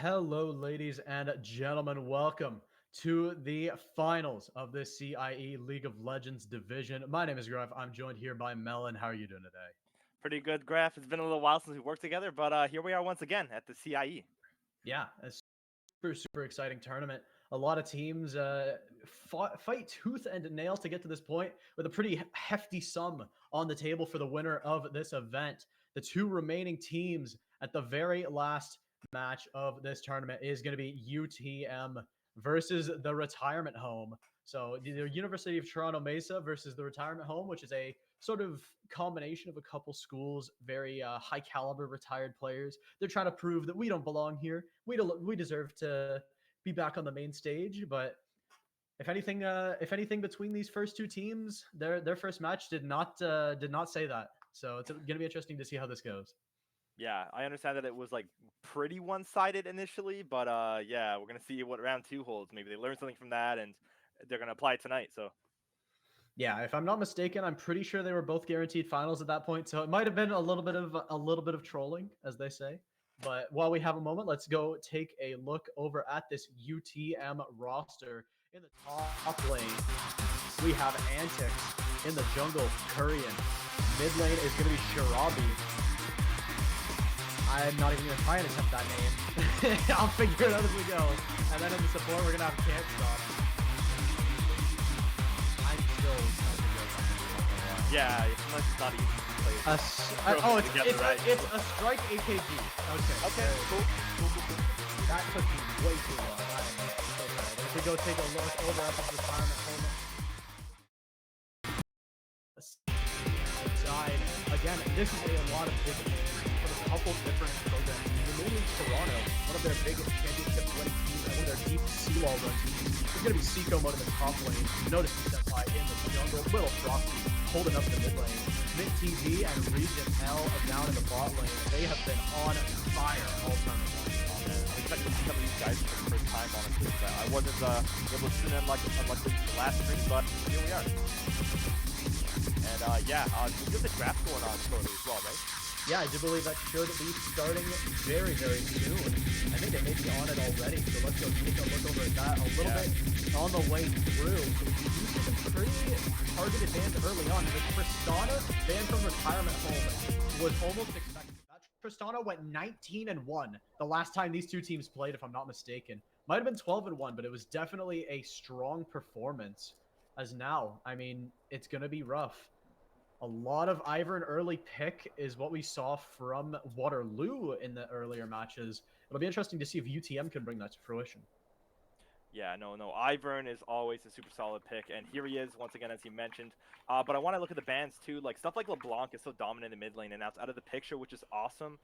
Hello, ladies and gentlemen. Welcome to the finals of the CIE League of Legends division. My name is Griff. I'm joined here by Melon. How are you doing today? Pretty good, Graph. It's been a little while since we worked together, but here we are once again at the CIE. Yeah, a super exciting tournament. A lot of teams fight tooth and nail to get to this point with a pretty hefty sum on the table for the winner of this event. The two remaining teams at the very last match of this tournament is going to be UTM versus the Retirement Home. So the University of Toronto Mesa versus the Retirement Home, which is a sort of combination of a couple schools, very high caliber retired players. They're trying to prove that we don't belong here. We deserve to be back on the main stage. But if anything between these first two teams, their first match did not say that. So it's going to be interesting to see how this goes. Yeah, I understand that it was like pretty one-sided initially, but yeah, we're gonna see what round two holds. Maybe they learned something from that, and they're gonna apply it tonight. So Yeah, if I'm not mistaken, I'm pretty sure they were both guaranteed finals at that point. So it might have been a little bit of trolling, as they say. But while we have a moment, let's go take a look over at this UTM roster. In the top lane, we have Antics. In the jungle, Kurian. Mid lane is going to be Shirabi. I'm not even going to try and attempt that name. I'll figure it out as we go. And then in the support, we're going to have Can't Stop. I'm still trying to figure out that name. yeah, sometimes it's not easy to play. Oh, Right. it's a strike AKG. Okay. Okay, cool. That took me way too long. I'm so sorry. But if we go take a look over at this Retirement Home side, again, this is a lot of big names from a couple different programs. Mainly Toronto, one of their biggest championship winning teams, and one of their deep seawall run teams. There's going to be Seiko mode in the top lane. Notice he stepped by in the jungle. Little Frosty holding up the mid lane. Mint TV and Regent L down in the bot lane. They have been on fire all tournament long. I'm expecting to see some of these guys for the first time, honestly. I wasn't able to see them like the last stream, but here we are. And yeah, there's a draft going on shortly as well, right? Yeah, I do believe that should be starting very soon. I think they may be on it already, so let's go take a look over at that a little bit on the way through. So we do see some pretty targeted bans early on. The Tristana ban from Retirement Home was almost expected. That Tristana went 19-1 the last time these two teams played, if I'm not mistaken. Might have been 12-1, but it was definitely a strong performance. As now, I mean, it's going to be rough. A lot of Ivern early pick is what we saw from Waterloo in the earlier matches. It'll be interesting to see if UTM can bring that to fruition. Yeah, no. Ivern is always a super solid pick, and here he is once again, as he mentioned. But I want to look at the bans too. Like stuff like LeBlanc is so dominant in mid lane, and now it's out of the picture, which is awesome.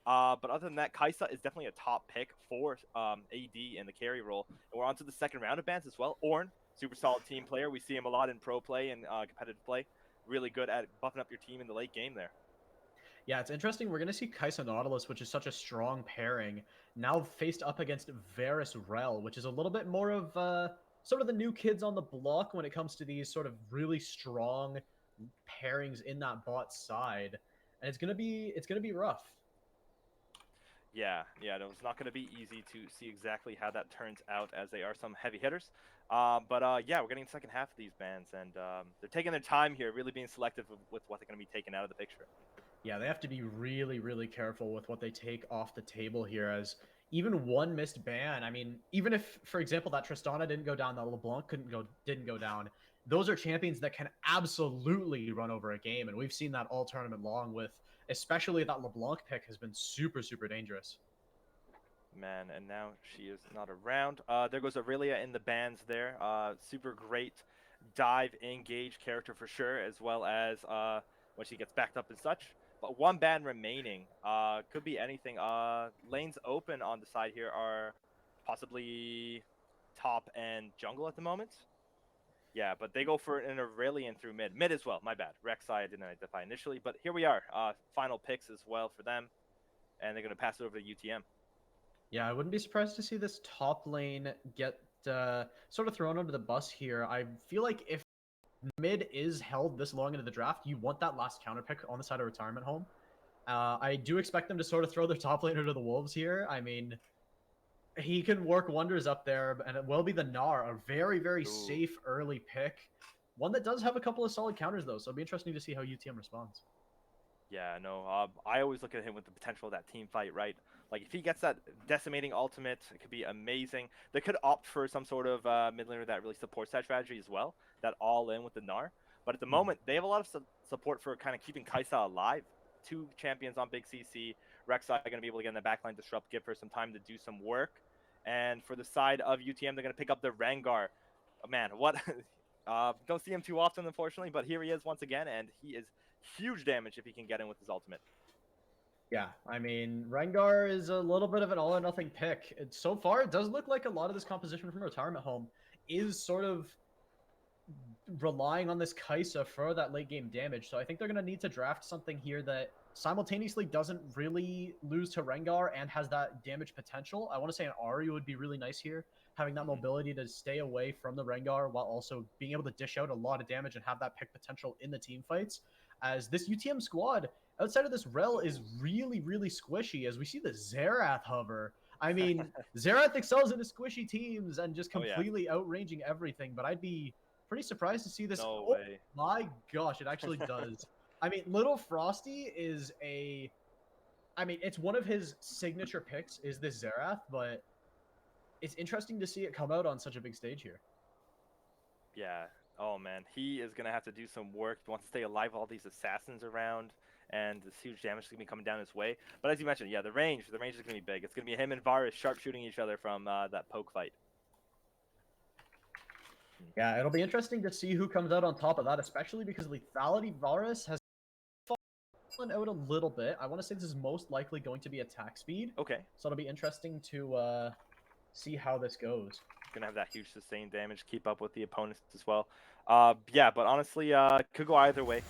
But other than that, Kaisa is definitely a top pick for AD in the carry role. And we're on to the second round of bans as well. Ornn, super solid team player. We see him a lot in pro play and competitive play. Really good at buffing up your team in the late game there. Yeah, it's interesting. We're going to see Kaisa Nautilus, which is such a strong pairing, now faced up against Varus Rel, which is a little bit more of sort of the new kids on the block when it comes to these sort of really strong pairings in that bot side. And it's gonna be rough. Yeah, it's not going to be easy to see exactly how that turns out, as they are some heavy hitters. But yeah, we're getting the second half of these bands, and they're taking their time here, really being selective with what they're going to be taking out of the picture. Yeah, they have to be really careful with what they take off the table here, as even one missed ban. I mean, even if, for example, that Tristana didn't go down, that LeBlanc didn't go down, those are champions that can absolutely run over a game, and we've seen that all tournament long with, especially that LeBlanc pick has been super dangerous. Man, and now she is not around. There goes Aurelia in the bands there. Super great dive engage character for sure, as well as when she gets backed up and such. But one ban remaining. Could be anything. Lanes open on the side here are possibly top and jungle at the moment. Yeah, but they go for an Aurelian through mid. Mid as well, my bad. Rek'Sai I didn't identify initially, but here we are. Final picks as well for them. And they're going to pass it over to UTM. Yeah, I wouldn't be surprised to see this top lane get sort of thrown under the bus here. I feel like if mid is held this long into the draft, you want that last counter pick on the side of Retirement Home. I do expect them to sort of throw their top laner to the wolves here. I mean, he can work wonders up there, and it will be the Gnar, a very, very Ooh. safe early pick. One that does have a couple of solid counters, though, so it'll be interesting to see how UTM responds. Yeah, no, I always look at him with the potential of that team fight, right? Like, if he gets that decimating ultimate, it could be amazing. They could opt for some sort of mid laner that really supports that strategy as well, that all in with the Gnar. But at the moment, they have a lot of support for kind of keeping Kaisa alive. 2 champions on big CC. Rek'Sai going to be able to get in the backline disrupt, give her some time to do some work. And for the side of UTM, they're going to pick up the Rengar. Oh, man, what? Don't see him too often, unfortunately, but here he is once again, and he is huge damage if he can get in with his ultimate. Yeah, I mean, Rengar is a little bit of an all-or-nothing pick. So far, it does look like a lot of this composition from Retirement Home is sort of relying on this Kaisa for that late game damage. So I think they're going to need to draft something here that simultaneously doesn't really lose to Rengar and has that damage potential. I want to say an Ahri would be really nice here, having that mobility to stay away from the Rengar while also being able to dish out a lot of damage and have that pick potential in the team fights. As this UTM squad outside of this Rel is really, really squishy, as we see the Xerath hover. I mean, Xerath excels into squishy teams and just completely outranging everything, but I'd be pretty surprised to see this. No Oh way. my gosh, it actually does. I mean, Little Frosty is it's one of his signature picks is this Xerath, but it's interesting to see it come out on such a big stage here. Yeah. Oh, man. He is going to have to do some work. He wants to stay alive with all these assassins around, and this huge damage is going to be coming down his way. But as you mentioned, yeah, the range is going to be big. It's going to be him and Varus sharpshooting each other from that poke fight. Yeah, it'll be interesting to see who comes out on top of that, especially because lethality Varus has fallen out a little bit. I want to say this is most likely going to be attack speed. Okay. So it'll be interesting to see how this goes. Gonna have that huge sustained damage, keep up with the opponents as well. Yeah, but honestly, could go either way.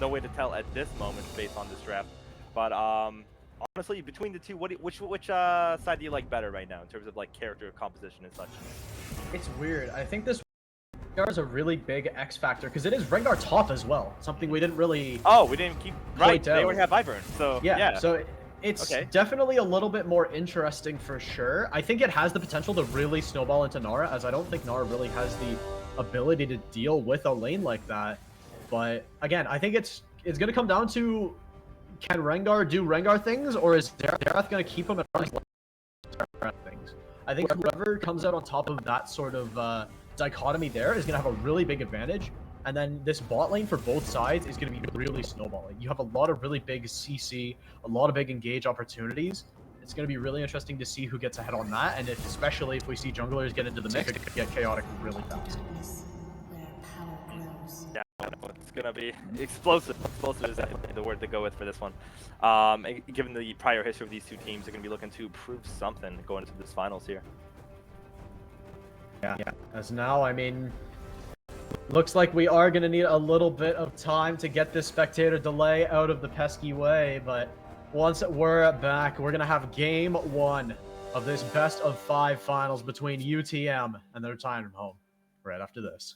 No way to tell at this moment based on this draft. But honestly, between the two, which side do you like better right now in terms of like character composition and such? It's weird. I think this Rengar is a really big X factor because it is Rengar top as well. Something we didn't really. Oh, we didn't keep right. They already have Ivern, so yeah. So it's definitely a little bit more interesting for sure. I think it has the potential to really snowball into Nara, as I don't think Nara really has the ability to deal with a lane like that. But again, I think it's going to come down to, can Rengar do Rengar things, or is Xerath going to keep him at things? I think whoever comes out on top of that sort of dichotomy there is going to have a really big advantage. And then this bot lane for both sides is going to be really snowballing. You have a lot of really big CC, a lot of big engage opportunities. It's going to be really interesting to see who gets ahead on that, and especially if we see junglers get into the mix, it could get chaotic really fast. Yeah, it's going to be explosive. Explosive is the word to go with for this one. Given the prior history of these two teams, they're going to be looking to prove something going into this finals here. Yeah. As now, I mean, looks like we are going to need a little bit of time to get this spectator delay out of the pesky way, but once we're back, we're going to have game 1 of this best of 5 finals between UTM and their Retirement Home right after this.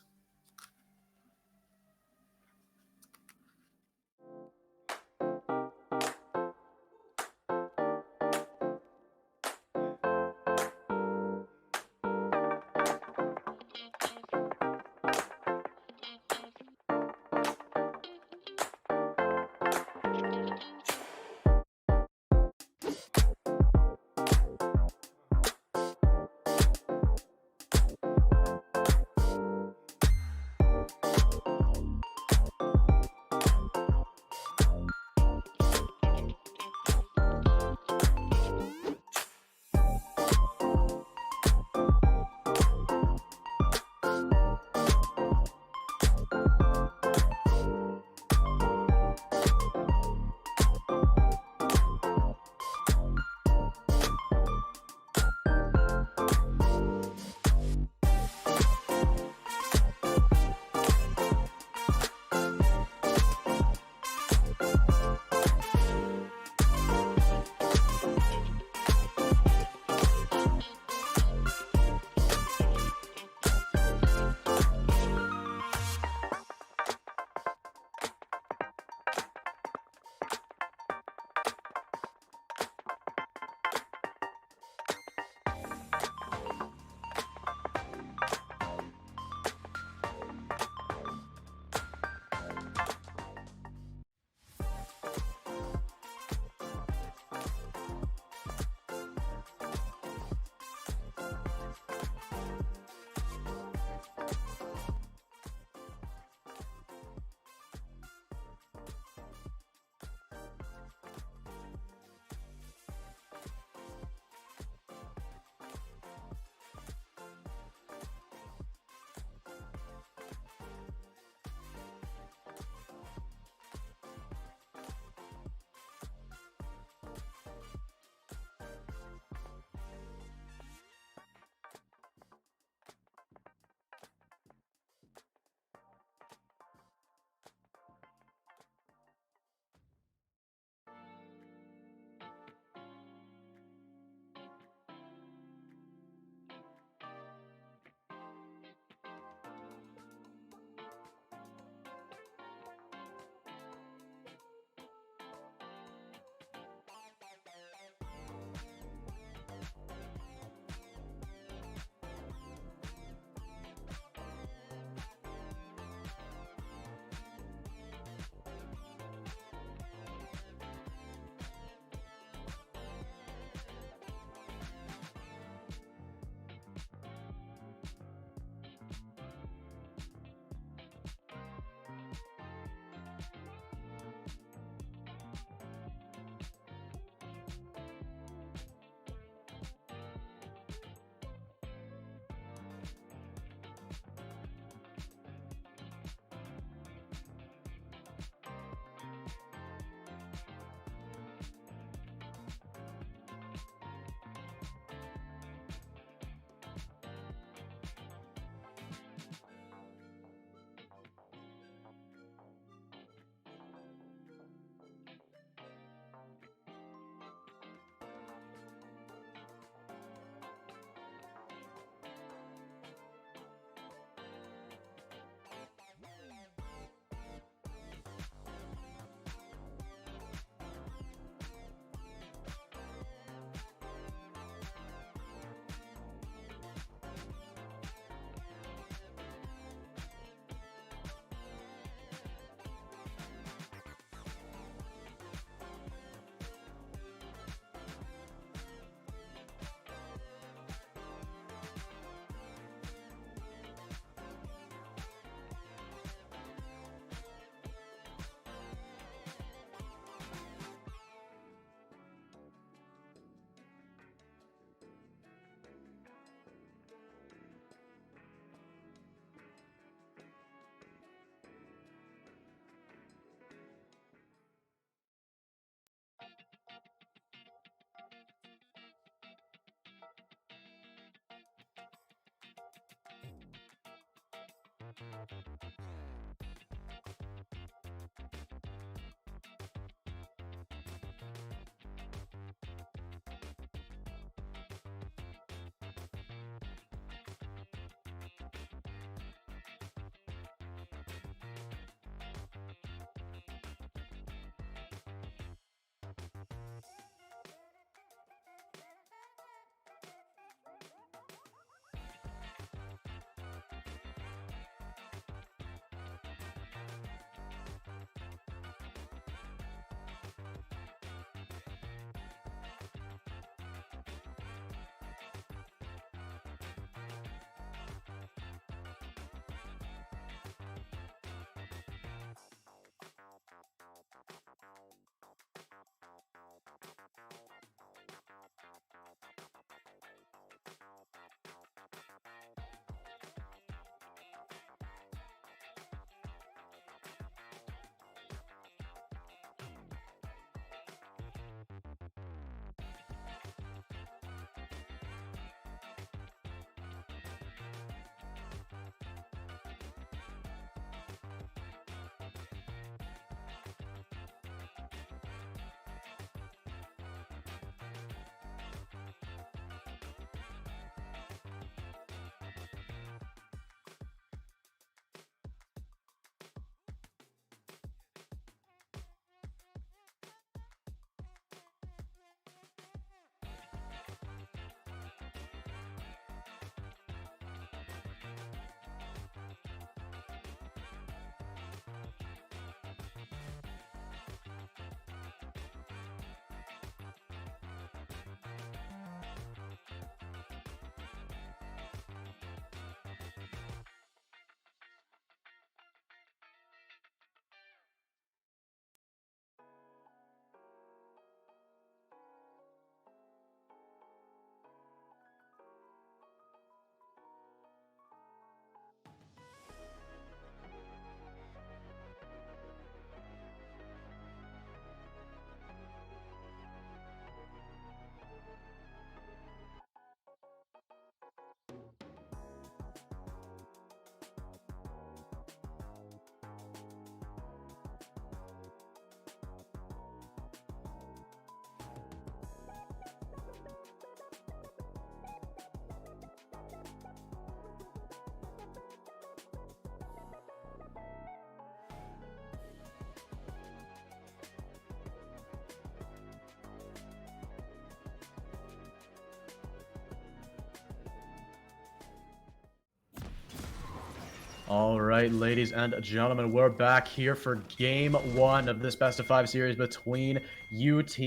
All right, ladies and gentlemen, we're back here for game one of this best of 5 series between UT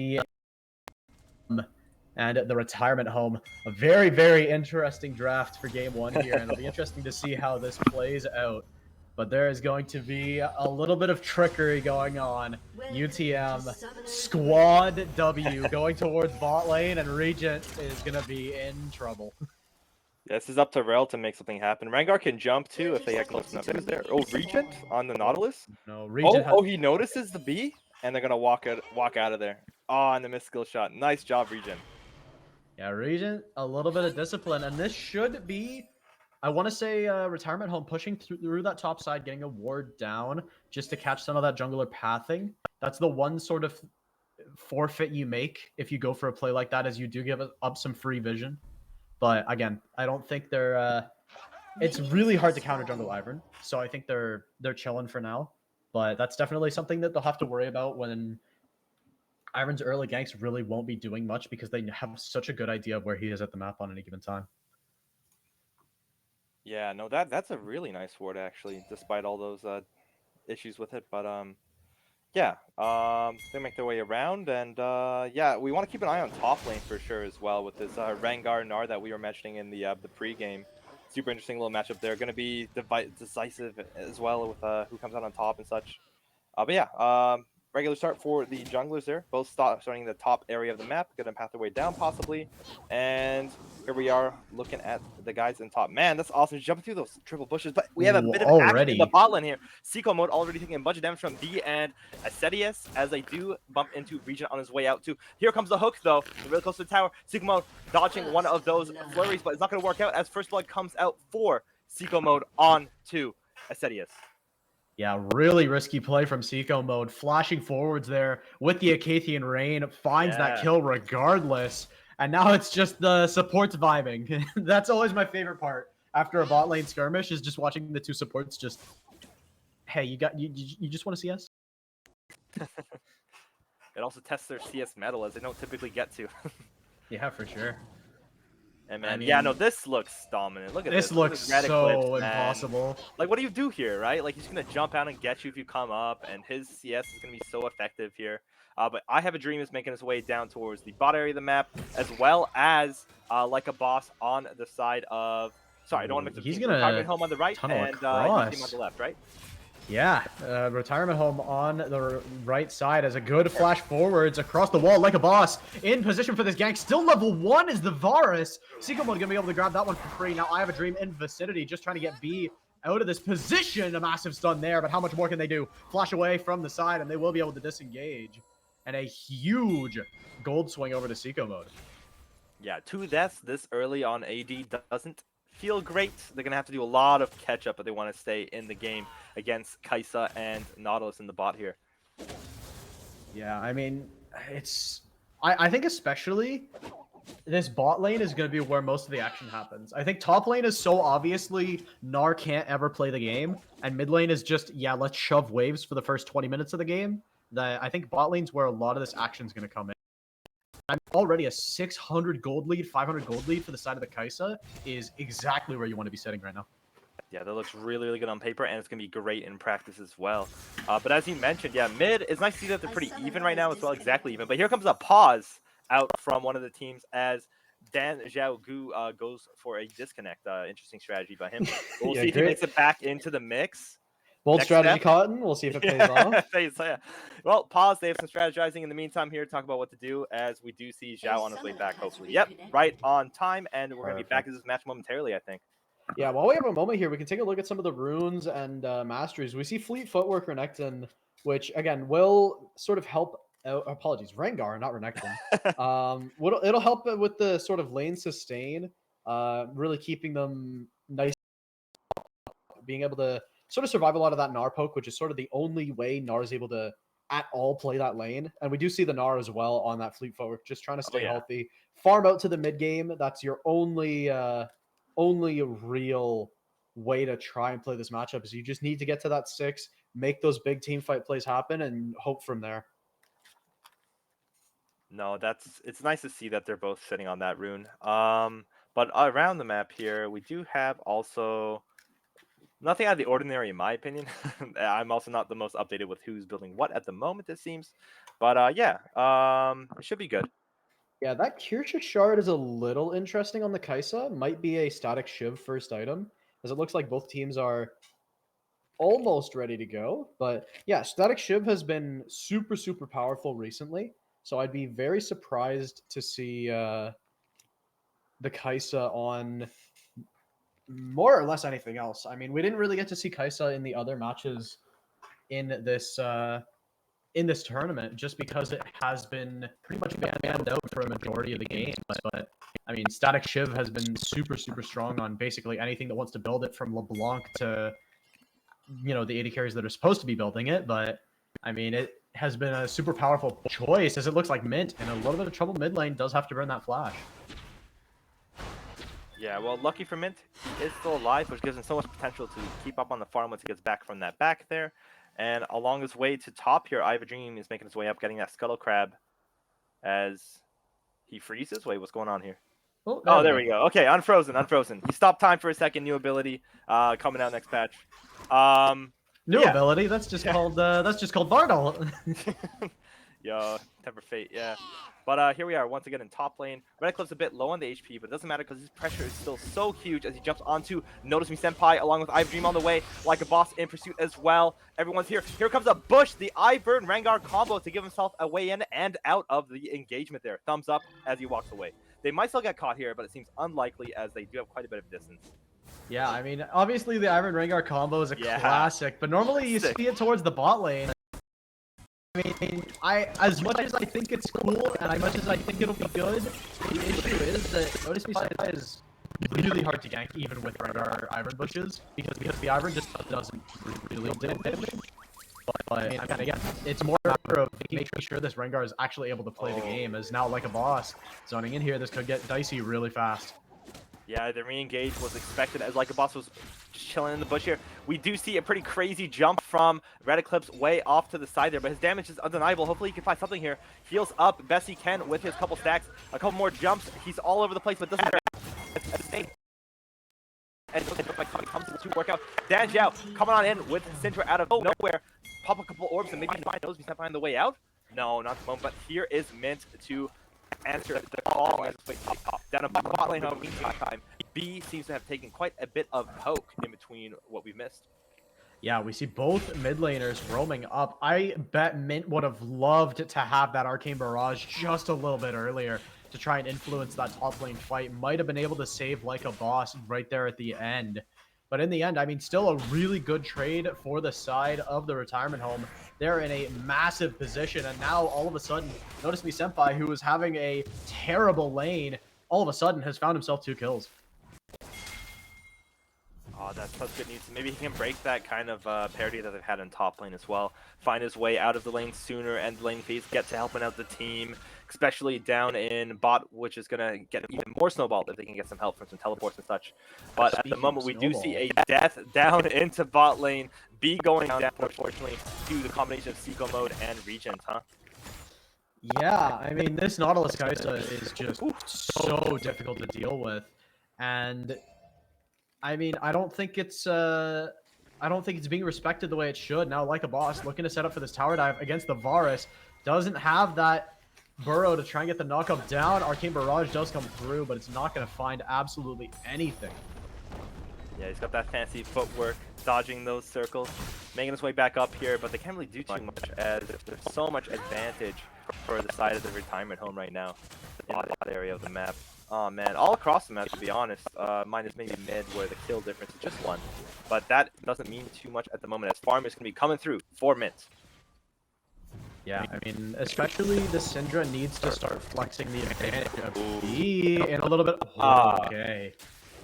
and the retirement home. A very, very interesting draft for game one here, and it'll be interesting to see how this plays out. But there is going to be a little bit of trickery going on. UTM squad W going towards bot lane, and Regent is going to be in trouble. This is up to Rel to make something happen. Rengar can jump too if they get close enough. Is there? Oh, Regent on the Nautilus. No, Regent. Oh, he notices the B, and they're gonna walk out of there. Oh, and the missed skill shot. Nice job, Regent. Yeah, Regent, a little bit of discipline, and this should be, I want to say, retirement home pushing through that top side, getting a ward down just to catch some of that jungler pathing. That's the one sort of forfeit you make if you go for a play like that, is you do give up some free vision. But again, I don't think they're. It's really hard to counter jungle Ivern, so I think they're chilling for now. But that's definitely something that they'll have to worry about when Ivern's early ganks really won't be doing much, because they have such a good idea of where he is at the map on any given time. Yeah, no, that's a really nice ward actually, despite all those issues with it. But yeah, they make their way around, and yeah, we want to keep an eye on top lane for sure as well with this Rengar Gnar that we were mentioning in the pregame. Super interesting little matchup there. Going to be decisive as well with who comes out on top and such. But yeah, regular start for the junglers there. Both starting the top area of the map, going to path their way down possibly. And here we are looking at the guys in top. Man, that's awesome. Jumping through those triple bushes. But we have a bit of action in the bot lane here. Seco Mode already taking a bunch of damage from B and Ascetius as they do bump into Regent on his way out too. Here comes the hook though. Really close to the tower. Seco Mode dodging one of those flurries, but it's not going to work out as first blood comes out for Seco Mode on to I said yes. Yeah, really risky play from Seiko Mode. Flashing forwards there with the Acathian Rain. Finds that kill regardless. And now it's just the supports vibing. That's always my favorite part after a bot lane skirmish, is just watching the two supports just, hey, you just want to see us? It also tests their CS metal, as they don't typically get to. Yeah, for sure. And man, I mean, yeah, no, this looks dominant. Look at this. This looks so impossible. Like, what do you do here, right? Like, he's gonna jump out and get you if you come up, and his CS is gonna be so effective here. But I Have a Dream is making his way down towards the bot area of the map, as well as like a boss on the side of. Sorry, I don't want to mix the He's teams. gonna Retirement Home on the right, tunnel and across. team on the left, right? Yeah, Retirement Home on the right side as a good flash forwards across the wall like a boss. In position for this gank. Still level 1 is the Varus. Seiko Mode gonna be able to grab that one for free. Now I Have a Dream in vicinity, just trying to get B out of this position. A massive stun there, but how much more can they do? Flash away from the side, and they will be able to disengage. And a huge gold swing over to Seiko Mode. Yeah, 2 deaths this early on AD doesn't feel great. They're going to have to do a lot of catch-up if they want to stay in the game against Kaisa and Nautilus in the bot here. Yeah, I mean, it's... I think especially this bot lane is going to be where most of the action happens. I think top lane is so obviously Gnar can't ever play the game, and mid lane is just, yeah, let's shove waves for the first 20 minutes of the game. That I think bot lane's where a lot of this action is going to come in. I'm already a 600 gold lead, 500 gold lead for the side of the Kaisa is exactly where you want to be sitting right now. Yeah, that looks really, really good on paper, and it's going to be great in practice as well. But as you mentioned, yeah, mid, it's nice to see that they're pretty even right now as well, exactly even. But here comes a pause out from one of the teams as Dan Xiaogu goes for a disconnect. Interesting strategy by him. We'll see if he makes it back into the mix. Bold strategy, Cotton. We'll see if it pays off. Yeah. Well, pause. They have some strategizing in the meantime here. Talk about what to do as we do see Xiao on his way back, hopefully. Yep, right on time. And we're going to be back in this match momentarily, I think. Yeah, while we have a moment here, we can take a look at some of the runes and masteries. We see Fleet Footwork Renekton, which, again, will sort of help out. Apologies, Rengar, not Renekton. It'll help with the sort of lane sustain, really keeping them nice, being able to sort of survive a lot of that Gnar poke, which is sort of the only way Gnar is able to at all play that lane. And we do see the Gnar as well on that Fleet Footwork, just trying to stay healthy. Farm out to the mid game. That's your only real way to try and play this matchup, is you just need to get to that 6, make those big team fight plays happen, and hope from there. No, it's nice to see that they're both sitting on that rune. But around the map here, we do have also nothing out of the ordinary, in my opinion. I'm also not the most updated with who's building what at the moment, it seems. But yeah, it should be good. Yeah, that Kircha shard is a little interesting on the Kaisa. Might be a static Shiv first item, as it looks like both teams are almost ready to go. But yeah, static Shiv has been super, super powerful recently. So I'd be very surprised to see the Kaisa on more or less anything else. I mean, we didn't really get to see Kaisa in the other matches in this tournament, just because it has been pretty much banned out for a majority of the games. But I mean, static Shiv has been super, super strong on basically anything that wants to build it, from LeBlanc to, you know, the AD carries that are supposed to be building it. But I mean, it has been a super powerful choice, as it looks like Mint in a little bit of trouble mid lane does have to burn that flash. Yeah, well, lucky for Mint, he is still alive, which gives him so much potential to keep up on the farm once he gets back from that back there. And along his way to top here, I Have a Dream is making his way up, getting that Scuttle Crab as he freezes. Wait, what's going on here? Oh, there we go. Okay, unfrozen. He stopped time for a second. New ability coming out next patch. New ability? That's just called Vardal. Yo, Temper Fate, yeah. But here we are once again in top lane. Red Cliff's a bit low on the HP, but it doesn't matter because his pressure is still so huge as he jumps onto Notice Me Senpai along with I Have a Dream on the way, like a boss in pursuit as well. Everyone's here. Here comes a Bush, the Ivern Rengar combo to give himself a way in and out of the engagement there. Thumbs up as he walks away. They might still get caught here, but it seems unlikely as they do have quite a bit of distance. Yeah, I mean, obviously the Ivern Rengar combo is a classic, but normally you see it towards the bot lane. I mean, as much as I think it's cool and as much as I think it'll be good, the issue is that Notice Me Senpai is really hard to gank even with Rengar Ivern bushes because the Ivern just doesn't really do damage. But I mean, again, it's more a matter of making sure this Rengar is actually able to play the game. As now, like a boss, zoning in here, this could get dicey really fast. Yeah, the re-engage was expected as like a boss was just chilling in the bush here. We do see a pretty crazy jump from Red Eclipse way off to the side there, but his damage is undeniable. Hopefully he can find something here. Heals up best he can with his couple stacks. A couple more jumps. He's all over the place, but doesn't matter. At the same and it looks like comes to work out. Dan Zhao coming on in with Syndra out of nowhere. Pop a couple orbs and maybe find those. He's not finding the way out. No, not at the moment, but here is Mint to answer the call as we top down a bot lane home time. B seems to have taken quite a bit of poke in between what we missed. Yeah, we see both mid laners roaming up. I bet Mint would have loved to have that Arcane Barrage just a little bit earlier to try and influence that top lane fight. Might have been able to save like a boss right there at the end. But in the end, I mean, still a really good trade for the side of the retirement home. They're in a massive position, and now all of a sudden, notice me Senpai, who was having a terrible lane, all of a sudden has found himself 2 kills. Oh, that's such good news. Maybe he can break that kind of parity that they've had in top lane as well. Find his way out of the lane sooner and lane phase, get to helping out the team, especially down in bot, which is going to get even more snowballed if they can get some help from some teleports and such. But at the moment, we do see a death down into bot lane. B going down, unfortunately, to the combination of Seco mode and Regent, huh? Yeah, I mean, this Nautilus Kaisa is just so difficult to deal with. And I mean, I don't think it's being respected the way it should. Now, like a boss, looking to set up for this tower dive against the Varus, doesn't have that burrow to try and get the knockup down. Arcane Barrage does come through, but it's not going to find absolutely anything. Yeah, he's got that fancy footwork, dodging those circles, making his way back up here, but they can't really do too much as there's so much advantage for the side of the retirement home right now in that area of the map. Oh man, all across the map, to be honest, minus maybe mid where the kill difference is just 1. But that doesn't mean too much at the moment as Farm is going to be coming through 4 minutes. Yeah, I mean, especially the Syndra needs to start flexing the advantage of B in a little bit. Okay.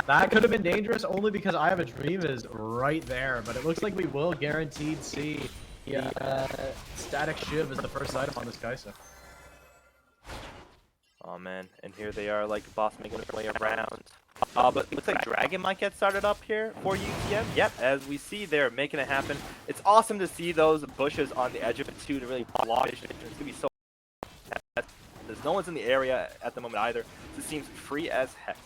That could have been dangerous only because I Have a Dream is right there, but it looks like we will guaranteed see Static Shiv as the first item on this Kaisa. Oh man, and here they are, like boss making their way around. But it looks like Dragon might get started up here for UTM. Yep, as we see they're making it happen. It's awesome to see those bushes on the edge of it too to really block it. It's gonna be so. There's no one's in the area at the moment either. This seems free as heck.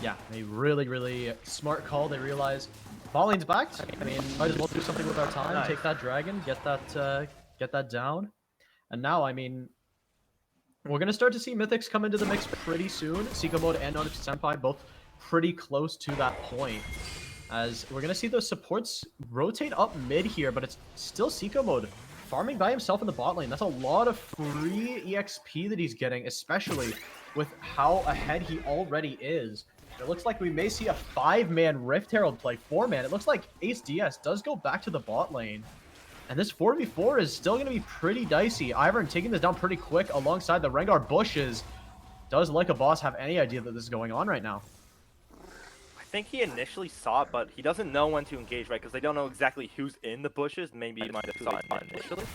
Yeah, a really, really smart call. They realize bot lane's backed. I mean, might as well do something with our time. Nice. Take that dragon, get that down, and now I mean, we're gonna start to see mythics come into the mix pretty soon. Seco mode and Notice Senpai both pretty close to that point. As we're gonna see those supports rotate up mid here, but it's still Seco mode farming by himself in the bot lane. That's a lot of free EXP that he's getting, especially with how ahead he already is. It looks like we may see a 5-man Rift Herald play, 4-man. It looks like Ace DS does go back to the bot lane. And this 4v4 is still going to be pretty dicey. Ivern taking this down pretty quick alongside the Rengar bushes. Does Like a Boss have any idea that this is going on right now? I think he initially saw it, but he doesn't know when to engage, right? Because they don't know exactly who's in the bushes. Maybe he might have saw it initially.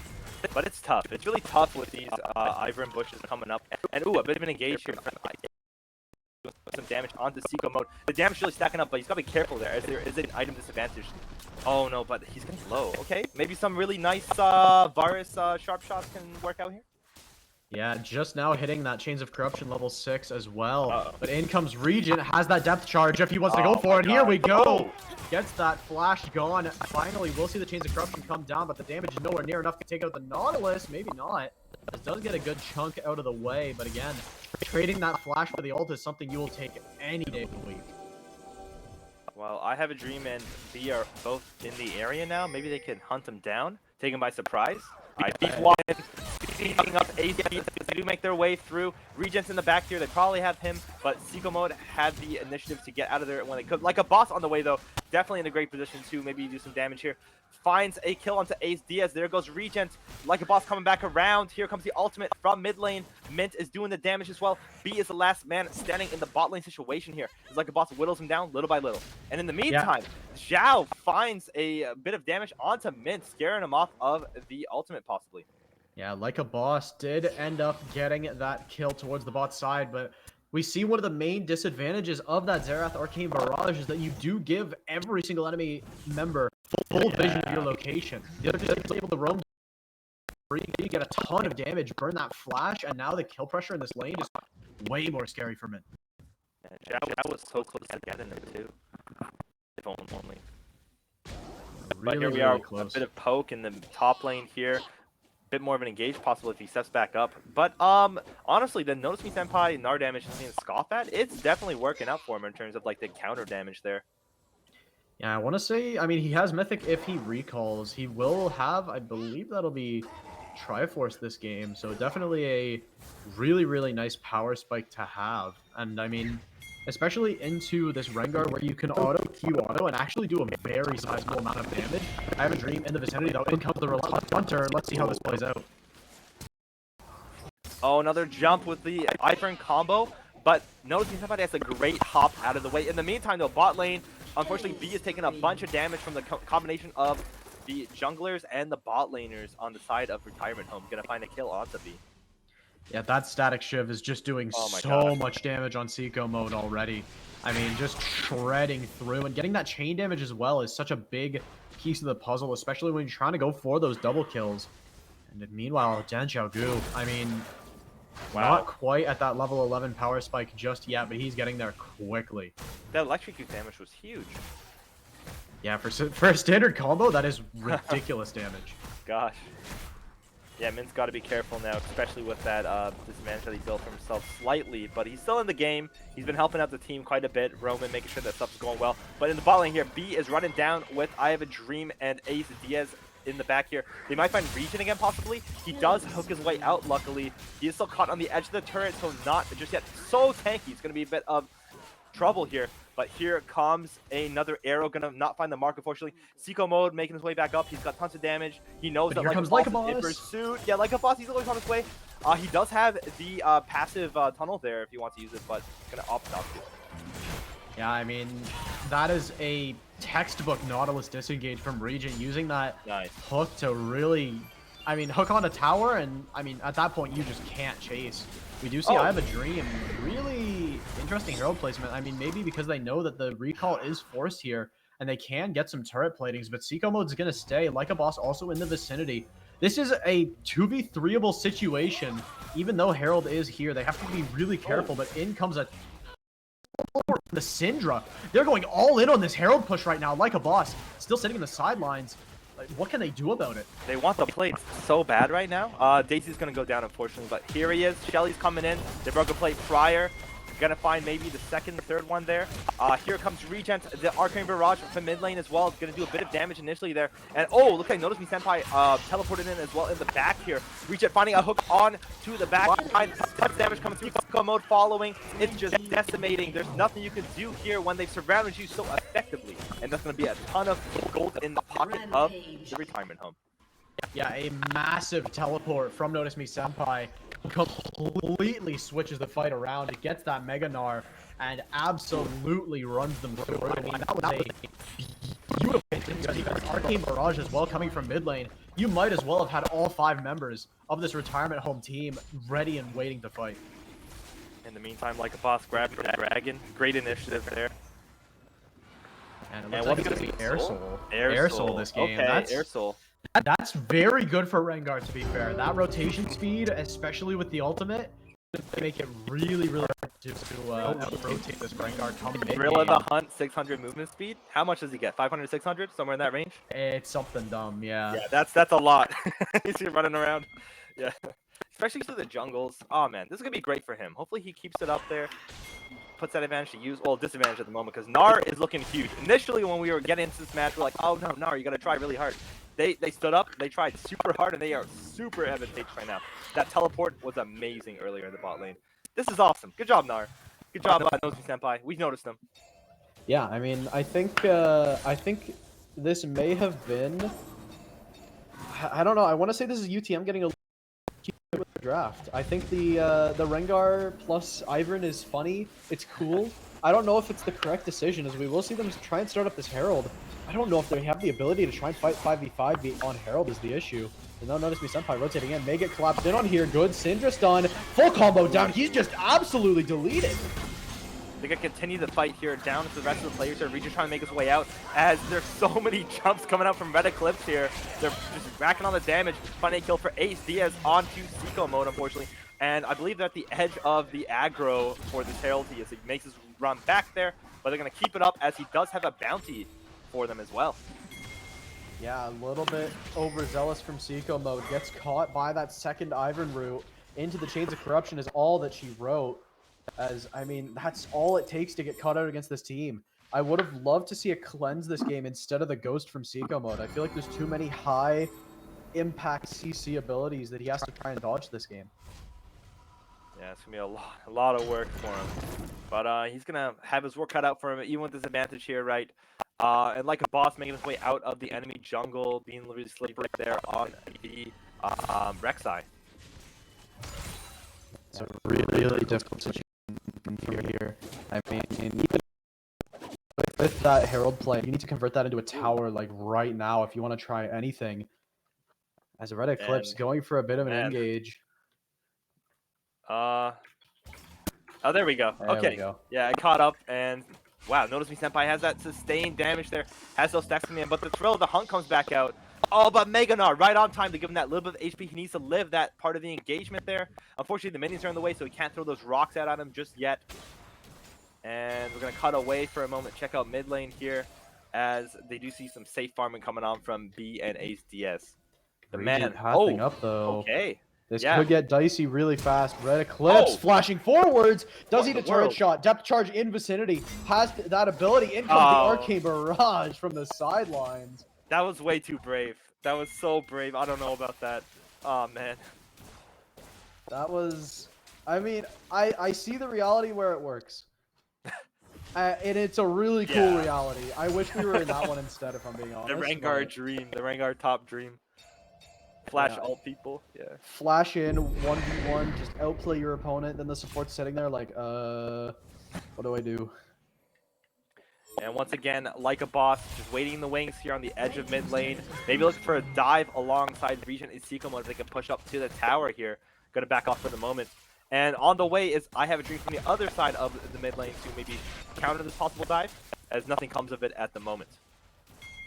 But it's tough. It's really tough with these Ivern bushes coming up. And ooh, a bit of an engage here. Some damage onto Seco mode. The damage really stacking up, but he's got to be careful there as there is an item disadvantage. Oh no, but he's getting low. Okay, maybe some really nice Varus sharp shots can work out here. Yeah, just now hitting that Chains of Corruption level 6 as well. But in comes Regent, has that depth charge if he wants to go for it. Here we go. Gets that flash gone. Finally, we'll see the Chains of Corruption come down, but the damage is nowhere near enough to take out the Nautilus. Maybe not. This does get a good chunk out of the way, but again, trading that flash for the ult is something you will take any day of the week. Well, I Have a Dream and B are both in the area now. Maybe they can hunt him down, take him by surprise. All right, beef one. sneaking up AZ. They do make their way through. Regent's in the back here. They probably have him, but Seiko Mode had the initiative to get out of there when they could. Like a boss on the way, though. Definitely in a great position to maybe do some damage here. Finds a kill onto Ace Diaz. There goes Regent. Like a boss coming back around. Here comes the ultimate from mid lane. Mint is doing the damage as well. B is the last man standing in the bot lane situation here. It's like a boss whittles him down little by little. And in the meantime, Zhao finds a bit of damage onto Mint, scaring him off of the ultimate possibly. Yeah, like a boss did end up getting that kill towards the bot side, but we see one of the main disadvantages of that Xerath Arcane Barrage is that you do give every single enemy member full vision of your location. The other just able to roam free, you get a ton of damage, burn that flash, and now the kill pressure in this lane is way more scary for Mint. Yeah, Zhao was so close to getting it too. If only. But here we are, a bit of poke in the top lane here. Bit more of an engage possible if he steps back up. But honestly, the Notice Me Senpai Gnar damage is being scoffed at. It's definitely working out for him in terms of like the counter damage there. Yeah, I want to say, I mean, he has Mythic if he recalls. He will have, I believe that'll be Triforce this game. So definitely a really, really nice power spike to have. And I mean, especially into this Rengar where you can auto and actually do a very sizable amount of damage. I have a dream in the vicinity though. In comes the Relentless Hunter. Let's see how this plays out. Oh, another jump with the Ifern combo. But noticing somebody has a great hop out of the way. In the meantime, though, bot lane, unfortunately, B is taking a bunch of damage from the combination of the junglers and the bot laners on the side of Retirement Home. Gonna find a kill onto B. Yeah, that Static Shiv is just doing so much damage on Seiko Mode already. I mean, just shredding through, and getting that chain damage as well is such a big piece of the puzzle, especially when you're trying to go for those double kills. And then meanwhile, Dan Xiaogu, I mean, not quite at that level 11 power spike just yet, but he's getting there quickly. That electrocute damage was huge. Yeah, for a standard combo, that is ridiculous damage. Gosh. Yeah, Mint's got to be careful now, especially with that disadvantage that he built for himself slightly. But he's still in the game. He's been helping out the team quite a bit. Roman making sure that stuff's going well. But in the bot lane here, B is running down with I Have a Dream and Ace Diaz in the back here. They might find Regen again, possibly. He does hook his way out, luckily. He is still caught on the edge of the turret, so not just yet so tanky. It's going to be a bit of trouble here. But here comes another arrow, gonna not find the mark, unfortunately. Seiko Mode making his way back up. He's got tons of damage. He knows that like a boss is in pursuit. Yeah, like a boss, he's always on his way. He does have the passive tunnel there if he wants to use it, but he's gonna opt not to. Yeah, I mean, that is a textbook Nautilus disengage from Regent, using that hook to really, I mean, hook on a tower, and I mean, at that point, you just can't chase. We do see I Have a Dream. Really interesting hero placement. I mean, maybe because they know that the recall is forced here, and they can get some turret platings, but Seiko Mode's going to stay. Like a boss also in the vicinity. This is a 2v3able situation. Even though Herald is here, they have to be really careful, but in comes the Syndra. They're going all in on this Herald push right now. Like a boss, still sitting in the sidelines. What can they do about it? They want the plates so bad right now. Daisy's going to go down, unfortunately, but here he is. Shelly's coming in. They broke a plate prior. Gonna find maybe the second, the third one there. Here comes Regent, the Arcane Barrage from mid lane as well. It's gonna do a bit of damage initially there. And oh, look like Notice Me Senpai teleported in as well in the back here. Regent finding a hook on to the back. Tons of damage coming through. Seiko Mode following. It's just decimating. There's nothing you can do here when they've surrounded you so effectively. And that's gonna be a ton of gold in the pocket of the Retirement Home. Yeah, a massive teleport from Notice Me Senpai completely switches the fight around. It gets that Mega Gnar and absolutely runs them through. I mean, that was a beautiful because you got Arcane Barrage as well coming from mid lane. You might as well have had all 5 members of this Retirement Home team ready and waiting to fight. In the meantime, like a boss grabbed the dragon. Great initiative there. And it looks like it's going to be Air Soul. Air Soul this game. Okay, Air Soul. That's very good for Rengar, to be fair. That rotation speed, especially with the ultimate, make it really, really hard to rotate this Rengar coming in. Gorilla the Hunt, 600 movement speed. How much does he get? 500, 600? Somewhere in that range? It's something dumb, yeah. Yeah, that's a lot. He's running around. Yeah. Especially through the jungles. Oh, man. This is going to be great for him. Hopefully he keeps it up there. Puts that advantage to use. Well, disadvantage at the moment because Gnar is looking huge. Initially, when we were getting into this match, we're like, oh, no, Gnar, you got to try really hard. They stood up, they tried super hard, and they are super advantageous right now. That teleport was amazing earlier in the bot lane. This is awesome. Good job, Nar. Good job, Nosy Senpai. We noticed them. Yeah, I mean, I think this may have been. I don't know. I want to say this is UTM getting a with the draft. I think the Rengar plus Ivern is funny. It's cool. I don't know if it's the correct decision, as we will see them try and start up this Herald. I don't know if they have the ability to try and fight 5v5 on Herald is the issue. And now notice me Senpai rotating in. May get collapsed in on here. Good. Syndra's done. Full combo down. He's just absolutely deleted. They're going to continue the fight here down to the rest of the players. Regis trying to make his way out as there's so many jumps coming out from Red Eclipse here. They're just racking on the damage. Finding a kill for Ace Diaz onto Seco mode, unfortunately. And I believe they're at the edge of the aggro for this Herald as he makes his run back there. But they're going to keep it up as he does have a bounty for them as well. Yeah, a little bit overzealous from Seco mode. Gets caught by that second Ivern route into the Chains of Corruption is all that she wrote. As, I mean, that's all it takes to get caught out against this team. I would have loved to see a cleanse this game instead of the Ghost from Seco mode. I feel like there's too many high impact CC abilities that he has to try and dodge this game. Yeah, it's going to be a lot of work for him. But he's going to have his work cut out for him, even with this advantage here, right? And like a boss making his way out of the enemy jungle, being really slippery there on the Rek'Sai. It's a really difficult situation here. I mean, even with that Herald play, you need to convert that into a tower like right now if you want to try anything. As a Red Eclipse going for a bit of an engage. Oh, there we go. There okay. we go. Yeah, I caught up and wow, notice me Senpai has that sustained damage there. Has those stacks coming in, but the thrill of the hunt comes back out. Oh, but Meganar right on time to give him that little bit of HP. He needs to live that part of the engagement there. Unfortunately, the minions are in the way, so he can't throw those rocks out at him just yet. And we're going to cut away for a moment. Check out mid lane here as they do see some safe farming coming on from B and Ace DS. The man pathing up though. Okay. This could get dicey really fast. Red Eclipse flashing forwards. Does he the turret shot? Depth charge in vicinity. Has that ability. In comes the Arcane Barrage from the sidelines. That was way too brave. That was so brave. I don't know about that. Oh, man. That was... I mean, I see the reality where it works. And it's a really cool reality. I wish we were in that one instead, if I'm being honest. The Rengar dream. The Rengar top dream. Flash all people. Yeah. Flash in, 1v1, just outplay your opponent. Then the support's sitting there like, what do I do? And once again, like a boss, just waiting in the wings here on the edge of mid lane. Maybe looking for a dive alongside Regent and Seco mode if they can push up to the tower here. Gonna back off for the moment. And on the way is I have a dream from the other side of the mid lane to maybe counter this possible dive, as nothing comes of it at the moment.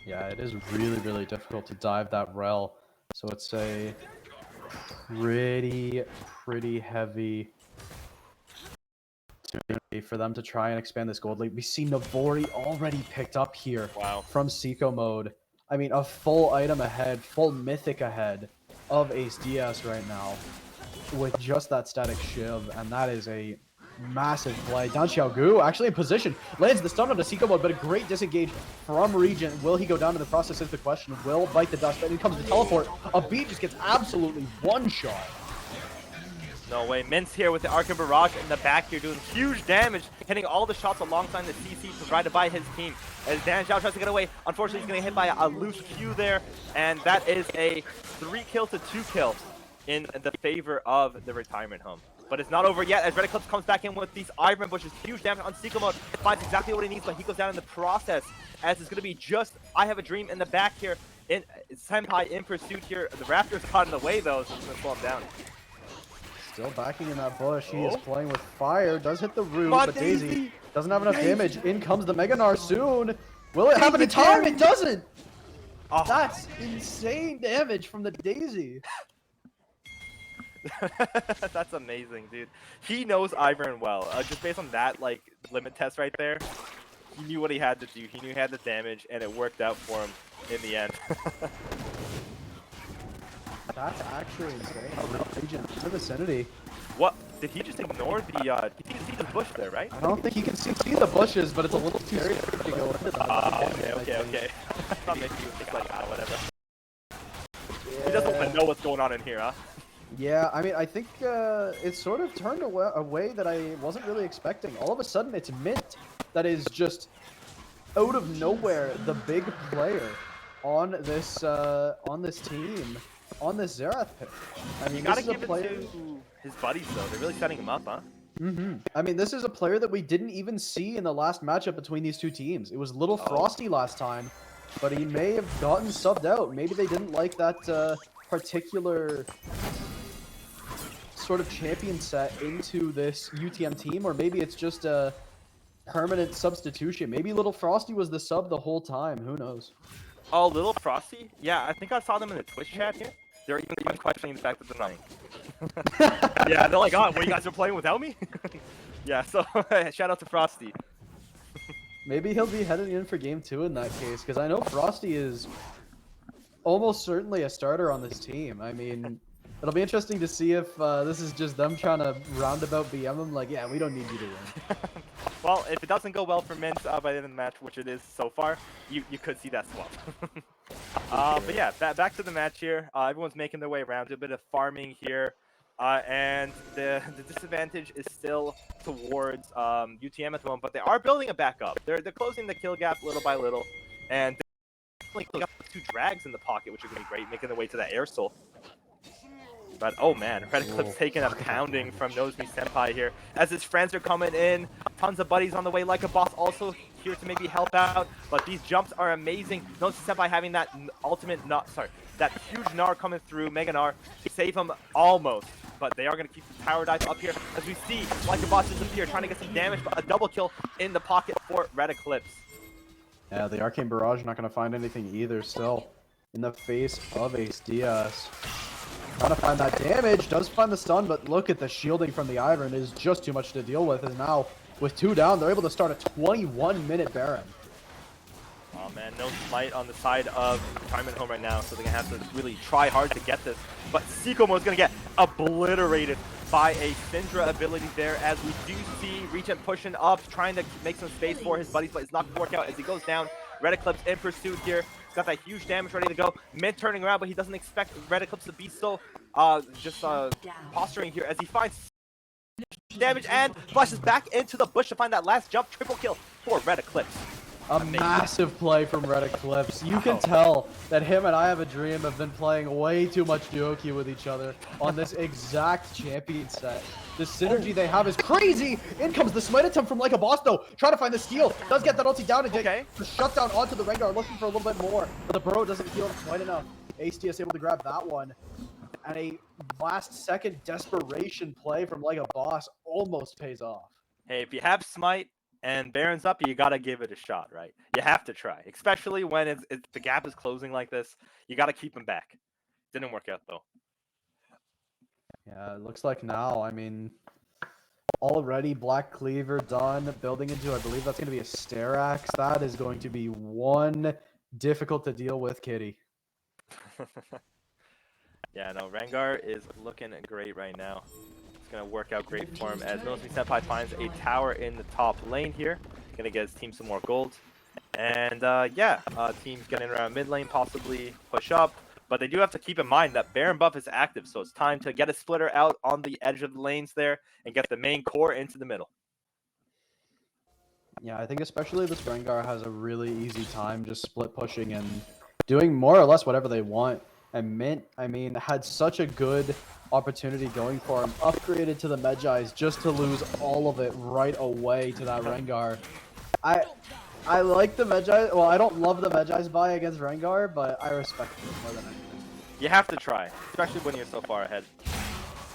Yeah, it is really, really difficult to dive that rel. So it's a pretty heavy for them to try and expand this gold lead. We see Navori already picked up here from Seco mode. I mean, a full item ahead, full mythic ahead of Ace DS right now with just that static shiv, and that is a massive play. Down Xiaogu actually in position, lands the stun on the Seco mode, but a great disengage from Regent. Will he go down in the process is the question. Will bite the dust, but in comes the teleport. A beat just gets absolutely one-shot. No way. Mint's here with the Arcane Barrage in the back here doing huge damage, hitting all the shots alongside the CC provided by his team. As Dan Zhao tries to get away, unfortunately he's going to get hit by a loose Q there, and that is a 3-kill to 2-kill in the favor of the retirement home. But it's not over yet as Red Eclipse comes back in with these Iron Bushes. Huge damage on Seco mode. Finds exactly what he needs, but he goes down in the process. As it's going to be just I Have a Dream in the back here. In Senpai in pursuit here. The Raptor's caught in the way though, so it's going to slow him down. Still backing in that bush. He is playing with fire. Does hit the root, but Daisy doesn't have enough damage. In comes the Meganar soon. Will it happen in time? It doesn't. That's insane damage from the Daisy. That's amazing, dude. He knows Ivern well. Just based on that like limit test right there, he knew what he had to do. He knew he had the damage, and it worked out for him in the end. That's actually insane. Oh, Regent in the vicinity. What? Did he just ignore the? He can see the bush there, right? I don't think he can see the bushes, but it's a little too scary to go into that. Okay. I thought maybe he was just like, whatever. He doesn't want to know what's going on in here, huh? Yeah, I mean, I think it's sort of turned a way that I wasn't really expecting. All of a sudden, it's Mint that is just out of nowhere the big player on this team, on this Xerath pick. I mean, You gotta this is a give it player. to his buddies, though. They're really setting him up, huh? I mean, this is a player that we didn't even see in the last matchup between these two teams. It was Little Frosty last time, but he may have gotten subbed out. Maybe they didn't like that particular sort of champion set into this UTM team, or maybe it's just a permanent substitution. Maybe Little Frosty was the sub the whole time. Who knows? Oh, Little Frosty? Yeah, I think I saw them in the Twitch chat here. They're even questioning the fact that they're not. Yeah, they're like, oh, well, you guys are playing without me? Yeah, so shout out to Frosty. Maybe he'll be heading in for game 2 in that case, because I know Frosty is almost certainly a starter on this team. I mean, it'll be interesting to see if this is just them trying to roundabout BM him, like, yeah, we don't need you to win. Well, if it doesn't go well for Mint by the end of the match, which it is so far, you could see that swap. But yeah, back to the match here. Everyone's making their way around, a bit of farming here. And the disadvantage is still towards UTM at the moment, but they are building it back up. They're closing the kill gap little by little, and they're definitely got 2 drags in the pocket, which are going to be great, making their way to that air soul. But oh man, Red Eclipse taking a pounding from Nozomi Senpai here. As his friends are coming in, tons of buddies on the way. Like a boss also here to maybe help out. But these jumps are amazing. Nozomi Senpai having that that huge Gnar coming through, Mega Gnar, to save him almost. But they are going to keep the power dive up here. As we see, Like a boss disappear, trying to get some damage, but a double kill in the pocket for Red Eclipse. Yeah, the Arcane Barrage not going to find anything either still. In the face of Ace Diaz. Trying to find that damage, does find the stun, but look at the shielding from the Ivern is just too much to deal with. And now, with 2 down, they're able to start a 21-minute Baron. Oh man, no smite on the side of Diamond Home right now, so they're going to have to really try hard to get this. But Sikomo is going to get obliterated by a Syndra ability there, as we do see Regent pushing up, trying to make some space for his buddies, but it's not going to work out as he goes down. Red Eclipse in pursuit here. He's got that huge damage ready to go. Mint turning around, but he doesn't expect Red Eclipse to be so posturing here as he finds damage and flashes back into the bush to find that last jump. Triple kill for Red Eclipse. Massive play from Red Eclipse. You can tell that him and I Have a Dream have been playing way too much duo queue with each other on this exact champion set. The synergy they have is crazy! In comes the smite attempt from Like a Boss though. Trying to find the steal. Does get that ulti down and get the shutdown onto the Rengar, looking for a little bit more. But the Burrow doesn't heal quite enough. ACDS able to grab that one. And a last second desperation play from Like a Boss almost pays off. Hey, if you have smite and Baron's up, you gotta give it a shot, right? You have to try, especially when the gap is closing like this. You gotta keep him back. Didn't work out though. Yeah, it looks like now, I mean, already Black Cleaver done, building into, I believe that's going to be a Sterax. That is going to be one difficult to deal with kitty. Yeah, no, Rengar is looking great right now. It's going to work out great for him as Nozomi Senpai finds a tower in the top lane here. Going to get his team some more gold. And team's getting around mid lane, possibly push up. But they do have to keep in mind that Baron buff is active, so it's time to get a splitter out on the edge of the lanes there and get the main core into the middle. Yeah, I think especially this Rengar has a really easy time just split pushing and doing more or less whatever they want. And Mint, I mean, had such a good opportunity going for him, upgraded to the Medjais just to lose all of it right away to that Rengar. I like the Medjai. Well, I don't love the Medjai's buy against Rengar, but I respect it more than anything. You have to try, especially when you're so far ahead.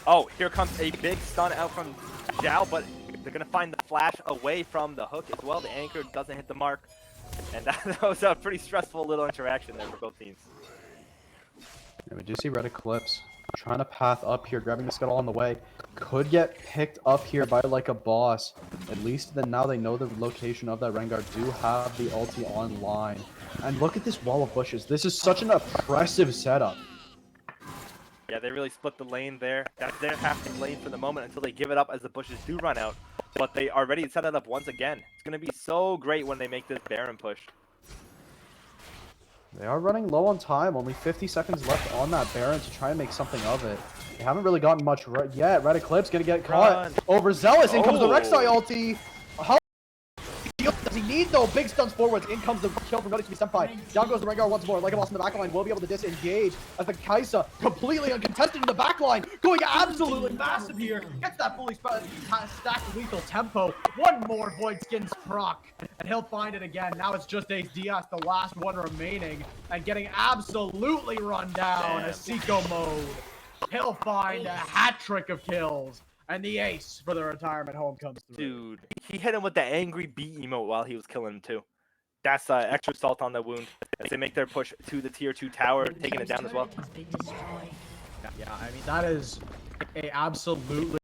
Oh, here comes a big stun out from Zhao, but they're going to find the flash away from the hook as well. The anchor doesn't hit the mark, and that was a pretty stressful little interaction there for both teams. Yeah, we do see Red Eclipse trying to path up here, grabbing the scuttle on the way. Could get picked up here by Like a Boss. At least then now they know the location of that Rengar, do have the ulti online. And look at this wall of bushes. This is such an oppressive setup. Yeah, they really split the lane there. That's their half lane for the moment until they give it up as the bushes do run out. But they are ready to set it up once again. It's going to be so great when they make this Baron push. They are running low on time. Only 50 seconds left on that Baron to try and make something of it. They haven't really gotten much yet. Red Eclipse gonna get caught. Overzealous. In comes the Rek'Sai ulti. How does he need though? Big stunts forwards. In comes the kill from Red Eclipse Senpai. Down goes the Rengar once more. Legolas in the backline will be able to disengage as the Kaisa completely uncontested in the backline. Going absolutely massive here. Gets that fully stacked lethal tempo. One more Void Skins proc. And he'll find it again. Now it's just Ace Diaz, the last one remaining. And getting absolutely run down as Seco mode. He'll find a hat trick of kills. And the ace for the retirement home comes through. Dude, he hit him with the angry B emote while he was killing him too. That's extra salt on the wound as they make their push to the tier 2 tower, taking it down as well. Yeah, I mean, that is a absolutely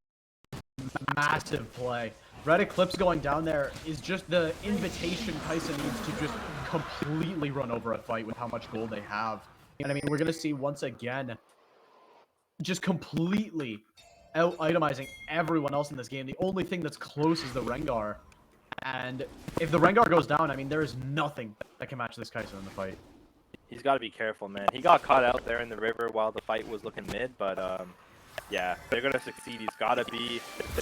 massive play. Red Eclipse going down there is just the invitation Kaisa needs to just completely run over a fight with how much gold they have. And I mean, we're going to see once again just completely out-itemizing everyone else in this game. The only thing that's close is the Rengar. And if the Rengar goes down, I mean, there is nothing that can match this Kaisa in the fight. He's got to be careful, man. He got caught out there in the river while the fight was looking mid, but yeah, they're going to succeed. He's got to be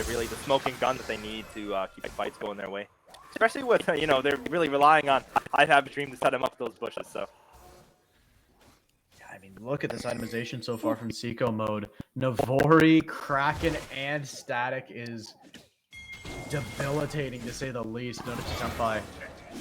really the smoking gun that they need to keep the fights going their way. Especially with, you know, they're really relying on I Have a Dream to set him up those bushes, so. I mean, look at this itemization so far from Seco mode. Navori, Kraken, and Static is debilitating to say the least. Notice Senpai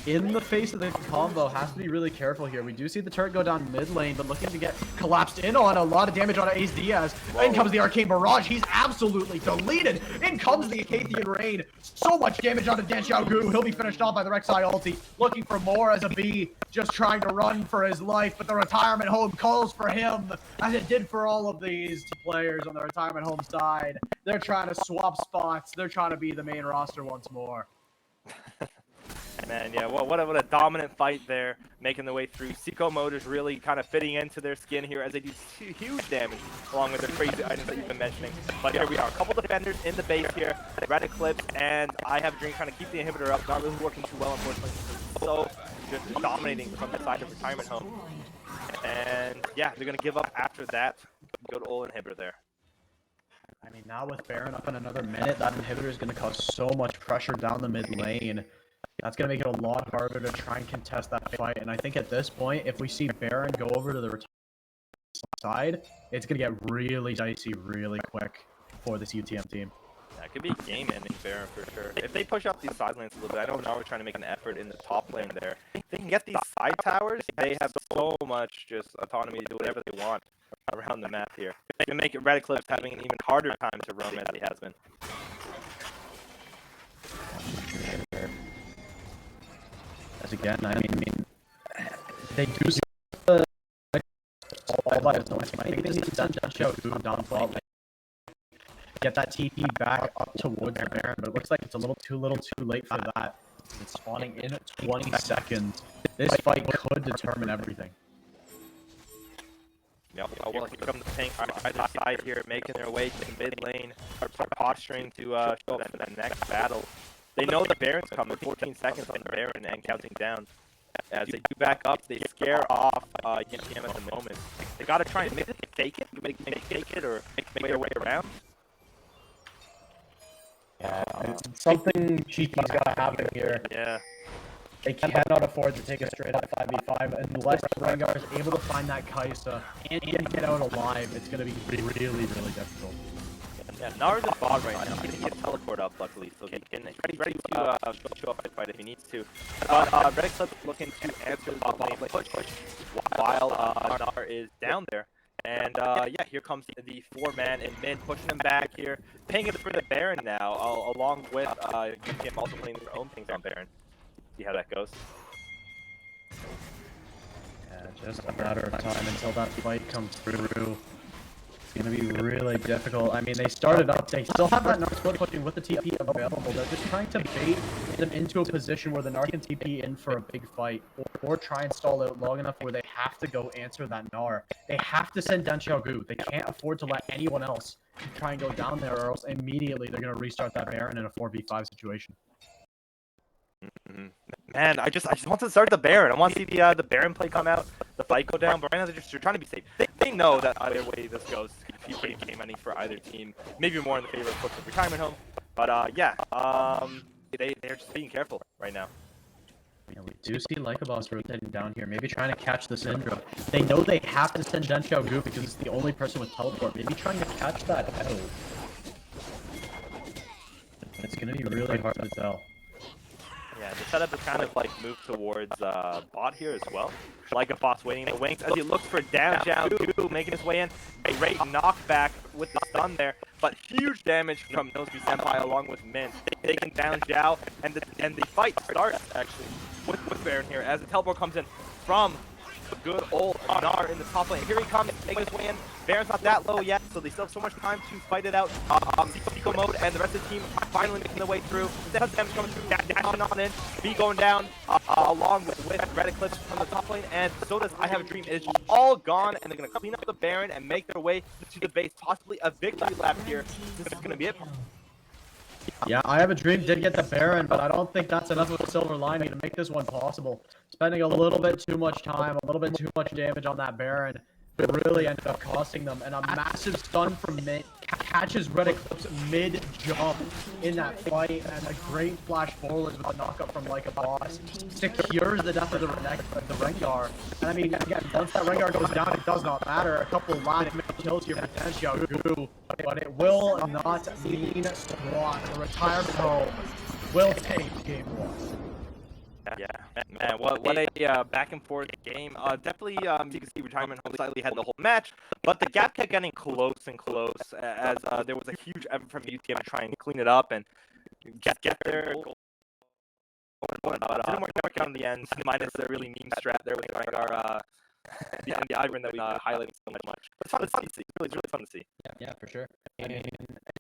in the face of the combo has to be really careful here. We do see the turret go down mid lane, but looking to get collapsed in on. A lot of damage on Ace Diaz. Whoa. In comes the Arcane Barrage. He's absolutely deleted. In comes the Acathian Rain. So much damage onto Dan Xiaogu. He'll be finished off by the Rek'Sai ulti. Looking for more as a B, just trying to run for his life, but the retirement home calls for him, as it did for all of these players on the retirement home side. They're trying to swap spots. They're trying to be the main roster once more. Man, yeah, what a dominant fight there, making the way through. Seco mode is really kind of fitting into their skin here as they do huge damage along with their crazy items that you've been mentioning. But here we are, a couple defenders in the base here. Red Eclipse and I Have a Dream trying to keep the inhibitor up. Not really working too well, unfortunately. So just dominating from the side of retirement home. And yeah, they're going to give up after that. Go to ult inhibitor there. I mean, now with Baron up in another minute, that inhibitor is going to cause so much pressure down the mid lane. That's going to make it a lot harder to try and contest that fight. And I think at this point, if we see Baron go over to the side, it's going to get really dicey really quick for this UTM team. Yeah, it could be a game-ending Baron for sure. If they push up these side lanes a little bit, I know now we're trying to make an effort in the top lane there. If they can get these side towers, they have so much just autonomy to do whatever they want around the map here. They can make it Red Eclipse having an even harder time to roam as he has been. As again, I mean, they do see the all by its own. I think they need to send Xiaogu down bot, get that TP back up towards the Baron, but it looks like it's a little too late for that. It's spawning in 20 seconds. This fight could determine everything. Yep, well, here comes the tank on either side here, making their way to the mid lane, start posturing to show up for the next battle. They know the Baron's coming, 14 seconds on the Baron and counting down. As they do back up, they scare off UTM at the moment. They gotta try and make it fake it, make it or make their way around. Yeah, something cheeky's gotta happen here. Yeah. They cannot afford to take a straight up 5v5 unless Rengar is able to find that Kaisa and get out alive. It's going to be really difficult. Yeah, Nara's a bot right now. He can get teleport up, luckily, so he can ready to show up and fight if he needs to. But Red Eclipse looking to answer the bot lane push while Nara is down there. And yeah, here comes the 4-man in mid, pushing him back here, paying it for the Baron now, along with UTM also playing their own things on Baron. See how that goes. Yeah, just a matter of time until that fight comes through. It's going to be really difficult. I mean, they started up. They still have that Narc split pushing with the TP available. They're just trying to bait them into a position where the Narc can TP in for a big fight, or try and stall out long enough where they have to go answer that Gnar. They have to send Dan Xiaogu. They can't afford to let anyone else try and go down there, or else immediately they're going to restart that Baron in a 4v5 situation. Mhm. Man, I just want to start the Baron. I want to see the Baron play come out, the fight go down. But right now they're trying to be safe. They know that either way this goes, it's gonna be a pretty game ending for either team. Maybe more in the favor of Flip's retirement home. But yeah, they're just being careful right now. Yeah, we do see Lycabos rotating down here, maybe trying to catch the Syndra. They know they have to send Den Xiaogu because it's the only person with teleport. Maybe trying to catch that out. It's gonna be really hard to tell. Yeah, the setup is kind of like moved towards bot here as well. Like a boss waiting in the wings as he looks for down Xiaogu, making his way in. A great knockback with the stun there, but huge damage from Noseby Senpai along with Min. Taking down Zhao, and the fight starts actually with Baron here as the teleport comes in from good old Nar in the top lane. Here he comes, making his way in. Baron's not that low yet, so they still have so much time to fight it out. Seco mode, and the rest of the team finally making their way through. Damage coming through, dashing on in. B going down, along with Red Eclipse from the top lane, and so does I Have a Dream. It's just all gone, and they're going to clean up the Baron and make their way to the base. Possibly a victory lap here. This is going to be it. Yeah, I Have a Dream did get the Baron, but I don't think that's enough of a silver lining to make this one possible. Spending a little bit too much time, a little bit too much damage on that Baron, it really ended up costing them. And a massive stun from Mint catches Red Eclipse mid-jump in that fight, and a great flash forwards with a knockup from Lycabos. Secures the death of the Rengar. And I mean, again, once that Rengar goes down, it does not matter. A couple last minute kills here for Den Xiaogu, but it will not mean squat. The retirement home will take game one. Yeah, man, what a back and forth game. Definitely, you can see retirement home slightly had the whole match, but the gap kept getting close and close as there was a huge effort from UTM to try and clean it up and get there. But didn't work out in the end, minus the really meme strat there with Rengar, the Iron that we highlighted so much. It's fun to see. It's really fun to see. Yeah, for sure. And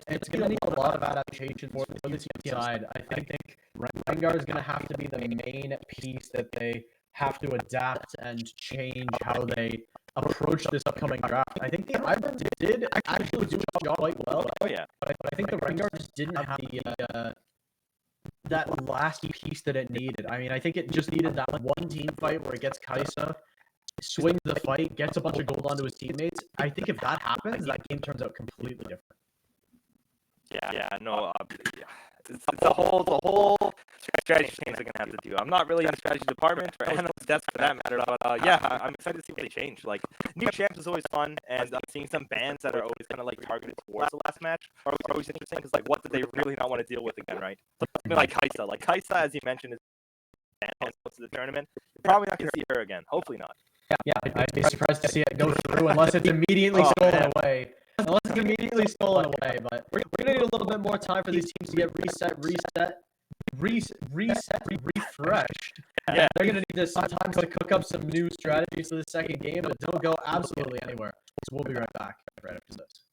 it's going to need a lot of adaptation for the UTM side. I think Rengar is going to have to be the main piece that they have to adapt and change how they approach this upcoming draft. I think the Iron did actually do a job quite well. Oh yeah. But I think the Rengar just didn't have the that last piece that it needed. I mean, I think it just needed that one team fight where it gets Kai'Sa, swings the fight, gets a bunch of gold onto his teammates. I think if that happens, that game turns out completely different. Yeah, no, it's the whole strategy things they're gonna have to do. I'm not really in the strategy department or analyst desk for that matter, but yeah, I'm excited to see what they change. Like new champs is always fun, and seeing some bans that are always kind of like targeted towards the last match are always interesting because like what did they really not want to deal with again, right? Something like Kai'Sa, as you mentioned, is banned most of the tournament. You're probably not gonna see her again. Hopefully not. Yeah, I'd be surprised to see it go through unless it's immediately stolen away. Unless it's immediately stolen away, but we're gonna need a little bit more time for these teams to get refreshed. Yeah, they're gonna need to sometimes to cook up some new strategies for the second game, but don't go absolutely anywhere. So we'll be right back right after this.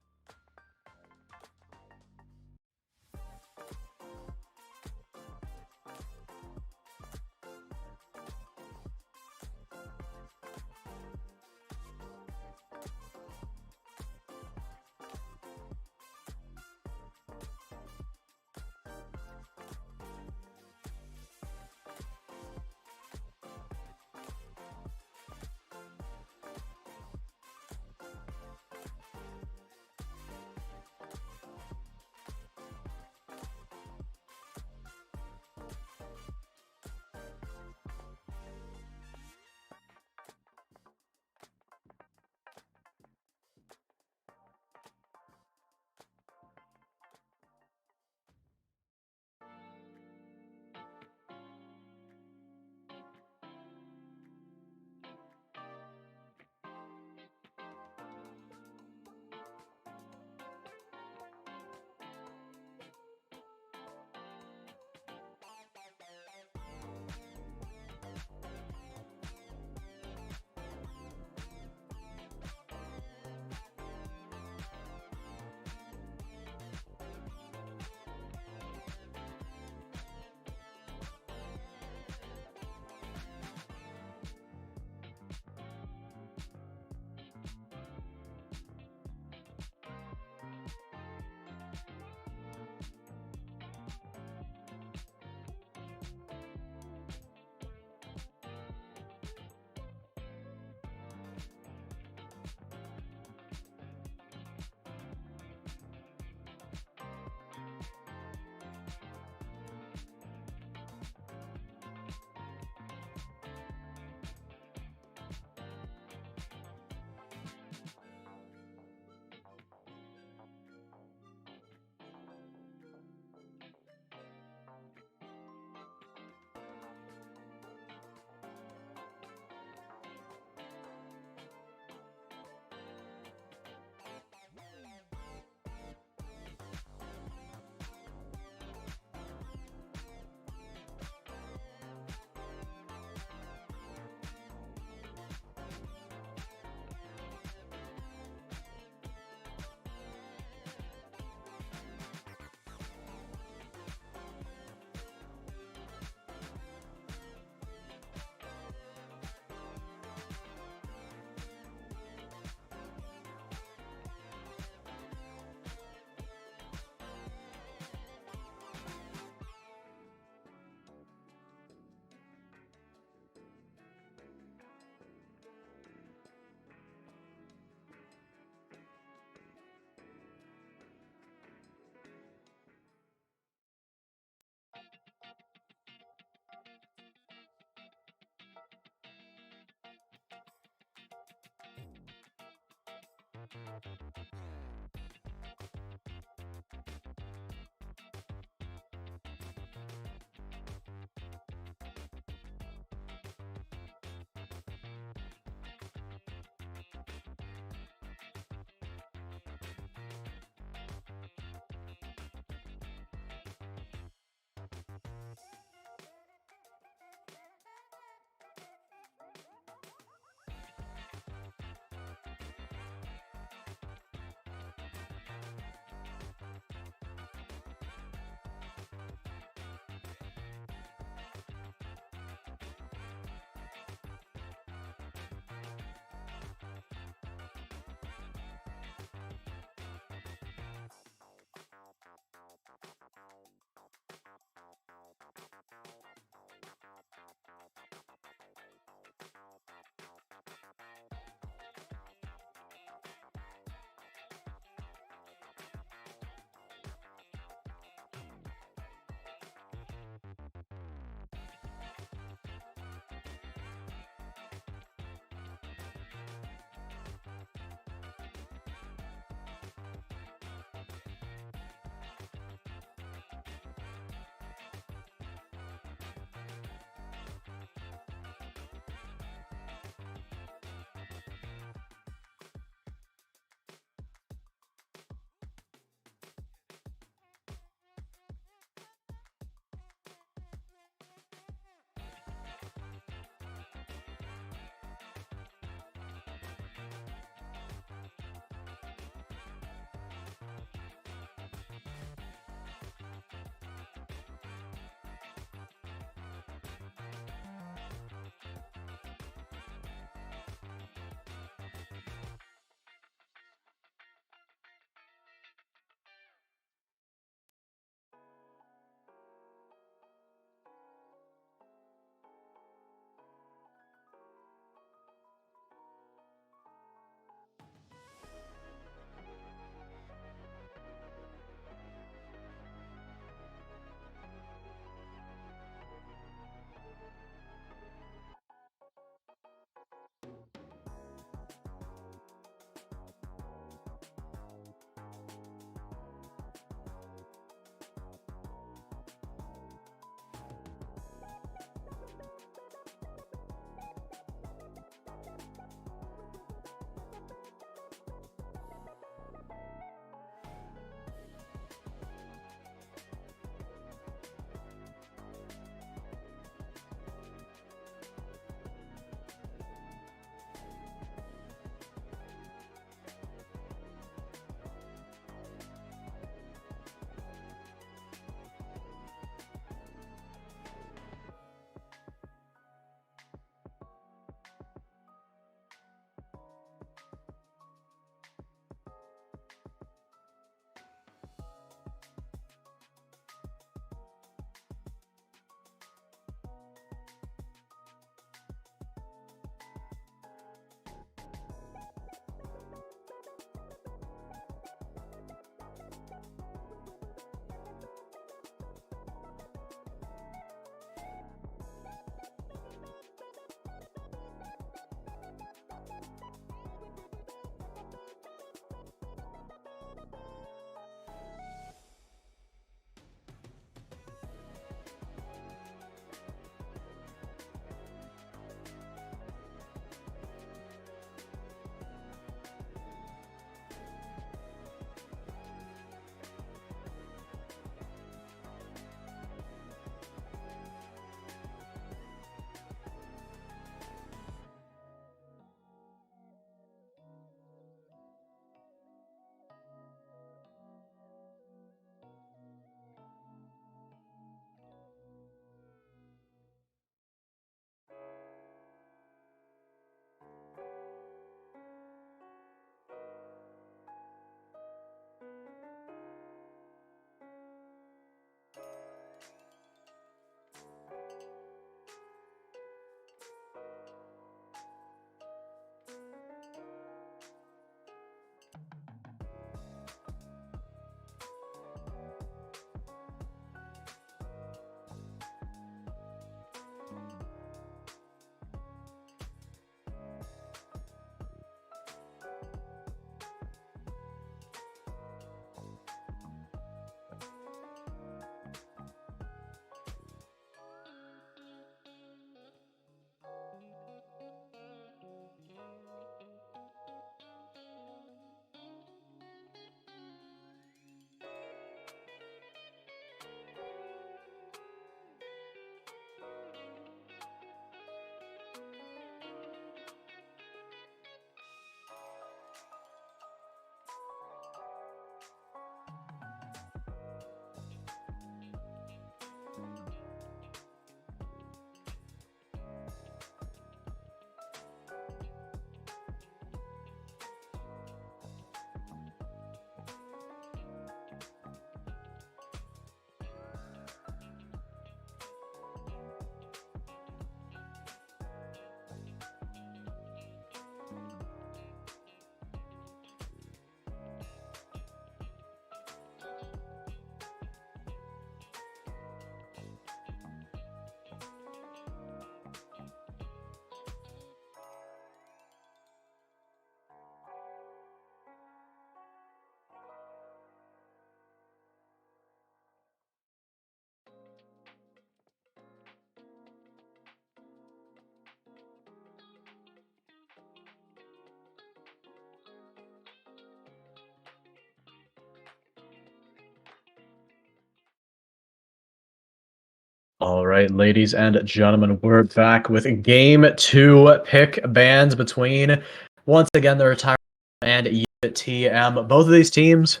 All right, ladies and gentlemen, we're back with game two pick bands between, once again, the retirement and UTM. Both of these teams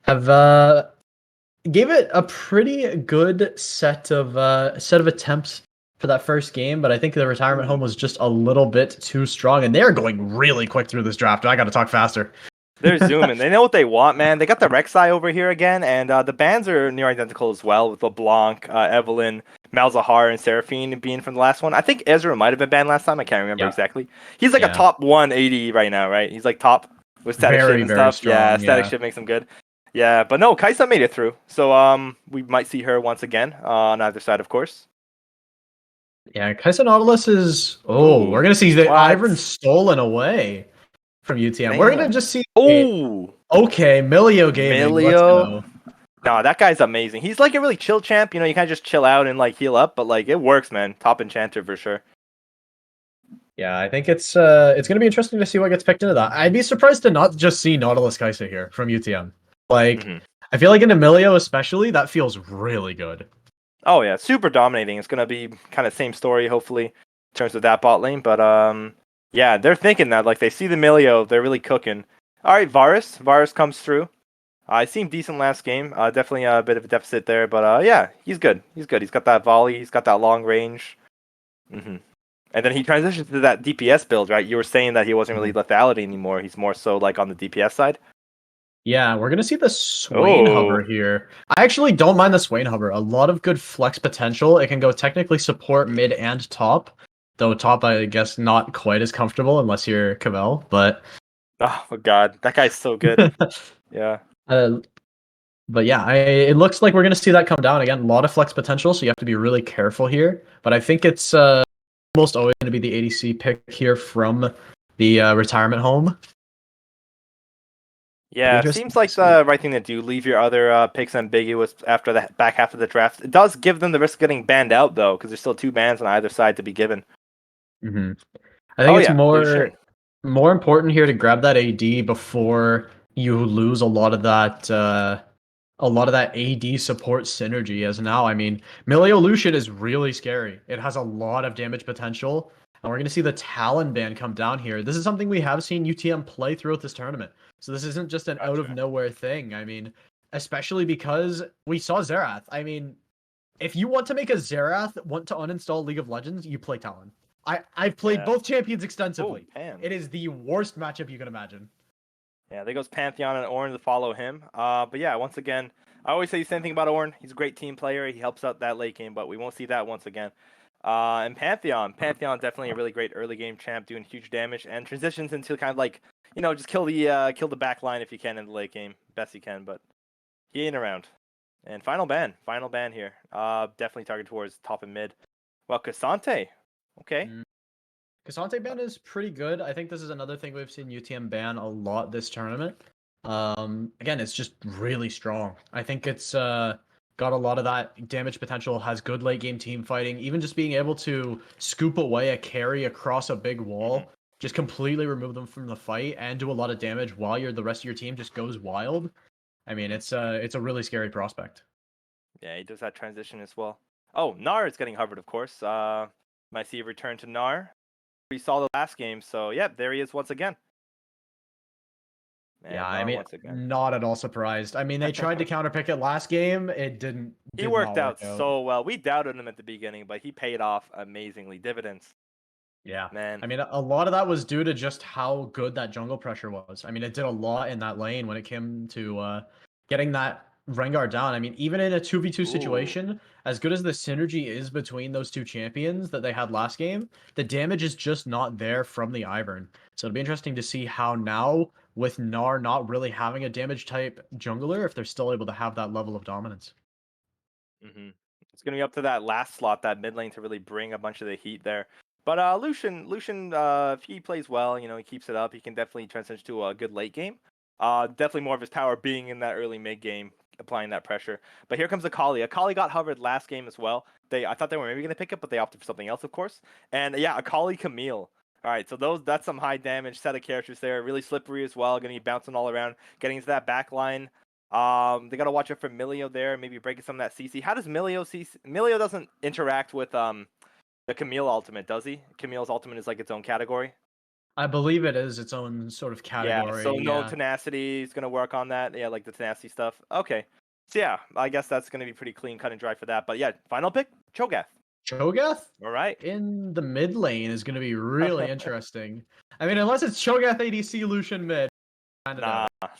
have gave it a pretty good set of attempts for that first game, but I think the retirement home was just a little bit too strong, and they're going really quick through this draft. I got to talk faster. They're zooming. They know what they want, man. They got the Rek'Sai over here again, and the bands are near identical as well, with LeBlanc, Evelyn, Malzahar, and Seraphine being from the last one. I think Ezra might have been banned last time. I can't remember Yeah, exactly. He's like a yeah, top 180 right now, right? He's like top with static shift very, and very stuff. Yeah, strong. static Yeah, shift makes him good. Yeah, but no, Kaisa made it through. So we might see her once again on either side, of course. yeah. Kaisa Nautilus is. Oh, we're Ooh, gonna see the what? Ivern stolen away from UTM. We're gonna Damn. just see. Oh, Okay, Milio Gaming. Let's Milio. go. No, that guy's amazing. He's like a really chill champ. You know, you kind of just chill out and like heal up, but like it works, man. Top enchanter for sure. Yeah, I think it's gonna be interesting to see what gets picked into that. I'd be surprised to not just see Nautilus Kaisa here from UTM. Like, Hmm. I feel like in Emilio especially, that feels really good. Oh yeah, super dominating. It's gonna be kind of same story, hopefully, in terms of that bot lane. But yeah, they're thinking that like they see the Milio, they're really cooking. All right, Varus comes through. He seemed decent last game. Definitely a bit of a deficit there, but yeah, he's good. He's good. He's got that volley. He's got that long range. Hmm. And then he transitions to that DPS build, right? You were saying that he wasn't really lethality anymore. He's more so like on the DPS side. Yeah, we're gonna see the Swain Oh, hover here. I actually don't mind the Swain hover. A lot of good flex potential. It can go technically support mid and top. Though top, I guess, not quite as comfortable unless you're Cavell, but oh my God, that guy's so good. Yeah. uh, but yeah, it looks like we're gonna see that come down again. A lot of flex potential, so you have to be really careful here. But I think it's almost always gonna be the ADC pick here from the retirement home. It'll be Yeah, interesting seems to like see. the right thing to do. Leave your other picks ambiguous after the back half of the draft. It does give them the risk of getting banned out though, because there's still two bans on either side to be given. Hmm. I think Oh it's yeah, Lucian. more important here to grab that AD before you lose a lot of that AD support synergy. As now, I mean, Milio Lucian is really scary. It has a lot of damage potential, and we're gonna see the Talon ban come down here. This is something we have seen UTM play throughout this tournament, so this isn't just an out of Gotcha. nowhere thing. I mean, especially because we saw Xerath. I mean, if you want to make a Xerath want to uninstall League of Legends, you play Talon. I've played Yeah. both champions Oh, extensively. Pan. It is the worst matchup you can imagine. Yeah, there goes Pantheon and Ornn to follow him. But yeah, once again, I always say the same thing about Ornn. He's a great team player. He helps out that late game, but we won't see that once again. And Pantheon definitely a really great early game champ, doing huge damage and transitions into kind of like just kill the back line if you can in the late game, best you can. But he ain't around. And final ban here. Definitely target towards top and mid. Well, Cassante, okay. Mm. Cassante ban is pretty good. I think this is another thing we've seen UTM ban a lot this tournament. Again, it's just really strong. I think it's got a lot of that damage potential, has good late game team fighting, even just being able to scoop away a carry across a big Hmm. wall, just completely remove them from the fight and do a lot of damage while the rest of your team just goes wild. I mean, Hmm. it's a really scary prospect. Yeah, he does that transition as well. Oh, Gnar is getting hovered, of course. Might see a return to Gnar. We saw the last game, so yeah, there he is once again. Yeah, And I Gnar mean, once again. not at all surprised. I mean, they tried to counterpick it last game. It He did worked not work out out. so well. We doubted him at the beginning, but he paid off amazingly. Dividends, Yeah. man. I mean, a lot of that was due to just how good that jungle pressure was. I mean, it did a lot in that lane when it came to getting that Rengar down. I mean, even in a 2v2 Ooh. situation, as good as the synergy is between those two champions that they had last game, the damage is just not there from the Ivern. So it'll be interesting to see how now, with Gnar not really having a damage type jungler, if they're still able to have that level of dominance. Hmm. It's gonna be up to that last slot, that mid lane, to really bring a bunch of the heat there. But Lucian, if he plays well, he keeps it up. He can definitely transition to a good late game. Definitely more of his power being in that early mid game, applying that pressure. But here comes Akali. Akali got hovered last game as well. I thought they were maybe gonna pick it, but they opted for something else, of course. And yeah, Akali Camille. All right, so that's some high damage set of characters there. Really slippery as well. Gonna be bouncing all around, getting into that back line. They gotta watch out for Milio there, maybe breaking some of that CC. How does Milio CC? Milio doesn't interact with the Camille ultimate, does he? Camille's ultimate is like its own category. I believe it is its own sort of Yeah, so category. no Yeah. tenacity is gonna work on that. Yeah, like the tenacity stuff. Okay. So yeah, I guess that's gonna be pretty clean cut and dry for that. But yeah, final pick, Cho'Gath. Cho'Gath All right. in the mid lane is going to be really interesting. I mean, unless it's Cho'Gath ADC Lucian mid, kind of Nah. doubt.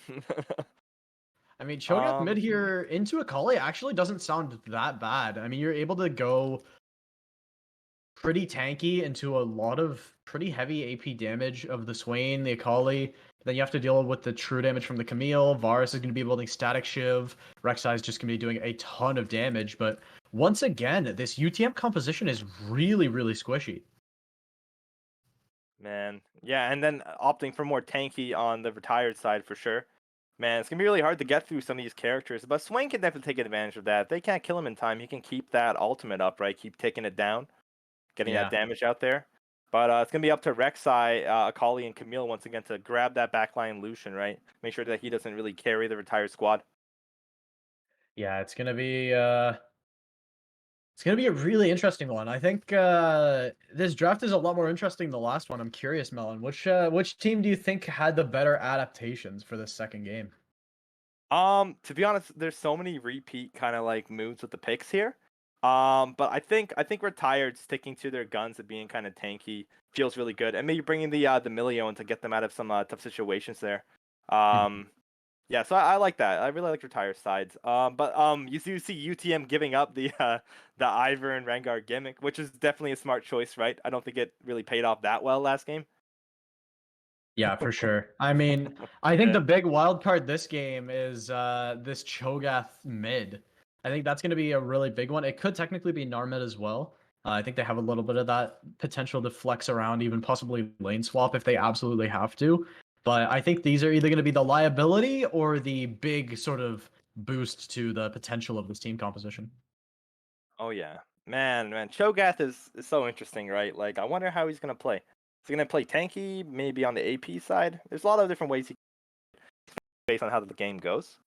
I mean, Cho'Gath mid Hmm. here into Akali actually doesn't sound that bad. I mean, you're able to go pretty tanky into a lot of pretty heavy AP damage of the Swain, the Akali. Then you have to deal with the true damage from the Camille. Varus is going to be building Static Shiv. Rek'Sai is just going to be doing a ton of damage. But once again, this UTM composition is really, really squishy. Man, yeah, and then opting for more tanky on the retired side for sure. Man, it's gonna be really hard to get through some of these characters, but Swain can definitely take advantage of that. If they can't kill him in time, he can keep that ultimate up, right? Keep taking it down, getting that Yeah. damage out there. But it's gonna be up to Rek'Sai, Akali, and Camille once again to grab that backline Lucian, right? Make sure that he doesn't really carry the retired squad. Yeah, it's gonna be a really interesting one. I think this draft is a lot more interesting than the last one. I'm curious, Melon. Which team do you think had the better adaptations for this second game? To be honest, there's so many repeat kind of like moves with the picks here. But I think retired sticking to their guns and being kind of tanky feels really good, and maybe bringing the Milio in to get them out of some tough situations there. Mhm. Yeah, so I like that. I really like retired sides. But you do see UTM giving up the Ivern and Rengar gimmick, which is definitely a smart choice, right? I don't think it really paid off that well last game. Yeah, for sure. I mean, I think Yeah. the big wild card this game is this Cho'Gath mid. I think that's going to be a really big one. It could technically be Narmid as well. I think they have a little bit of that potential to flex around, even possibly lane swap if they absolutely have to. But I think these are either going to be the liability or the big sort of boost to the potential of this team composition. Oh yeah, man. Cho'Gath is so interesting, right? Like, I wonder how he's gonna play. Is he gonna play tanky, maybe on the AP side? There's a lot of different ways he based on how the game goes.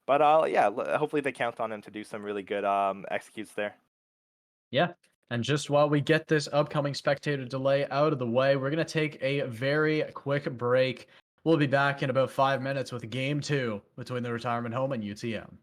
But yeah, hopefully they count on him to do some really good executes there. Yeah. And just while we get this upcoming spectator delay out of the way, we're going to take a very quick break. We'll be back in about 5 minutes with game two between the retirement home and UTM.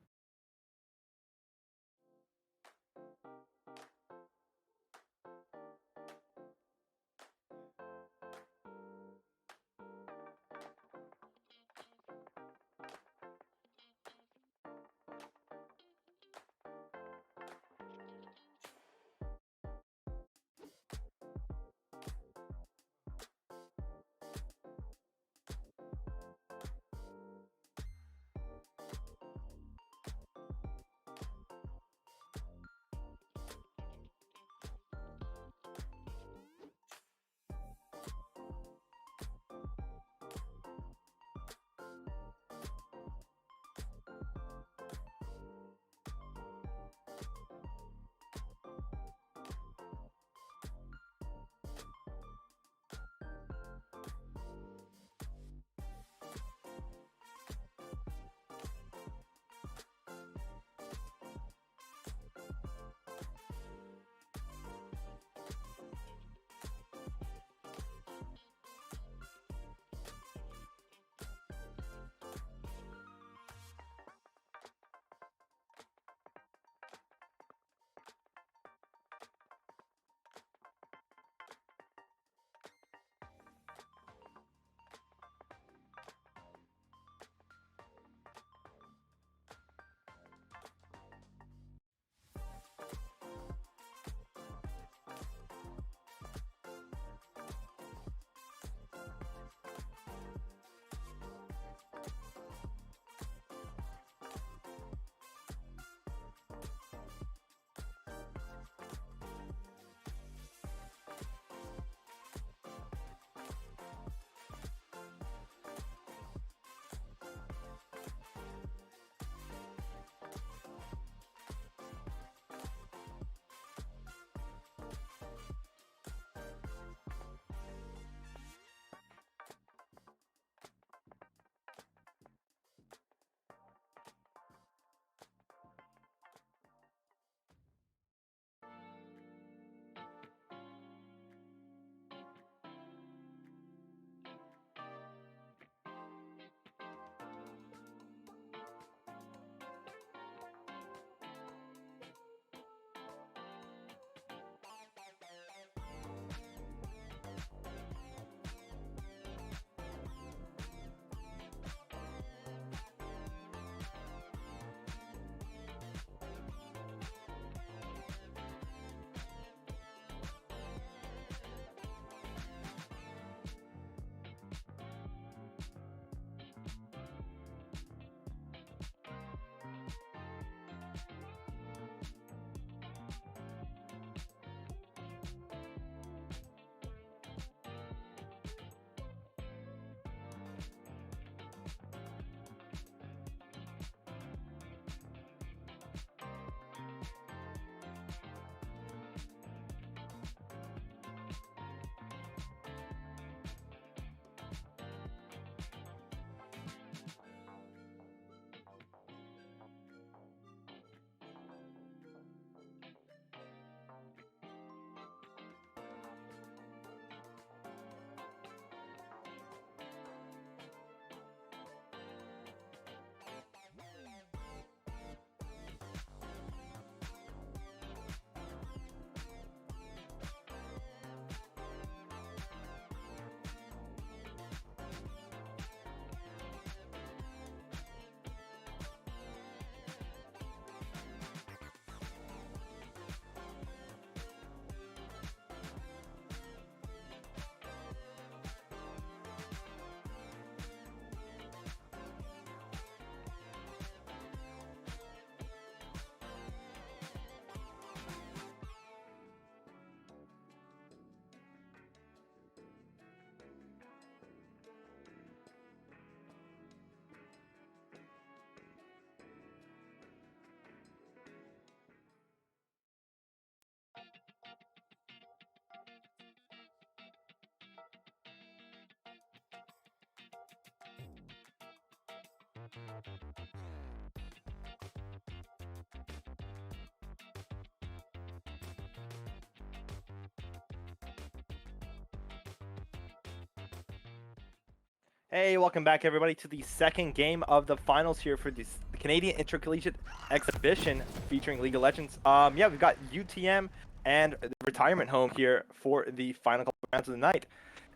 Hey, welcome back everybody to the second game of the finals here for the Canadian Intercollegiate Exhibition featuring League of Legends. Yeah, we've got UTM and the retirement home here for the final couple rounds of the night.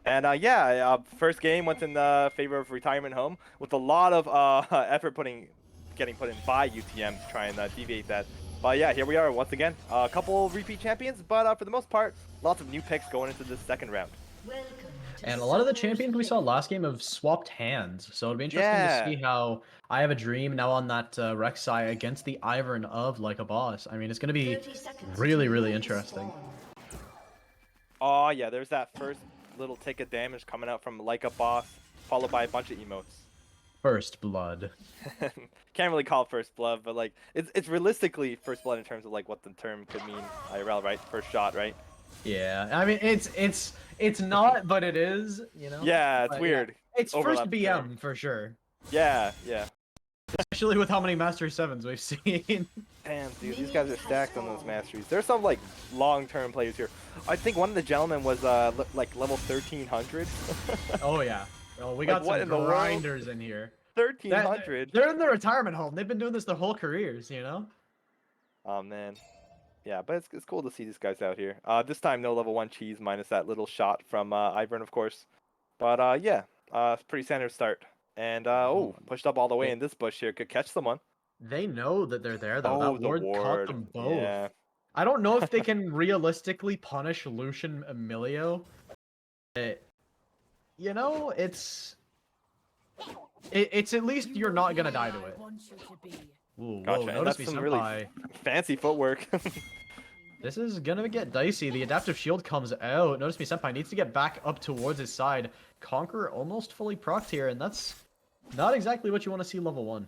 And first game went in the favor of retirement home with a lot of effort getting put in by UTM to try and deviate that. But yeah, here we are once again. A couple repeat champions, but for the most part, lots of new picks going into this second round. And a lot of the champions we saw last game have swapped hands, so it'll be interesting to see how I Have a Dream now on that Rek'Sai against the Ivern of Like a Boss. I mean, it's going to be really, really interesting. Oh yeah, there's that first little tick of damage coming out from Like a Boss, followed by a bunch of emotes. First blood. Can't really call it first blood, but like it's realistically first blood in terms of like what the term could mean IRL, right? First shot, right? Yeah, I mean it's not, but it is, you know. Yeah, it's weird. Yeah. It's first BM for sure. Yeah, yeah. Especially with how many Master 7s we've seen. Damn, dude, these guys are stacked on those masteries. There's some like long-term players here. I think one of the gentlemen was like level 1300. Oh yeah. Well, we got some grinders in here. 1300. They're in the retirement home. They've been doing this their whole careers, you know. Oh man. Yeah, but it's cool to see these guys out here. This time no level 1 cheese minus that little shot from Ivern, of course. But yeah, pretty standard start. And pushed up all the way in this bush here. Could catch someone. They know that they're there though. Oh, that ward caught them both. Yeah. I don't know if they can realistically punish Lucian Emilio. You know, it's at least you're not gonna die to it. Ooh, Gotcha. whoa, notice me, some senpai. really fancy footwork. This is gonna get dicey. The adaptive shield comes out. Notice me, senpai needs to get back up towards his side. Conqueror almost fully procced here, and that's not exactly what you want to see level 1.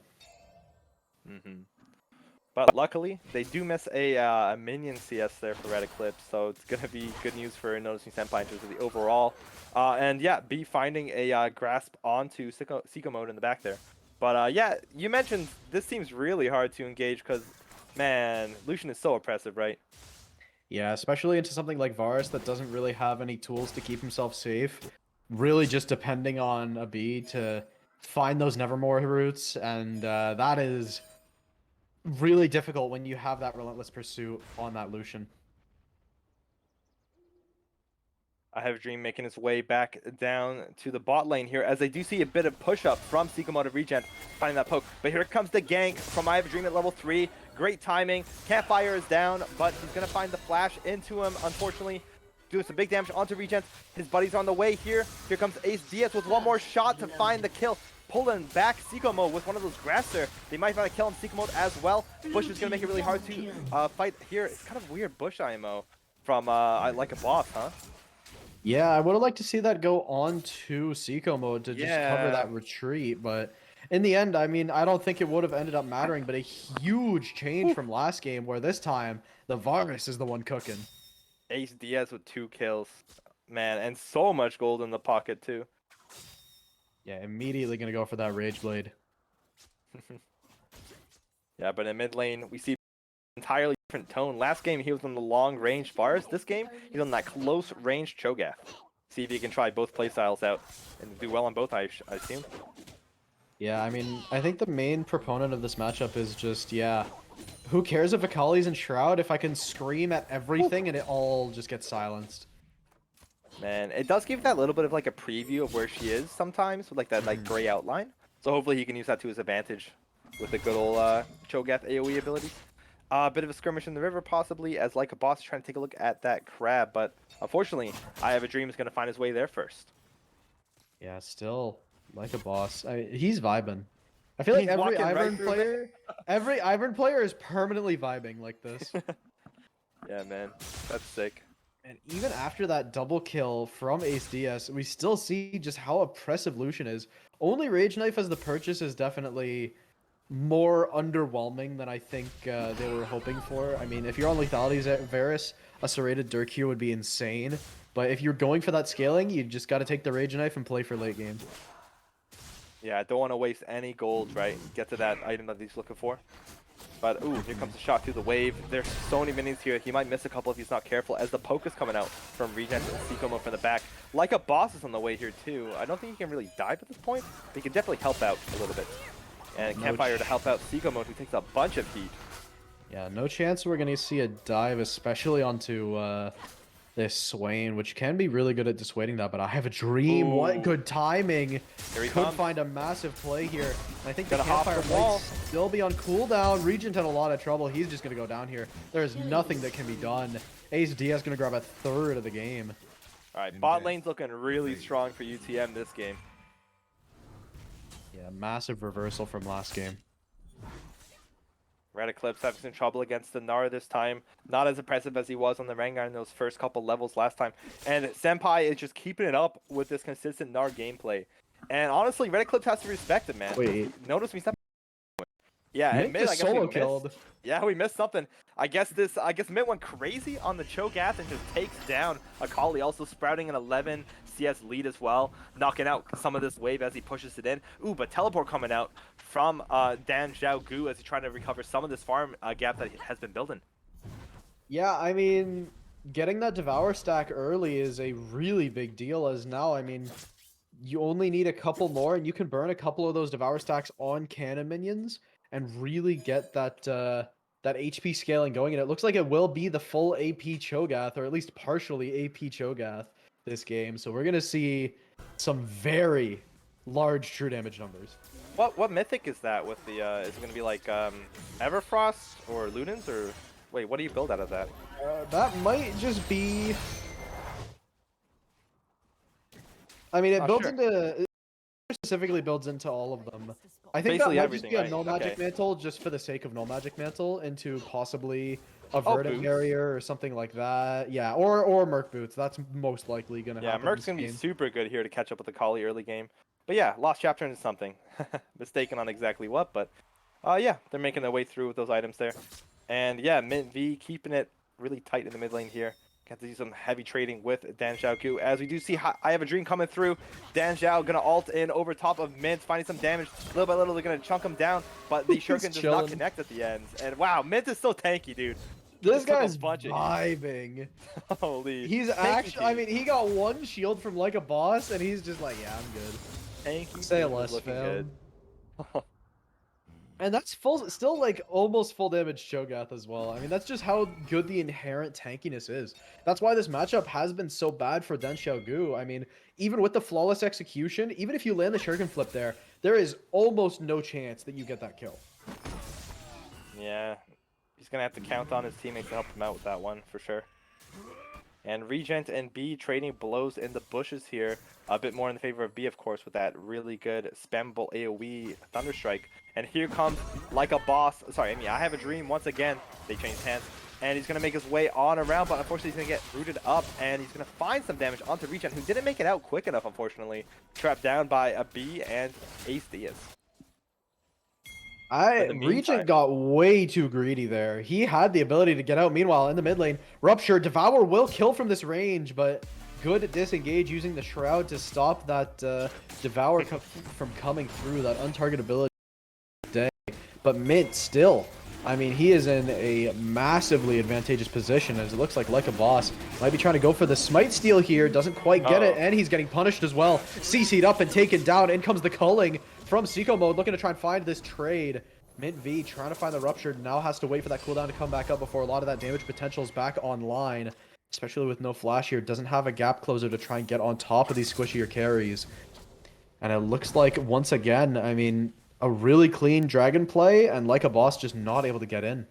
But luckily, they do miss a minion CS there for Red Eclipse, so it's gonna be good news for Noticing Senpai in terms of the overall. And yeah, B finding a grasp onto Seiko mode in the back there. But yeah, you mentioned this seems really hard to engage because, man, Lucian is so oppressive, right? Yeah, especially into something like Varus that doesn't really have any tools to keep himself safe. Really just depending on a B to find those Nevermore roots, and that is really difficult when you have that relentless pursuit on that Lucian. I Have a Dream making its way back down to the bot lane here as they do see a bit of push-up from Seikomo to Regen, finding that poke. But here comes the gank from I Have a Dream at level 3. Great timing. Campfire is down, but he's going to find the flash into him, unfortunately. Doing some big damage onto Regen. His buddy's on the way here. Here comes Ace Diaz with one more shot to find the kill. Pulling back Seikomo with one of those grass there. They might try to kill him Seikomo as well. Bush is going to make it really hard to fight here. It's kind of weird Bush IMO from Like a Boss, huh? Yeah, I would have liked to see that go on to Seiko mode to just cover that retreat, but in the end, I mean, I don't think it would have ended up mattering, but a huge change from last game where this time the Varus is the one cooking. Ace Diaz with 2 kills, man, and so much gold in the pocket too. Yeah, immediately gonna go for that Rage Blade. Yeah, but in mid lane, we see entirely different tone. Last game, he was on the long range bars. This game, he's on that close range Cho'Gath. See if he can try both playstyles out and do well on both, I assume. Yeah, I mean, I think the main proponent of this matchup is just, yeah, who cares if Akali's in Shroud if I can scream at everything and it all just gets silenced. Man, it does give that little bit of like a preview of where she is sometimes with like that like gray outline. So hopefully he can use that to his advantage with the good old Cho'Gath AoE abilities. A bit of a skirmish in the river possibly as Like a Boss trying to take a look at that crab, but unfortunately I Have a Dream is going to find his way there first. Yeah, still Like a Boss. He's vibing. I feel like every Ivern player is permanently vibing like this. Yeah, man, that's sick. And even after that double kill from Ace Diaz, we still see just how oppressive Lucian is. Only Rage Knife as the purchase is definitely more underwhelming than I think they were hoping for. I mean, if you're on Lethality's at Varus, a serrated Dirk here would be insane. But if you're going for that scaling, you just got to take the Rage Knife and play for late game. Yeah, don't want to waste any gold, right? Get to that item that he's looking for. But, ooh, here comes a shot through the wave. There's so many minions here. He might miss a couple if he's not careful, as the poke is coming out from Regent and Sikomo from the back. Like a boss is on the way here, too. I don't think he can really dive at this point, but he can definitely help out a little bit. And Campfire to help out Sikomo, who takes a bunch of heat. Yeah, no chance we're going to see a dive, especially onto this Swain, which can be really good at dissuading that, but I have a dream. Ooh. What good timing. Here he Could comes. find a massive play here. And I think the Gotta hop Campfire the wall. might still be on cooldown. Regent had a lot of trouble. He's just going to go down here. There's nothing that can be done. Ace Diaz going to grab a third of the game. All right, bot lane's looking really strong for UTM this game. Yeah, massive reversal from last game. Red Eclipse having some trouble against the Gnar this time. Not as impressive as he was on the Rengar in those first couple levels last time. And Senpai is just keeping it up with this consistent Gnar gameplay. And honestly, Red Eclipse has to respect it, man. Wait. Notice me step. Yeah, Mint and Mint, I just guess we solo missed. killed. Yeah, we missed something. I guess Mint went crazy on the Cho'Gath and just takes down Akali, also sprouting an 11 CS lead as well, knocking out some of this wave as he pushes it in. Ooh, but teleport coming out from Dan Xiaogu as he's trying to recover some of this farm gap that has been building. Yeah, I mean, getting that Devour stack early is a really big deal, as now, I mean, you only need a couple more and you can burn a couple of those Devour stacks on cannon minions and really get that that HP scaling going. And it looks like it will be the full AP Cho'Gath, or at least partially AP Cho'Gath this game. So we're going to see some very large true damage numbers. What mythic is that with the, is it going to be like Everfrost or Lunens, or wait, what do you build out of that? That might just be... I mean, it builds into... It specifically builds into all of them. I think Basically that might just be a everything, no right? magic Okay. mantle just for the sake of no magic mantle into possibly a Oh, verdant boots. barrier or something like that. Yeah, or Merc boots. That's most likely gonna Yeah, happen. Merc's going to be super good here to catch up with the Kali early game. But yeah, lost chapter into something. Mistaken on exactly what, but yeah, they're making their way through with those items there. And yeah, Mint V keeping it really tight in the mid lane here. Got to do some heavy trading with Dan Xiaogu, as we do see I Have a Dream coming through. Dan Xiao gonna ult in over top of Mint, finding some damage. Little by little, they're gonna chunk him down, but the Shuriken does not connect at the end. And wow, Mint is so tanky, dude. This guy's vibing. Holy. He's actually, I mean, he got one shield from like a boss, and he's just like, yeah, I'm good. Tanky. Say less, fam. And that's still like almost full damage Cho'Gath as well. I mean, that's just how good the inherent tankiness is. That's why this matchup has been so bad for Dan Xiaogu. I mean, even with the flawless execution, even if you land the Shuriken flip there is almost no chance that you get that kill. Yeah, he's gonna have to count on his teammates to help him out with that one for sure. And Regent and B trading blows in the bushes here. A bit more in the favor of B, of course, with that really good spammable AoE Thunderstrike. And here comes Like a Boss. Sorry, I mean, I Have a Dream once again. They changed hands. And he's going to make his way on around, but unfortunately he's going to get rooted up. And he's going to find some damage onto Regent, who didn't make it out quick enough, unfortunately. Trapped down by a B and Ace Diaz. Regent got way too greedy there. He had the ability to get out. Meanwhile, in the mid lane, Rupture, Devour will kill from this range, but good disengage using the Shroud to stop that Devour from coming through, that untargetability day. But Mint still, I mean, he is in a massively advantageous position, as it looks like a boss might be trying to go for the smite steal here, doesn't quite get it, and he's getting punished as well. CC'd up and taken down. In comes the culling from Seiko Mode, looking to try and find this trade. Mint V trying to find the Rupture, now has to wait for that cooldown to come back up before a lot of that damage potential is back online, especially with no flash here. Doesn't have a gap closer to try and get on top of these squishier carries. And it looks like, once again, I mean, a really clean dragon play, and Like a Boss just not able to get in.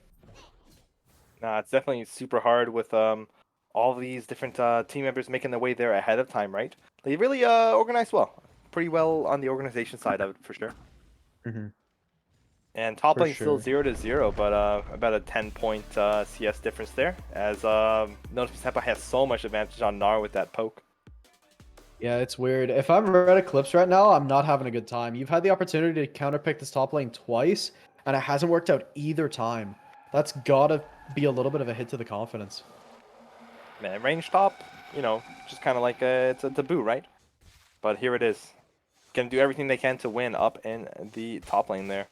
Nah, it's definitely super hard with all these different team members making their way there ahead of time, right? They really organized well. Pretty well on the organization side of it, for sure. Mm-hmm. And top lane still 0-0, but about a 10-point CS difference there, as Notice Senpai has so much advantage on Gnar with that poke. Yeah, it's weird. If I'm Red Eclipse right now, I'm not having a good time. You've had the opportunity to counterpick this top lane twice, and it hasn't worked out either time. That's gotta be a little bit of a hit to the confidence. Man, range top, you know, just kind of like it's a taboo, right? But here it is. Gonna do everything they can to win up in the top lane there.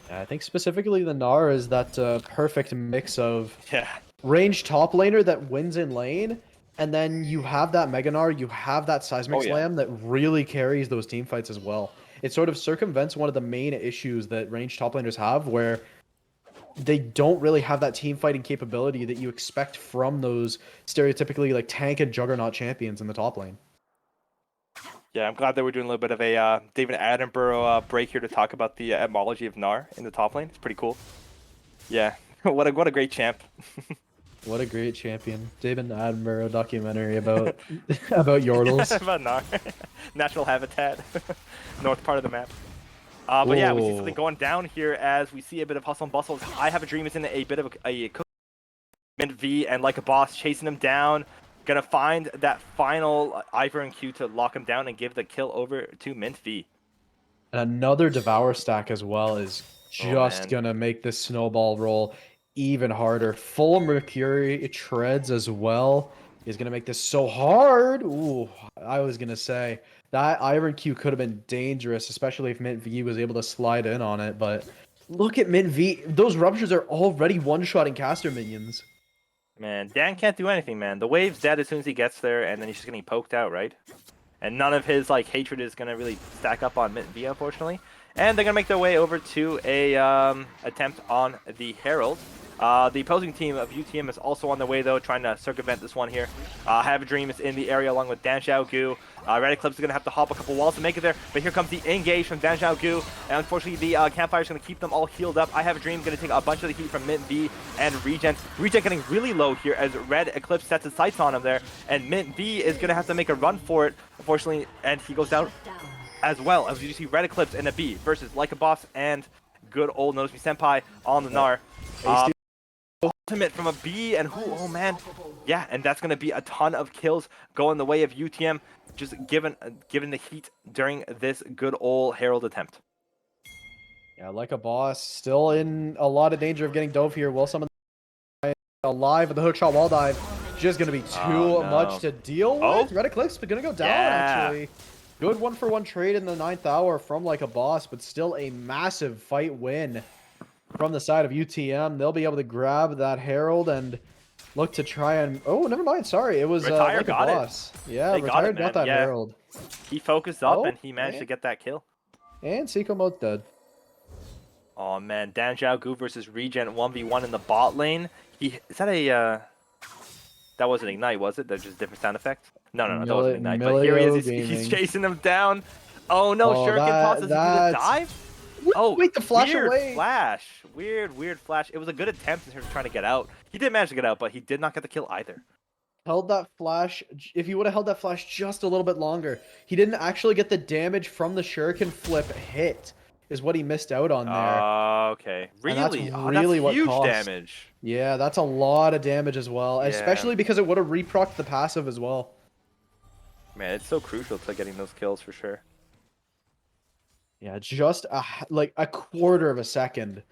Yeah, I think specifically the Gnar is that perfect mix of Yeah. range top laner that wins in lane, and then you have that Mega Gnar, you have that Seismic Oh, yeah. Slam that really carries those team fights as well. It sort of circumvents one of the main issues that range top laners have, where they don't really have that team fighting capability that you expect from those stereotypically like tank and juggernaut champions in the top lane. Yeah, I'm glad that we're doing a little bit of a David Attenborough break here to talk about the etymology of Gnar in the top lane. It's pretty cool. Yeah, what a great champ. What a great champion. David Attenborough documentary about about Yordles. About Gnar. Natural habitat. North part of the map. But yeah, we see something going down here as we see a bit of hustle and bustle. I Have a Dream is in a bit of a Mint V, and Like a Boss chasing him down. Gonna find that final Ivor and Q to lock him down and give the kill over to Mint V. And another Devour stack as well is just gonna make this snowball roll even harder. Full Mercury treads as well is gonna make this so hard. Ooh, I was gonna say that Iron Q could have been dangerous, especially if Mint V was able to slide in on it. But look at Mint V; those ruptures are already one-shotting caster minions. Man, Dan can't do anything, man. The wave's dead as soon as he gets there, and then he's just getting poked out, right? And none of his like hatred is gonna really stack up on Mint V, unfortunately. And they're gonna make their way over to a attempt on the Herald. The opposing team of UTM is also on their way, though, trying to circumvent this one here. Have a Dream is in the area along with Dan Xiaogu. Red Eclipse is going to have to hop a couple walls to make it there, but here comes the engage from Dan Xiaogu, and unfortunately the Campfire is going to keep them all healed up. I Have a Dream going to take a bunch of the heat from Mint V and Regen. Regen getting really low here as Red Eclipse sets his sights on him there, and Mint V is going to have to make a run for it, unfortunately, and he goes down as well. As you see, Red Eclipse in a B versus Like a Boss and good old Nozomi Senpai on the Gnar. Ultimate from a B, and who? Oh man, yeah, and that's gonna be a ton of kills going the way of UTM, just given the heat during this good old Herald attempt. Yeah, Like a Boss still in a lot of danger of getting dove here. Will some of the alive with the hookshot wall dive just gonna be too much to deal with. Red Eclipse gonna go down actually. Good one-for-one trade in the 9th hour from Like a Boss, but still a massive fight win from the side of UTM. They'll be able to grab that Herald and look to try and... Oh, never mind. Sorry. It was Retired Like a Boss. Yeah, they Retired got that Herald. He focused up and he managed to get that kill. And Seiko Mode's dead. Oh, man. Dan Xiaogu versus Regen 1v1 in the bot lane. Is that a... That wasn't Ignite, was it? That's just a different sound effect? No, that wasn't Ignite. But here he is. He's chasing him down. Oh, no. Shuriken tosses. Is he going to dive? Oh, wait, the flash weird away. Flash. Weird flash. It was a good attempt in terms of trying to get out. He did manage to get out, but he did not get the kill either. Held that flash. If he would have held that flash just a little bit longer, he didn't actually get the damage from the Shuriken flip hit, is what he missed out on there. Okay. Really? That's huge what damage. Yeah, that's a lot of damage as well, especially because it would have reprocced the passive as well. Man, it's so crucial to getting those kills for sure. Yeah, just like a quarter of a second,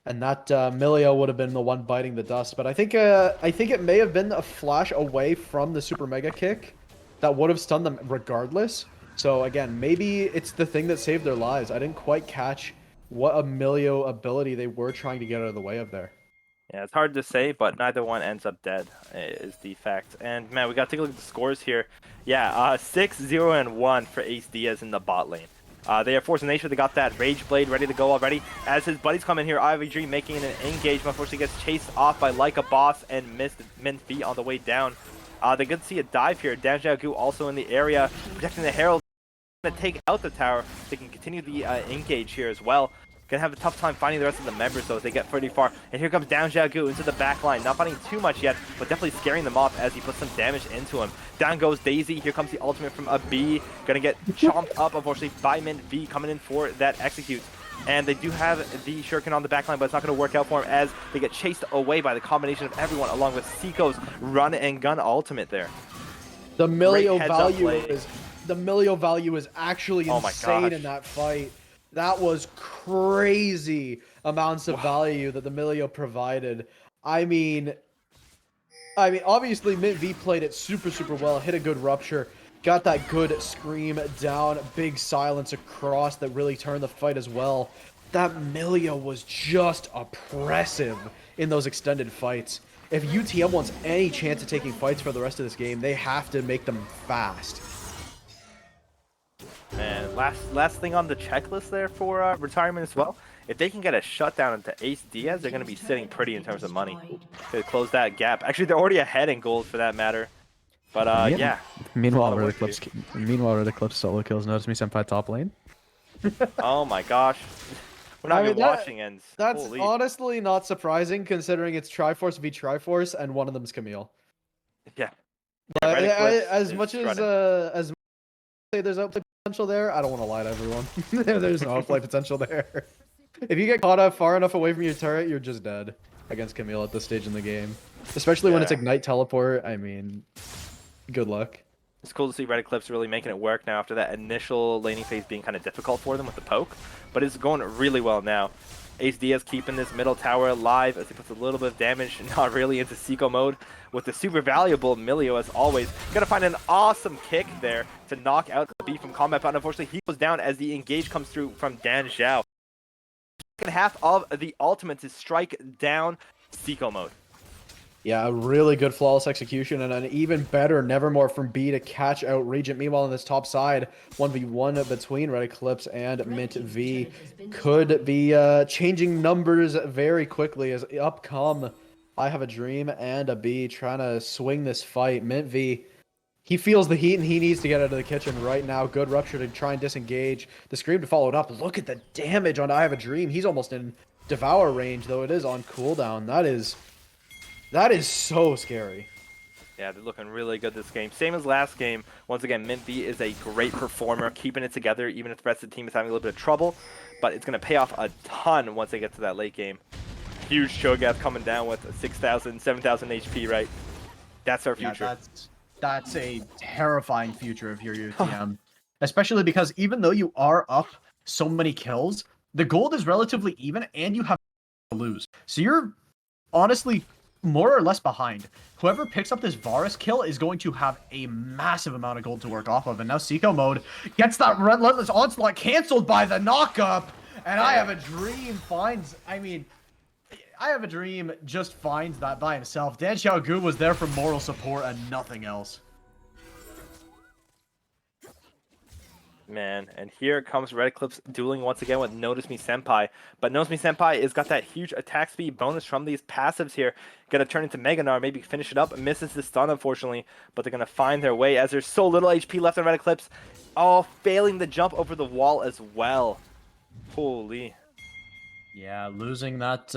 and that Milio would have been the one biting the dust. But I think it may have been a flash away from the super mega kick that would have stunned them regardless. So again, maybe it's the thing that saved their lives. I didn't quite catch what a Milio ability they were trying to get out of the way of there. Yeah, it's hard to say, but neither one ends up dead, is the fact. And man, we got to take a look at the scores here. Yeah, 6-0-1 for Ace Diaz in the bot lane. They are Force of Nature. They got that Rage Blade ready to go already. As his buddies come in here, Ivy Dream making an engagement. Unfortunately, gets chased off by Like a Boss and missed Mint V on the way down. They get to see a dive here. Dan Xiaogu also in the area, protecting the Herald. Going to take out the tower. They can continue the engage here as well. Gonna have a tough time finding the rest of the members though as they get pretty far. And here comes Down Xiaogu into the back line. Not finding too much yet, but definitely scaring them off as he puts some damage into him. Down goes Daisy. Here comes the ultimate from a B. Gonna get chomped up, unfortunately, by Mint V coming in for that execute. And they do have the Shuriken on the back line, but it's not going to work out for him as they get chased away by the combination of everyone, along with Seiko's run and gun ultimate there. The Milio value is actually insane in that fight. That was crazy amounts of value that the Milio provided. I mean, obviously Mint V played it super well, hit a good rupture, Got that good scream down, big silence across that really turned the fight as well. That Millia was just oppressive in those extended fights. If UTM wants any chance of taking fights for the rest of this game, they have to make them fast. And last thing on the checklist there for retirement as well. If they can get a shutdown into Ace Diaz, they're going to be sitting pretty in terms of money to close that gap. Actually, they're already ahead in gold for that matter. But yeah. Meanwhile, Red Eclipse solo kills. Notice me senpai top lane. Oh my gosh. We're not even watching ends. That's Holy. honestly not surprising considering it's Triforce v Triforce and one of them's Camille. Yeah. As much as say there's outplay potential there, I don't want to lie to everyone. There's no outplay potential there. If you get caught up far enough away from your turret, you're just dead against Camille at this stage in the game. Especially when it's Ignite Teleport. I mean, good luck. It's cool to see Red Eclipse really making it work now after that initial laning phase being kind of difficult for them with the poke. But it's going really well now. Ace Diaz keeping this middle tower alive as he puts a little bit of damage, not really into Seiko mode, with the super valuable Milio as always. Gonna find an awesome kick there to knock out the B from combat, but unfortunately he goes down as the engage comes through from Dan Zhao. Second half of the ultimate to strike down Seiko mode. Yeah, a really good flawless execution and an even better Nevermore from B to catch out Regent. Meanwhile, on this top side, 1v1 between Red Eclipse and Mint V could be changing numbers very quickly as up come I Have a Dream and a B trying to swing this fight. Mint V, he feels the heat and he needs to get out of the kitchen right now. Good Rupture to try and disengage. The Scream to follow it up. Look at the damage on I Have a Dream. He's almost in Devour range, though it is on cooldown. That is so scary. Yeah, they're looking really good this game. Same as last game. Once again, Mint V is a great performer, keeping it together even if the rest of the team is having a little bit of trouble. But it's going to pay off a ton once they get to that late game. Huge Cho'Gath coming down with 6,000, 7,000 HP, right? That's our future. Yeah, that's a terrifying future if you're UTM. Especially because even though you are up so many kills, the gold is relatively even and you have to lose. So you're honestly more or less behind. Whoever picks up this Varus kill is going to have a massive amount of gold to work off of. And now Seiko mode gets that relentless onslaught canceled by the knockup. And I Have a Dream finds, I Have a Dream just finds that by himself. Dan Xiaogu was there for moral support and nothing else. Man, and here comes Red Eclipse dueling once again with Notice Me Senpai. But Notice Me Senpai has got that huge attack speed bonus from these passives here. Gonna turn into Mega Gnar, maybe finish it up. Misses the stun, unfortunately, but they're gonna find their way as there's so little HP left on Red Eclipse. Oh, failing the jump over the wall as well. Holy. Yeah, losing that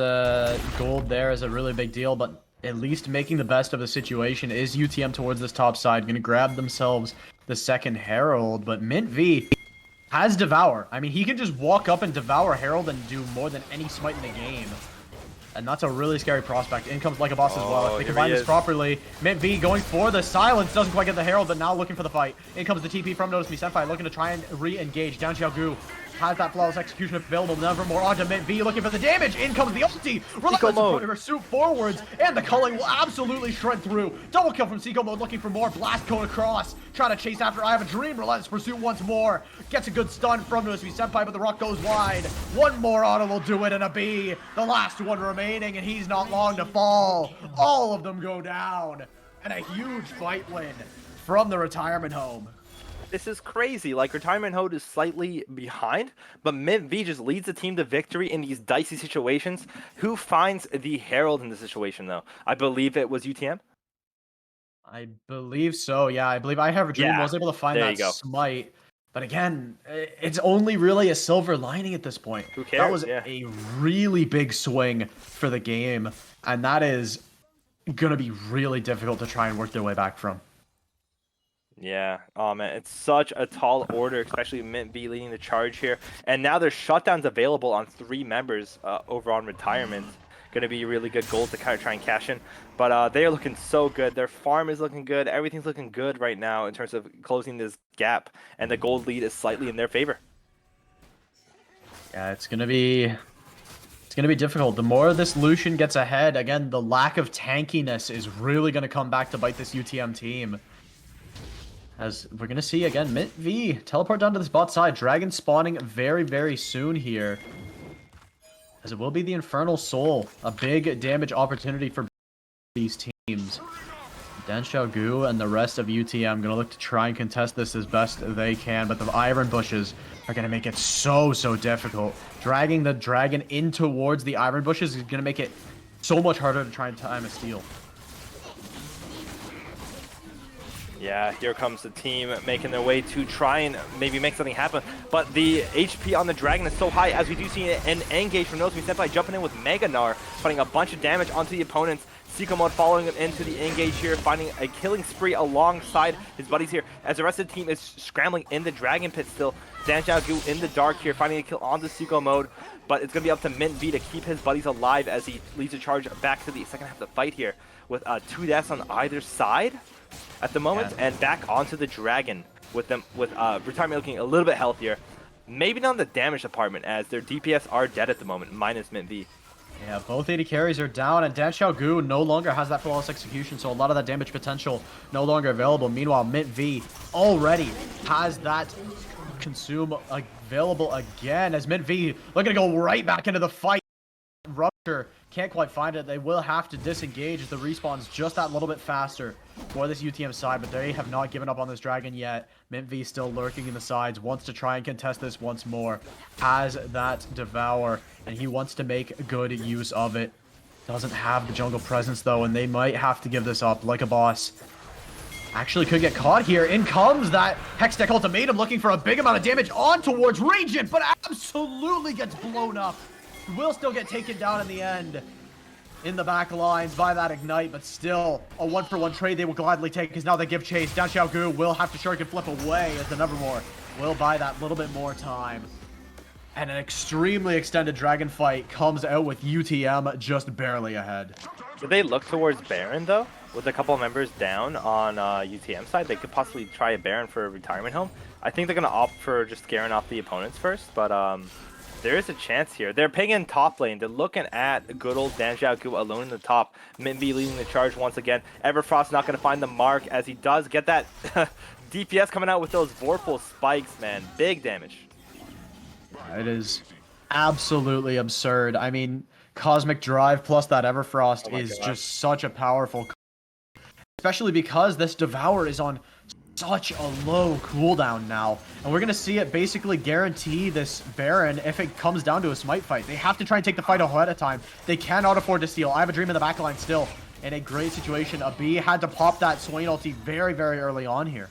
gold there is a really big deal, but at least making the best of the situation is UTM towards this top side. Gonna grab themselves the second Herald, but Mint V has Devour. I mean, he can just walk up and Devour Herald and do more than any smite in the game. And that's a really scary prospect. In comes Like a Boss as well. If they combine this properly, Mint V going for the silence. Doesn't quite get the Herald, but now looking for the fight. In comes the TP from Notice Me Senpai, looking to try and re-engage. Down Xiaogu has that flawless execution available. Nevermore onto Mint V, looking for the damage. In comes the ulti. Relentless pursuit forwards, and the culling will absolutely shred through. Double kill from Seiko mode, looking for more. Blast code across, trying to chase after I Have a Dream. Relentless pursuit once more. Gets a good stun from Notice Me Senpai, but the rock goes wide. One more auto will do it, and a B. The last one remaining, and he's not long to fall. All of them go down, and a huge fight win from the retirement home. This is crazy. Like, Retirement Hode is slightly behind, but Mint V just leads the team to victory in these dicey situations. Who finds the Herald in this situation, though? I believe it was UTM? I believe so, yeah. I believe I Have a Dream was able to find that smite. But again, it's only really a silver lining at this point. Who cares? That was a really big swing for the game, and that is going to be really difficult to try and work their way back from. Yeah, oh man, it's such a tall order, especially Mint V leading the charge here. And now there's shutdowns available on 3 members over on retirement. Going to be really good gold to kind of try and cash in. But they are looking so good. Their farm is looking good. Everything's looking good right now in terms of closing this gap. And the gold lead is slightly in their favor. Yeah, it's going to be difficult. The more this Lucian gets ahead, again, the lack of tankiness is really going to come back to bite this UTM team. As we're going to see again, Mint V teleport down to this bot side. Dragon spawning very, very soon here. As it will be the Infernal Soul. A big damage opportunity for these teams. Dan Xiaogu and the rest of UTM going to look to try and contest this as best they can, but the Iron Bushes are going to make it so difficult. Dragging the Dragon in towards the Iron Bushes is going to make it so much harder to try and time a steal. Yeah, here comes the team making their way to try and maybe make something happen. But the HP on the Dragon is so high, as we do see an engage from Nozomi Senpai jumping in with Mega Gnar, putting a bunch of damage onto the opponents. Seiko Mode following him into the engage here, finding a killing spree alongside his buddies here, as the rest of the team is scrambling in the Dragon Pit still. Dan Xiaogu in the dark here, finding a kill on the Seiko Mode, but it's going to be up to Mint V to keep his buddies alive as he leads the charge back to the second half of the fight here, with 2 deaths on either side at the moment, and back onto the Dragon with them, with Retirement looking a little bit healthier. Maybe not in the damage department, as their DPS are dead at the moment, minus Mint V. Yeah, both AD carries are down, and Dan Xiaogu no longer has that flawless execution, so a lot of that damage potential no longer available. Meanwhile, Mint V already has that consume available again, as Mint V looking to go right back into the fight. Rupture can't quite find it. They will have to disengage as the respawn's just that little bit faster for this UTM side, but they have not given up on this Dragon yet. Mint V still lurking in the sides, wants to try and contest this once more. Has that Devour, and he wants to make good use of it. Doesn't have the jungle presence though, and they might have to give this up like a boss. Actually could get caught here. In comes that Hextech Ultimatum, looking for a big amount of damage on towards Radiant, but absolutely gets blown up. Will still get taken down in the end in the back lines by that Ignite, but still a 1-for-1 trade they will gladly take, because now they give chase. Dan Xiaogu will have to Shuriken flip away as the Nevermore will buy that little bit more time. And an extremely extended Dragon fight comes out with UTM just barely ahead. Did they look towards Baron though? With a couple of members down on UTM side, they could possibly try a Baron for a retirement home. I think they're going to opt for just scaring off the opponents first, but there is a chance here. They're picking top lane. They're looking at good old Dan Xiaogu alone in the top. Mint V leading the charge once again. Everfrost not going to find the mark, as he does get that DPS coming out with those Vorpal spikes, man. Big damage. It is absolutely absurd. I mean, Cosmic Drive plus that Everfrost is just such a powerful, especially because this Devour is on such a low cooldown now, and we're gonna see it basically guarantee this Baron if it comes down to a smite fight. They have to try and take the fight ahead of time. They cannot afford to steal. I have a dream in the backline still in a great situation. A B had to pop that Swain ulti very early on here.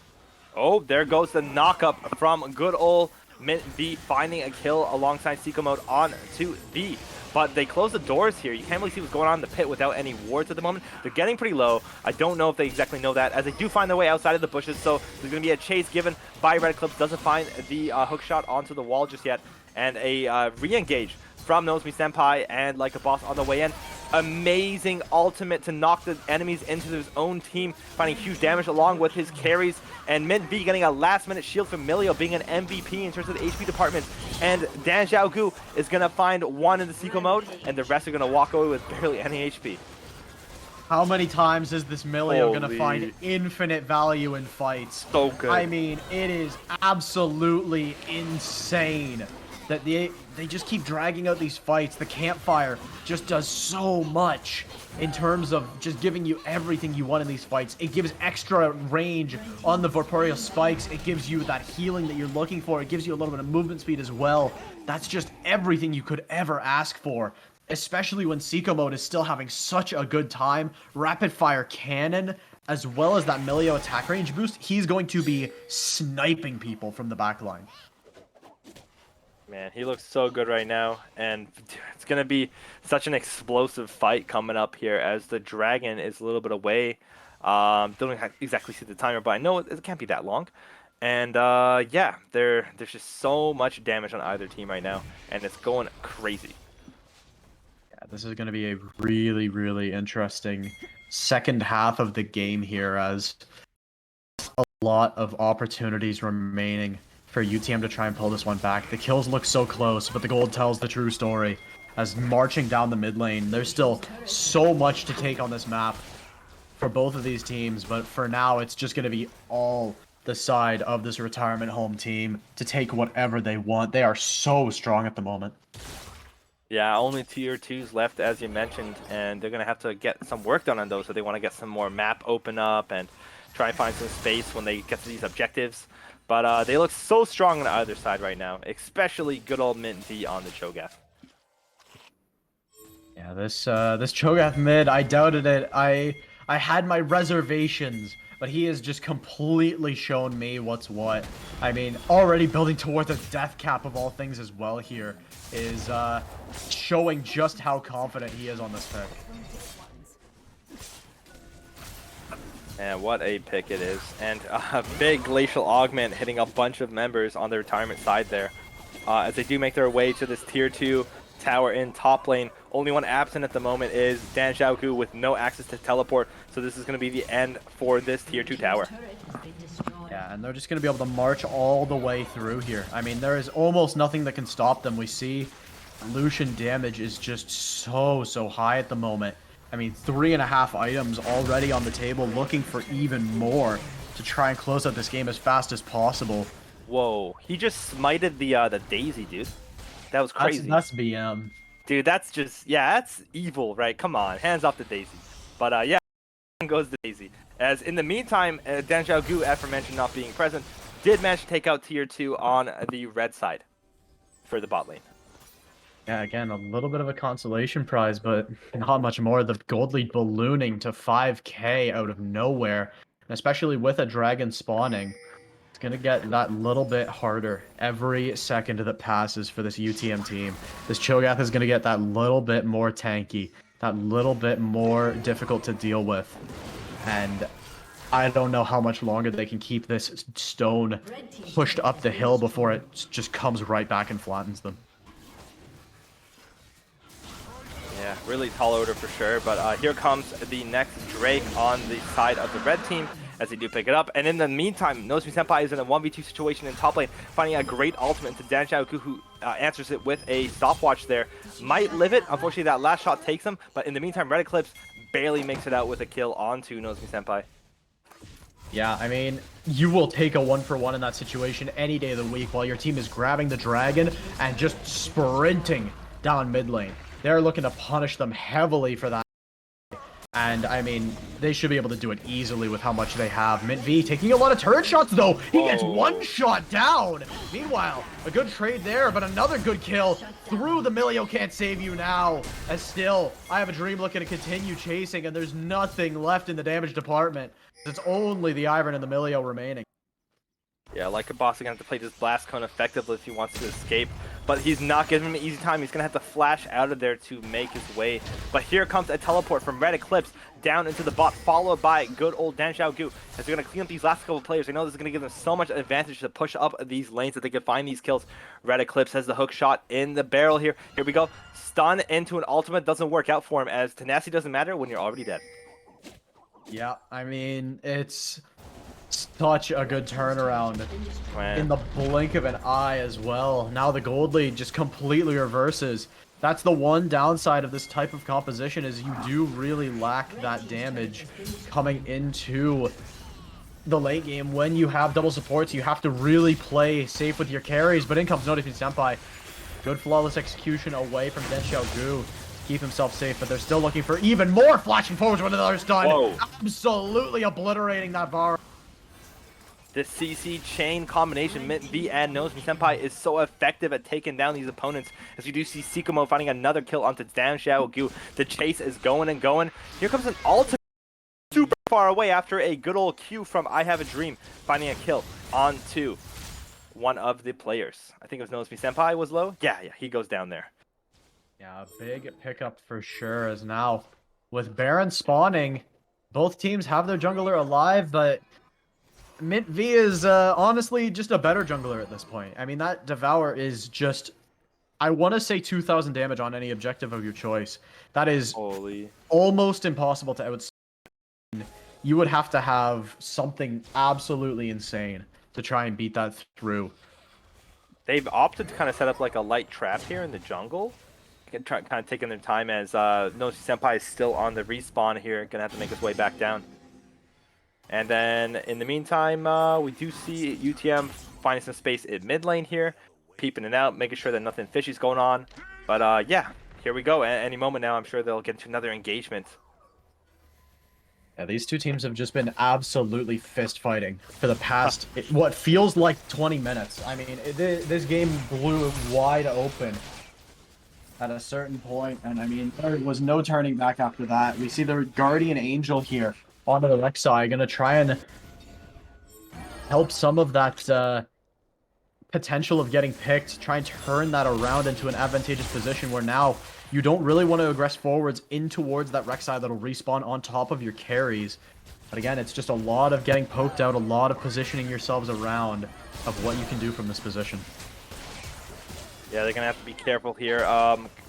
Oh, there goes the knock-up from good old Mint V, finding a kill alongside Seiko Mode on to B. But they close the doors here. You can't really see what's going on in the pit without any wards at the moment. They're getting pretty low. I don't know if they exactly know that, as they do find their way outside of the bushes. So there's going to be a chase given by Red Eclipse. Doesn't find the hook shot onto the wall just yet. And a re-engage from Nozomi Senpai and Like a Boss on the way in. Amazing ultimate to knock the enemies into his own team, finding huge damage along with his carries. And Mint V getting a last-minute shield from Milio, being an MVP in terms of the HP department. And Dan Xiaogu is going to find one in the Seiko Mode, and the rest are going to walk away with barely any HP. How many times is this Milio going to find infinite value in fights? So good. I mean, it is absolutely insane that they just keep dragging out these fights. The campfire just does so much in terms of just giving you everything you want in these fights. It gives extra range on the Vorpal spikes. It gives you that healing that you're looking for. It gives you a little bit of movement speed as well. That's just everything you could ever ask for, especially when Seiko Mode is still having such a good time. Rapid fire cannon, as well as that Milio attack range boost, he's going to be sniping people from the backline. Man, he looks so good right now, and it's going to be such an explosive fight coming up here, as the Dragon is a little bit away. Don't exactly see the timer, but I know it can't be that long. And yeah, there's just so much damage on either team right now, and it's going crazy. Yeah, this is going to be a really interesting second half of the game here, as a lot of opportunities remaining for UTM to try and pull this one back. The kills look so close, but the gold tells the true story. As marching down the mid lane, there's still so much to take on this map for both of these teams, but for now, it's just going to be all the side of this retirement home team to take whatever they want. They are so strong at the moment. Yeah, only tier 2s left, as you mentioned, and they're going to have to get some work done on those. So they want to get some more map open up and try and find some space when they get to these objectives. But they look so strong on the other side right now, especially good old Mint V on the Cho'Gath. Yeah, this Cho'Gath mid, I doubted it. I had my reservations, but he has just completely shown me what's what. I mean, already building towards a death cap of all things as well here is showing just how confident he is on this pick. And what a pick it is. And a big Glacial Augment hitting a bunch of members on the retirement side there. As they do make their way to this tier 2 tower in top lane. Only one absent at the moment is Dan Xiaogu with no access to teleport. So this is going to be the end for this tier 2 tower. Yeah, and they're just going to be able to march all the way through here. I mean, there is almost nothing that can stop them. We see Lucian damage is just so high at the moment. I mean, 3.5 items already on the table, looking for even more to try and close out this game as fast as possible. Whoa, he just smited the Daisy, dude. That was crazy. That's BM. Dude, that's just, yeah, that's evil, right? Come on, hands off the Daisy. But yeah, goes the Daisy. As in the meantime, Dan Xiaogu, aforementioned not being present, did manage to take out tier 2 on the red side for the bot lane. Yeah, again, a little bit of a consolation prize, but not much more. The gold lead ballooning to 5k out of nowhere, especially with a dragon spawning. It's going to get that little bit harder every second that passes for this UTM team. This Cho'Gath is going to get that little bit more tanky, that little bit more difficult to deal with. And I don't know how much longer they can keep this stone pushed up the hill before it just comes right back and flattens them. Yeah, really tall order for sure, but here comes the next Drake on the side of the red team as they do pick it up. And in the meantime, Nozomi Senpai is in a 1v2 situation in top lane, finding a great ultimate into Dan Xiaogu, who answers it with a stopwatch there. Might live it. Unfortunately, that last shot takes him, but in the meantime, Red Eclipse barely makes it out with a kill onto Nozomi Senpai. Yeah, I mean, you will take a 1-for-1 in that situation any day of the week while your team is grabbing the dragon and just sprinting down mid lane. They're looking to punish them heavily for that. And, I mean, they should be able to do it easily with how much they have. Mint V taking a lot of turret shots, though. He gets one shot down. Meanwhile, a good trade there, but another good kill through the Milio can't save you now. As still, I Have a Dream looking to continue chasing, and there's nothing left in the damage department. It's only the Ivern and the Milio remaining. Yeah, like a boss, going to have to play this Blast Cone effectively if he wants to escape. But he's not giving him an easy time. He's going to have to flash out of there to make his way. But here comes a teleport from Red Eclipse down into the bot, followed by good old Dan Xiaogu. As they're going to clean up these last couple of players. They know this is going to give them so much advantage to push up these lanes that they can find these kills. Red Eclipse has the hook shot in the barrel here. Here we go. Stun into an ultimate. Doesn't work out for him, as tenacity doesn't matter when you're already dead. Yeah, I mean, it's such a good turnaround in the blink of an eye as well. Now the gold lead just completely reverses. That's the one downside of this type of composition, is you do really lack that damage coming into the late game. When you have double supports, you have to really play safe with your carries. But in comes Nozomi Senpai. Good flawless execution away from Den Xiaogu. Keep himself safe, but they're still looking for even more flashing forwards when another stun. Whoa. Absolutely obliterating that bar. This CC chain combination, Mint V and Nozomi Senpai, is so effective at taking down these opponents. As we do see Sikomo finding another kill onto Dan Xiaogu. The chase is going and going. Here comes an ultimate super far away after a good old Q from I Have a Dream, finding a kill onto one of the players. I think it was Nozomi Senpai was low. Yeah, he goes down there. Yeah, a big pickup for sure, as now with Baron spawning, both teams have their jungler alive, but Mint V is honestly just a better jungler at this point. I mean, that Devour is just, I want to say 2,000 damage on any objective of your choice. That is almost impossible to outspeed. You would have to have something absolutely insane to try and beat that through. They've opted to kind of set up like a light trap here in the jungle. Kind of taking their time, as Nozomi Senpai is still on the respawn here. Gonna have to make his way back down. And then in the meantime, we do see UTM finding some space in mid lane here, peeping it out, making sure that nothing fishy's going on. But yeah, here we go. Any moment now, I'm sure they'll get into another engagement. Yeah, these two teams have just been absolutely fist fighting for the past, what feels like 20 minutes. I mean, this game blew wide open at a certain point, and I mean, there was no turning back after that. We see the Guardian Angel here onto the Rek'Sai, gonna try and help some of that potential of getting picked, try and turn that around into an advantageous position where now you don't really want to aggress forwards in towards that Rek'Sai that'll respawn on top of your carries. But again, it's just a lot of getting poked out, a lot of positioning yourselves around of what you can do from this position. Yeah, they're going to have to be careful here.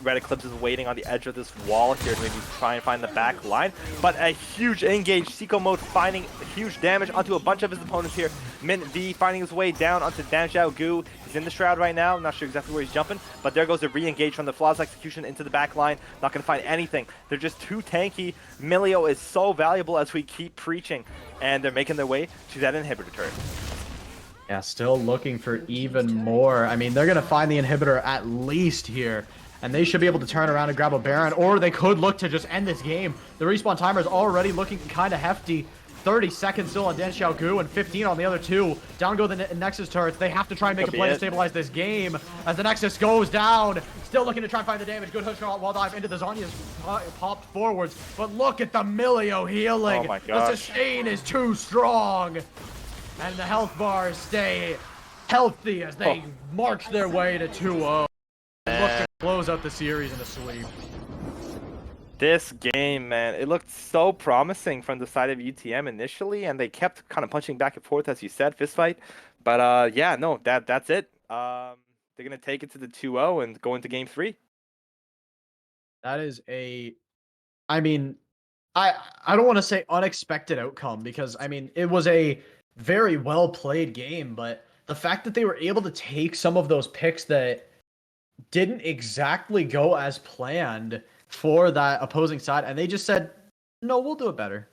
Red Eclipse is waiting on the edge of this wall here to maybe try and find the back line. But a huge engage. Seiko Mode finding huge damage onto a bunch of his opponents here. Mint V finding his way down onto Dan Xiaogu. He's in the Shroud right now. Not sure exactly where he's jumping. But there goes the re-engage from the Flawless Execution into the back line. Not going to find anything. They're just too tanky. Milio is so valuable as we keep preaching. And they're making their way to that inhibitor turret. Yeah, still looking for even more. I mean, they're going to find the inhibitor at least here. And they should be able to turn around and grab a Baron. Or they could look to just end this game. The respawn timer is already looking kind of hefty. 30 seconds still on Dan Xiaogu and 15 on the other two. Down go the Nexus turrets. They have to try and make a play to stabilize this game. As the Nexus goes down. Still looking to try and find the damage. Good hook shot, wall dive into the Zhonya's popped forwards. But look at the Milio healing. Oh my gosh. The sustain is too strong. And the health bars stay healthy as they march their way to 2-0. And look to close out the series in a sweep. This game, man, it looked so promising from the side of UTM initially, and they kept kind of punching back and forth, as you said, fist fight. But yeah, no, that's it. They're going to take it to the 2-0 and go into game 3. That is I mean, I don't want to say unexpected outcome because, I mean, it was a very well played game, but the fact that they were able to take some of those picks that didn't exactly go as planned for that opposing side, and they just said, "No, we'll do it better.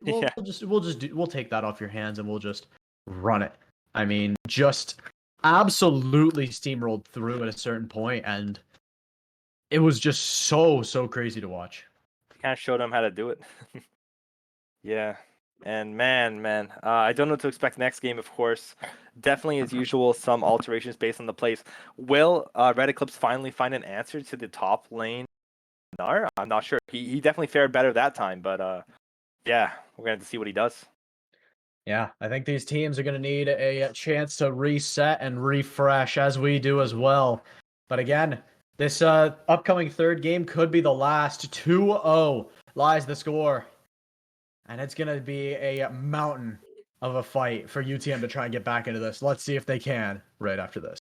We'll take that off your hands and we'll just run it." I mean, just absolutely steamrolled through at a certain point, and it was just so crazy to watch. Kind of showed them how to do it. Yeah. And man, I don't know what to expect next game, of course. Definitely, as usual, some alterations based on the plays. Will Red Eclipse finally find an answer to the top lane? No, I'm not sure. He definitely fared better that time, but yeah, we're going to have to see what he does. Yeah, I think these teams are going to need a chance to reset and refresh, as we do as well. But again, this upcoming third game could be the last. 2-0 lies the score. And it's going to be a mountain of a fight for UTM to try and get back into this. Let's see if they can right after this.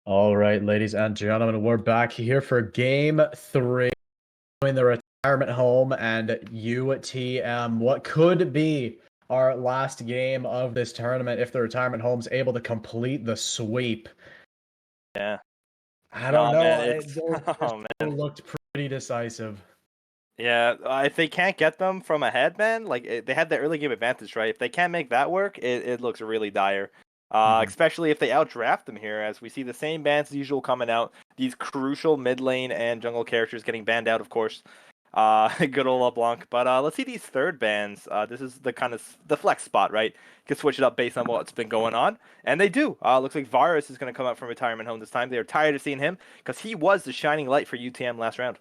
All right, ladies and gentlemen, we're back here for game 3 in the retirement home and UTM. What could be our last game of this tournament if the retirement home's able to complete the sweep. Yeah. I don't know. Man, it's Those oh man. looked pretty decisive. Yeah, if they can't get them from ahead, man, like they had the early game advantage, right? If they can't make that work, it looks really dire. Mhm. Especially if they outdraft them here, as we see the same bans as usual coming out. These crucial mid lane and jungle characters getting banned out, of course. Good old LeBlanc. But let's see these third bans. This is the kind of the flex spot, right? You can switch it up based on what's been going on, and they do. Looks like Varus is going to come out from retirement home this time. They are tired of seeing him because he was the shining light for UTM last round.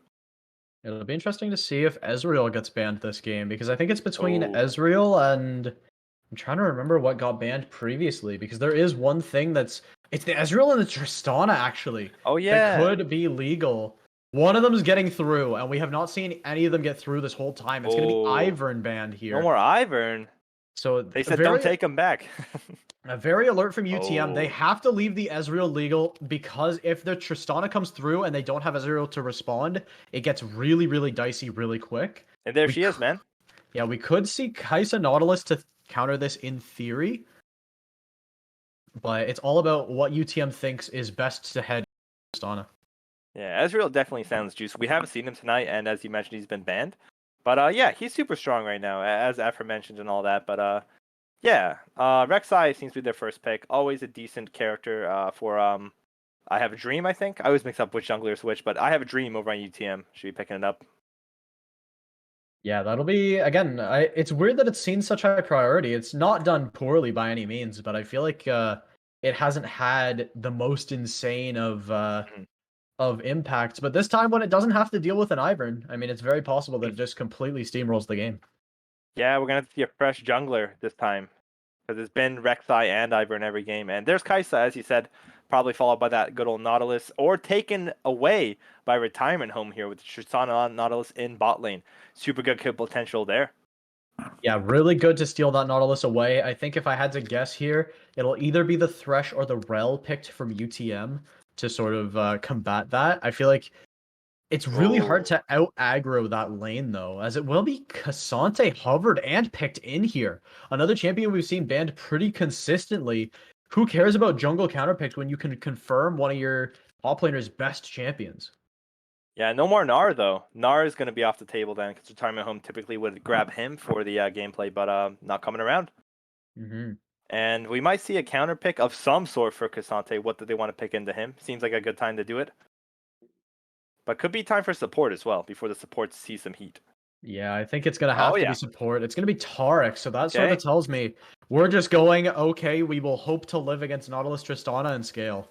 It'll be interesting to see if Ezreal gets banned this game because I think it's between Oh. Ezreal and I'm trying to remember what got banned previously because there is one thing it's the Ezreal and the Tristana actually Oh that yeah. could be legal. One of them is getting through, and we have not seen any of them get through this whole time. It's going to be Oh. Ivern banned No here. more Ivern. So They said don't take him back. very alert from UTM. They Oh. have to leave the Ezreal legal because if the Tristana comes through and they don't have Ezreal to respond, it gets really, really dicey really quick. And there We she is, man. Yeah, we could see Kai'Sa Nautilus to counter this in theory, but it's all about what UTM thinks is best to head Tristana. Yeah, Ezreal definitely sounds juicy. We haven't seen him tonight, and as you mentioned, he's been banned. But yeah, he's super strong right now, as aforementioned and all that. But yeah, Rek'Sai seems to be their first pick. Always a decent character for I Have a Dream, I think. I always mix up which jungler switch, but I Have a Dream over on UTM. Should be picking it up. Yeah, that'll be again. It's weird that it's seen such high priority. It's not done poorly by any means, but I feel like it hasn't had the most insane Mhm. of impacts. But this time, when it doesn't have to deal with an Ivern, I mean, it's very possible that it just completely steamrolls the game. Yeah, we're gonna see a fresh jungler this time. Because it's been Rek'Sai and Ivern in every game. And there's Kai'Sa, as you said, probably followed by that good old Nautilus, or taken away by retirement home here with Tristana on Nautilus in bot lane. Super good kill potential there. Yeah, really good to steal that Nautilus away. I think if I had to guess here, it'll either be the Thresh or the Rel picked from UTM to sort of combat that. I feel like it's really hard to out aggro that lane though, as it will be Cassante hovered and picked in here. Another champion we've seen banned pretty consistently. Who cares about jungle counterpicks when you can confirm one of your top laner's best champions? Yeah, no more Gnar, though. Gnar is going to be off the table then, because retirement home typically would grab him for the gameplay, but not coming around. Mm-hmm. And we might see a counter pick of some sort for Cassante. What do they want to pick into him? Seems like a good time to do it. But could be time for support as well, before the support sees some heat. Yeah, I think it's gonna Oh, have to yeah. be support. It's gonna be Tarek, so that sort Okay. of tells me we're just going, okay, we will hope to live against Nautilus Tristana and scale.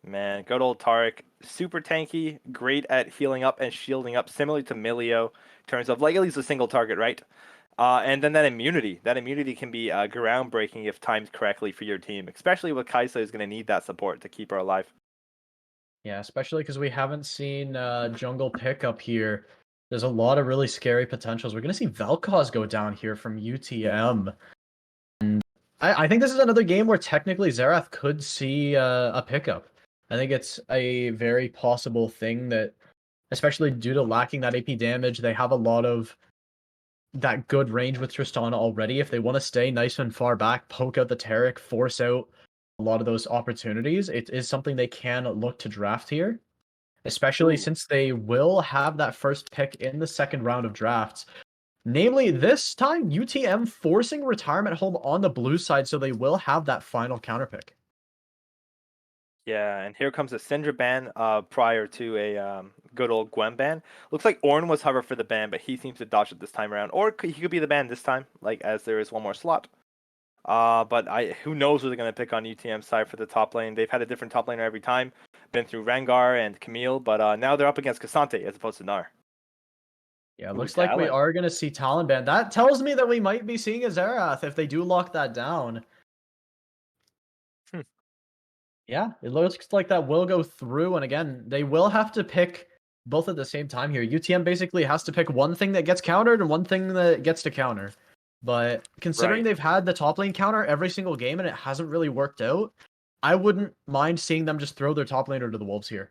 Man, good old Tarek. Super tanky, great at healing up and shielding up, similar to Milio, in terms of like at least a single target, right? And then that immunity. That immunity can be groundbreaking if timed correctly for your team, especially with Kai'Sa is going to need that support to keep her alive. Yeah, especially because we haven't seen jungle pickup here. There's a lot of really scary potentials. We're gonna see Vel'Koz go down here from UTM. I think this is another game where technically Xerath could see a pickup. I think it's a very possible thing that, especially due to lacking that AP damage, they have a lot of that good range with Tristana already. If they want to stay nice and far back, poke out the Taric, force out a lot of those opportunities, it is something they can look to draft here, especially Ooh. since they will have that first pick in the second round of drafts. Namely, this time UTM forcing retirement home on the blue side, so they will have that final counter pick. Yeah, and here comes a Syndra ban prior to a good old Gwen ban. Looks like Ornn was hover for the ban, but he seems to dodge it this time around. Or he could be the ban this time, like as there is one more slot. But who knows who they're going to pick on UTM's side for the top lane. They've had a different top laner every time. Been through Rengar and Camille, but now they're up against Cassante as opposed to Gnar. Yeah, it Ooh, looks like we Talon. are going to see Talon ban. That tells me that we might be seeing a Xerath if they do lock that down. Hmm. Yeah, it looks like that will go through. And again, they will have to pick both at the same time here. UTM basically has to pick one thing that gets countered and one thing that gets to counter. But considering Right. they've had the top lane counter every single game and it hasn't really worked out, I wouldn't mind seeing them just throw their top laner to the wolves here.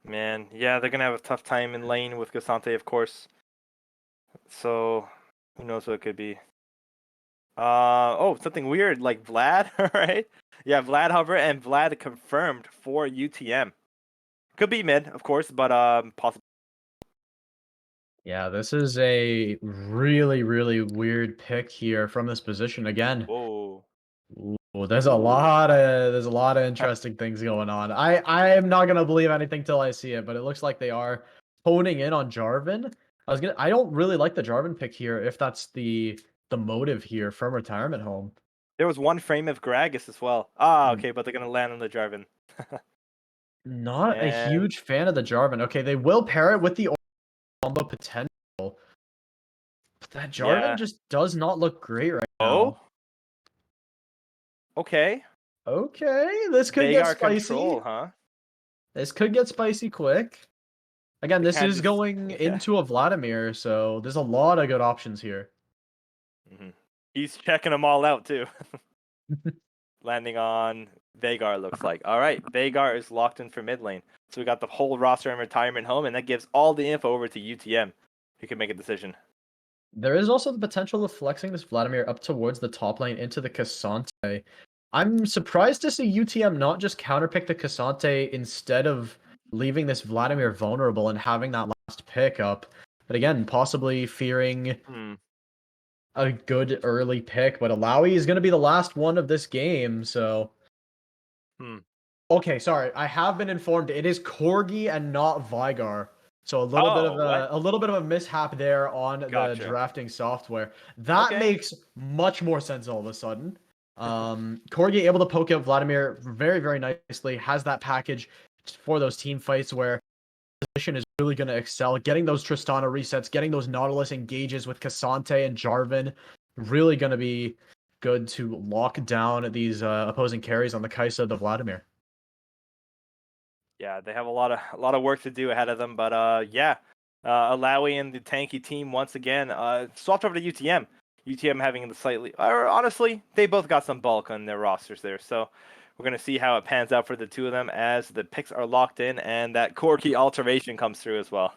Man, yeah, they're going to have a tough time in lane with Cassante, of course. So, who knows what it could be. Oh, something weird like Vlad. All right. Yeah, Vlad Hover and Vlad confirmed for UTM. Could be mid, of course, but possible. Yeah, this is a really, really weird pick here from this position again. Whoa. Ooh, there's a lot of interesting things going on. I am not gonna believe anything till I see it, but it looks like they are honing in on Jarvan. I don't really like the Jarvan pick here if that's the motive here from retirement home. There was one frame of Gragas as well. Ah, Hmm. okay, but they're gonna land on the Jarvan. Not a And huge fan of the Jarvan. Okay, they will pair it with the combo potential, but that Jarvan yeah. just does not look great right Oh, now. okay. Okay, this could get Vagar control, spicy. huh? This could get spicy quick. Again, They this can't is just going yeah. into a Vladimir, so there's a lot of good options here. He's checking them all out too. Landing on Vagar looks like. All right, Vagar is locked in for mid lane. So we got the whole roster in retirement home, and that gives all the info over to UTM, who can make a decision. There is also the potential of flexing this Vladimir up towards the top lane into the Cassante. I'm surprised to see UTM not just counterpick the Cassante instead of leaving this Vladimir vulnerable and having that last pick up. But again, possibly fearing Hmm. a good early pick, but Alawi is going to be the last one of this game, so... Hmm. Okay, sorry. I have been informed it is Corgi and not Vigar. So Oh, what? a little bit of a mishap there on the Gotcha. drafting software. That Okay. makes much more sense all of a sudden. Corgi able to poke out Vladimir very, very nicely, has that package for those team fights where position is really going to excel. Getting those Tristana resets, getting those Nautilus engages with Cassante and Jarvan, really going to be good to lock down these opposing carries on the Kaisa, the Vladimir. Yeah, they have a lot of work to do ahead of them, but yeah, Alawi and the tanky team once again swapped over to UTM. UTM having the slightly, or honestly, they both got some bulk on their rosters there, so we're gonna see how it pans out for the two of them as the picks are locked in and that core key alteration comes through as well.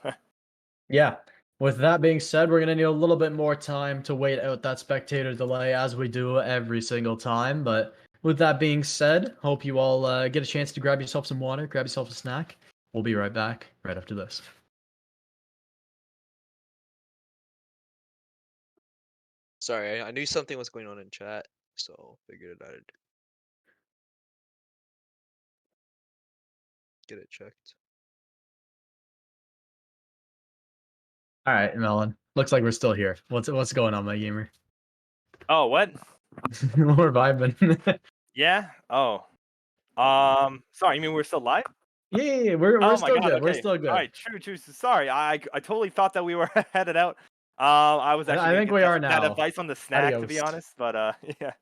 Yeah. With that being said, we're going to need a little bit more time to wait out that spectator delay as we do every single time. But with that being said, hope you all get a chance to grab yourself some water, grab yourself a snack. We'll be right back right after this. Sorry, I knew something was going on in chat, so figured I'd get it checked. All right, Melon. Looks like we're still here. What's going on, my gamer? Oh, what? We're vibing. Yeah. Oh. Sorry, you mean we're still live? Yeah, we're Oh my still God. good. We're Okay. still All good. right. True. True. Sorry. I totally thought that we were headed out. I was actually I gonna think get we are that now. advice on the snack, to be Adios. honest. But yeah.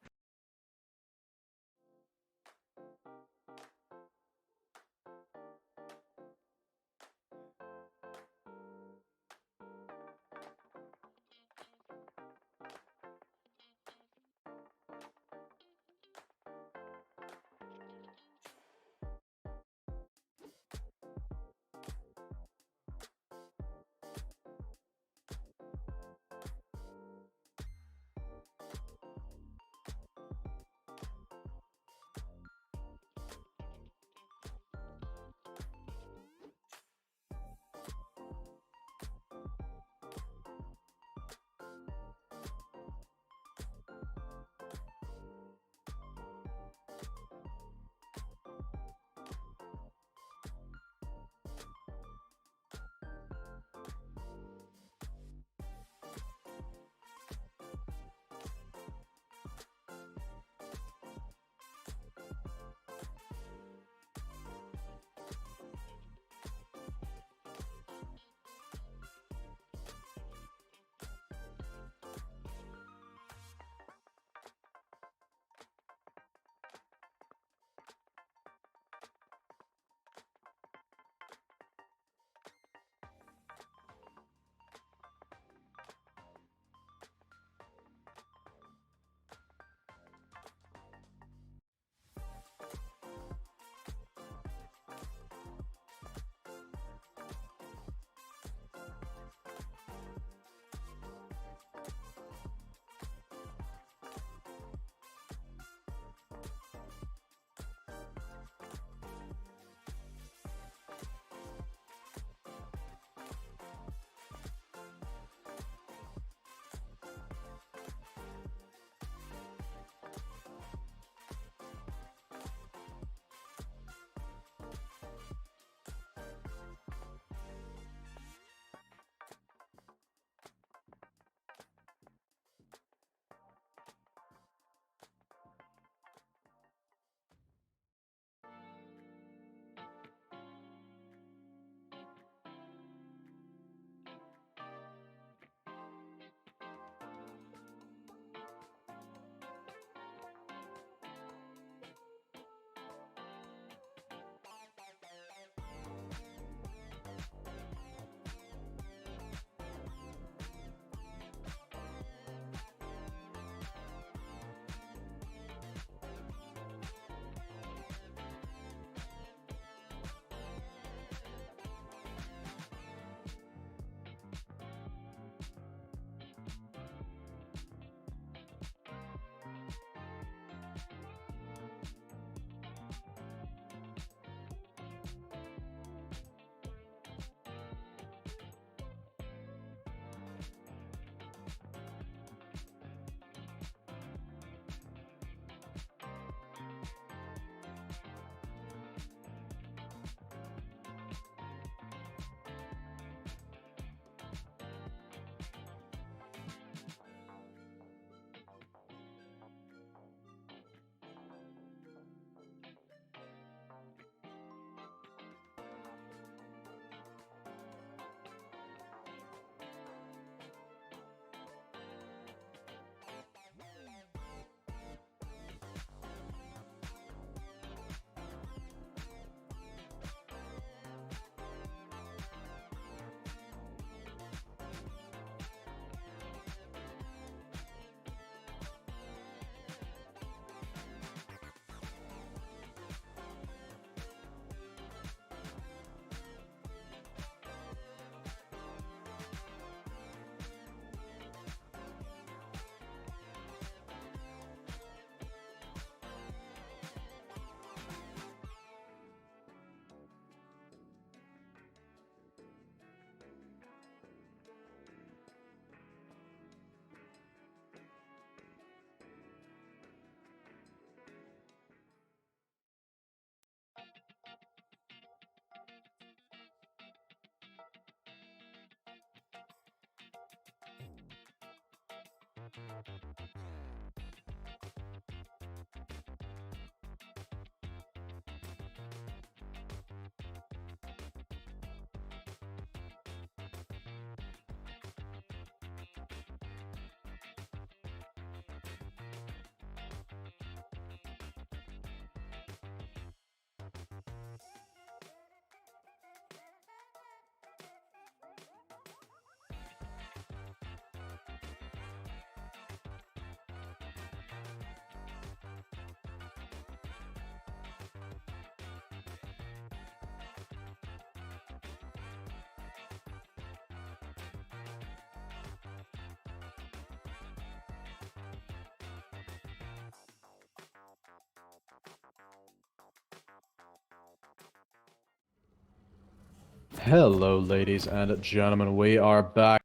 Hello, ladies and gentlemen. We are back.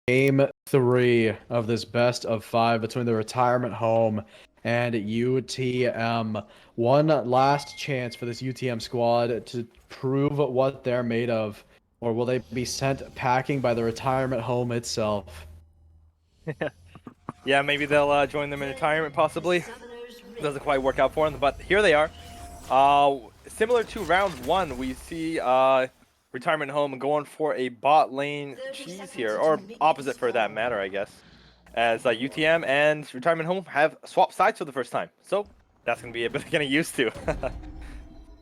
Game 3 of this best of 5 between the retirement home and UTM. One last chance for this UTM squad to prove what they're made of. Or will they be sent packing by the retirement home itself? Yeah, maybe they'll join them in retirement, possibly. Doesn't quite work out for them, but here they are. Similar to round 1, we see retirement home going for a bot lane cheese here, or opposite for that matter, I guess. As UTM and retirement home have swapped sides for the first time, so that's gonna be a bit getting used to.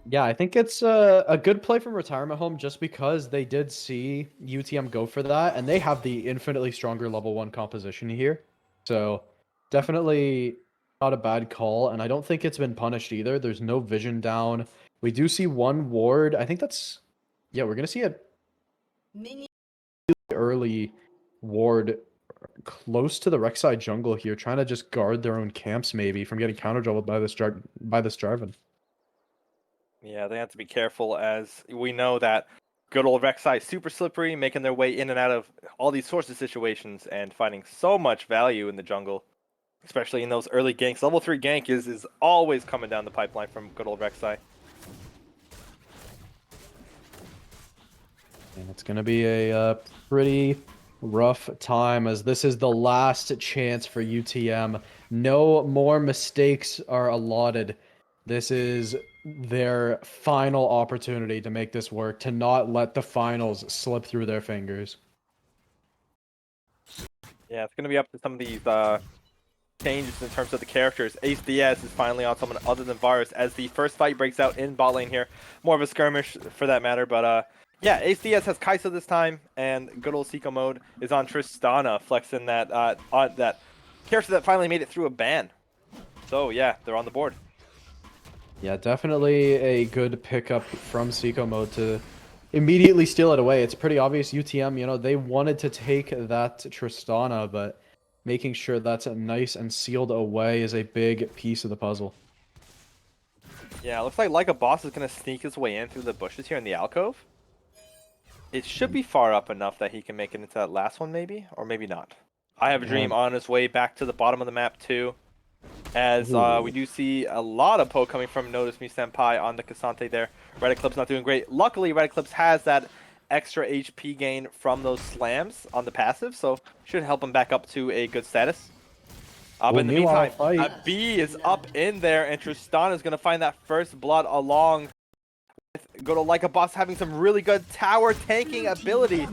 Yeah, I think it's a good play from retirement home just because they did see UTM go for that, and they have the infinitely stronger level 1 composition here. So definitely not a bad call, and I don't think it's been punished either. There's no vision down. We do see one ward. I think that's... Yeah, we're going to see a early ward close to the Rek'Sai jungle here, trying to just guard their own camps maybe from getting counter juggled by this Jarvan. Yeah, they have to be careful, as we know that good old Rek'Sai is super slippery, making their way in and out of all these sorts of situations and finding so much value in the jungle, especially in those early ganks. Level 3 gank is always coming down the pipeline from good old Rek'Sai. And it's going to be a pretty rough time, as this is the last chance for UTM. No more mistakes are allotted. This is their final opportunity to make this work, to not let the finals slip through their fingers. Yeah, it's going to be up to some of these changes in terms of the characters. Ace Diaz is finally on someone other than Varus, as the first fight breaks out in bot lane here. More of a skirmish for that matter, but yeah, Ace Diaz has Kai'Sa this time, and good old Seiko mode is on Tristana, flexing that on that character that finally made it through a ban. So yeah, they're on the board. Yeah, definitely a good pickup from Seiko mode to immediately steal it away. It's pretty obvious UTM, you know, they wanted to take that Tristana, but making sure that's nice and sealed away is a big piece of the puzzle. Yeah, it looks like a boss is going to sneak his way in through the bushes here in the alcove. It should be far up enough that he can make it into that last one, maybe, or maybe not. I have a dream on his way back to the bottom of the map too, as we do see a lot of poke coming from Notice Me Senpai on the Cassante there. Red Eclipse not doing great. Luckily, Red Eclipse has that extra HP gain from those slams on the passive, so should help him back up to a good status. But in the meantime, a B is up in there, and Tristana is going to find that first blood along with good old Like a Boss having some really good tower tanking ability.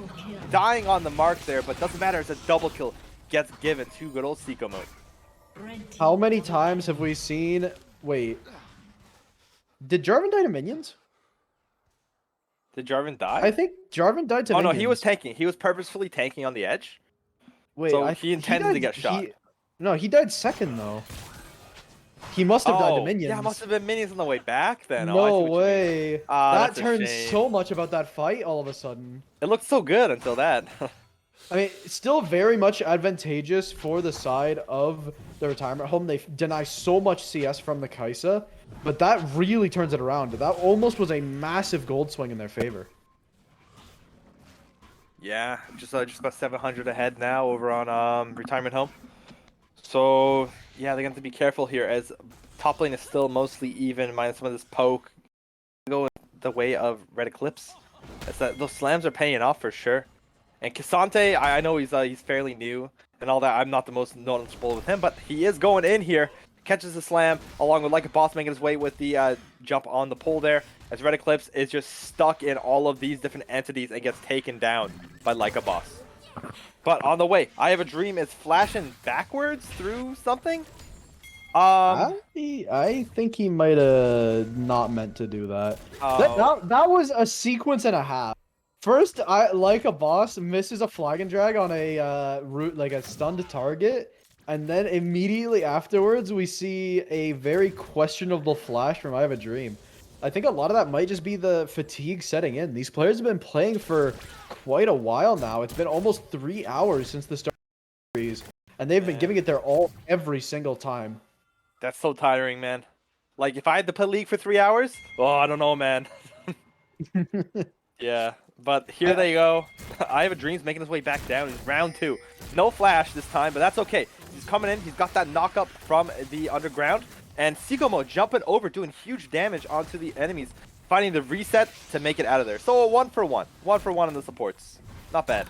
Dying on the mark there, but doesn't matter, it's a double kill. Gets given to good old Seiko mode. How many times have we seen... Wait. Did Jarvan die to minions? Did Jarvan die? I think Jarvan died to minions. Oh no, he was tanking. He was purposefully tanking on the edge. Wait, so he intended to get shot. No, he died second though. He must have died to minions. Yeah, must have been minions on the way back then. No way. That turns shame. so much about that fight all of a sudden. It looked so good until that. I mean, it's still very much advantageous for the side of the retirement home. They deny so much CS from the Kai'Sa, but that really turns it around. That almost was a massive gold swing in their favor. Yeah, just about 700 ahead now over on retirement home. So yeah, they're going to have to be careful here, as top lane is still mostly even, minus some of this poke. Go the way of Red Eclipse. Those slams are paying off for sure. And Cassante, I know he's fairly new, and all that. I'm not the most knowledgeable with him, but he is going in here. Catches the slam along with Like a Boss making his way with the jump on the pole there. As Red Eclipse is just stuck in all of these different entities and gets taken down by Like a Boss. But on the way, I Have a Dream is flashing backwards through something. I think he might have not meant to do that. That was a sequence and a half. First, Like a Boss misses a flag and drag on a route, like a stunned target, and then immediately afterwards we see a very questionable flash from I Have a Dream. I think a lot of that might just be the fatigue setting in. These players have been playing for quite a while now. It's been almost 3 hours since the start of the series, and they've been giving it their all every single time. That's so tiring, man. Like, if I had to play League for 3 hours, oh, I don't know, man. Yeah, but here they go. I Have a Dream's making his way back down. It's round 2. No flash this time, but that's okay. He's coming in. He's got that knock up from the underground. And Sikomo jumping over, doing huge damage onto the enemies, finding the reset to make it out of there. So a 1-for-1. 1-for-1 on the supports. Not bad.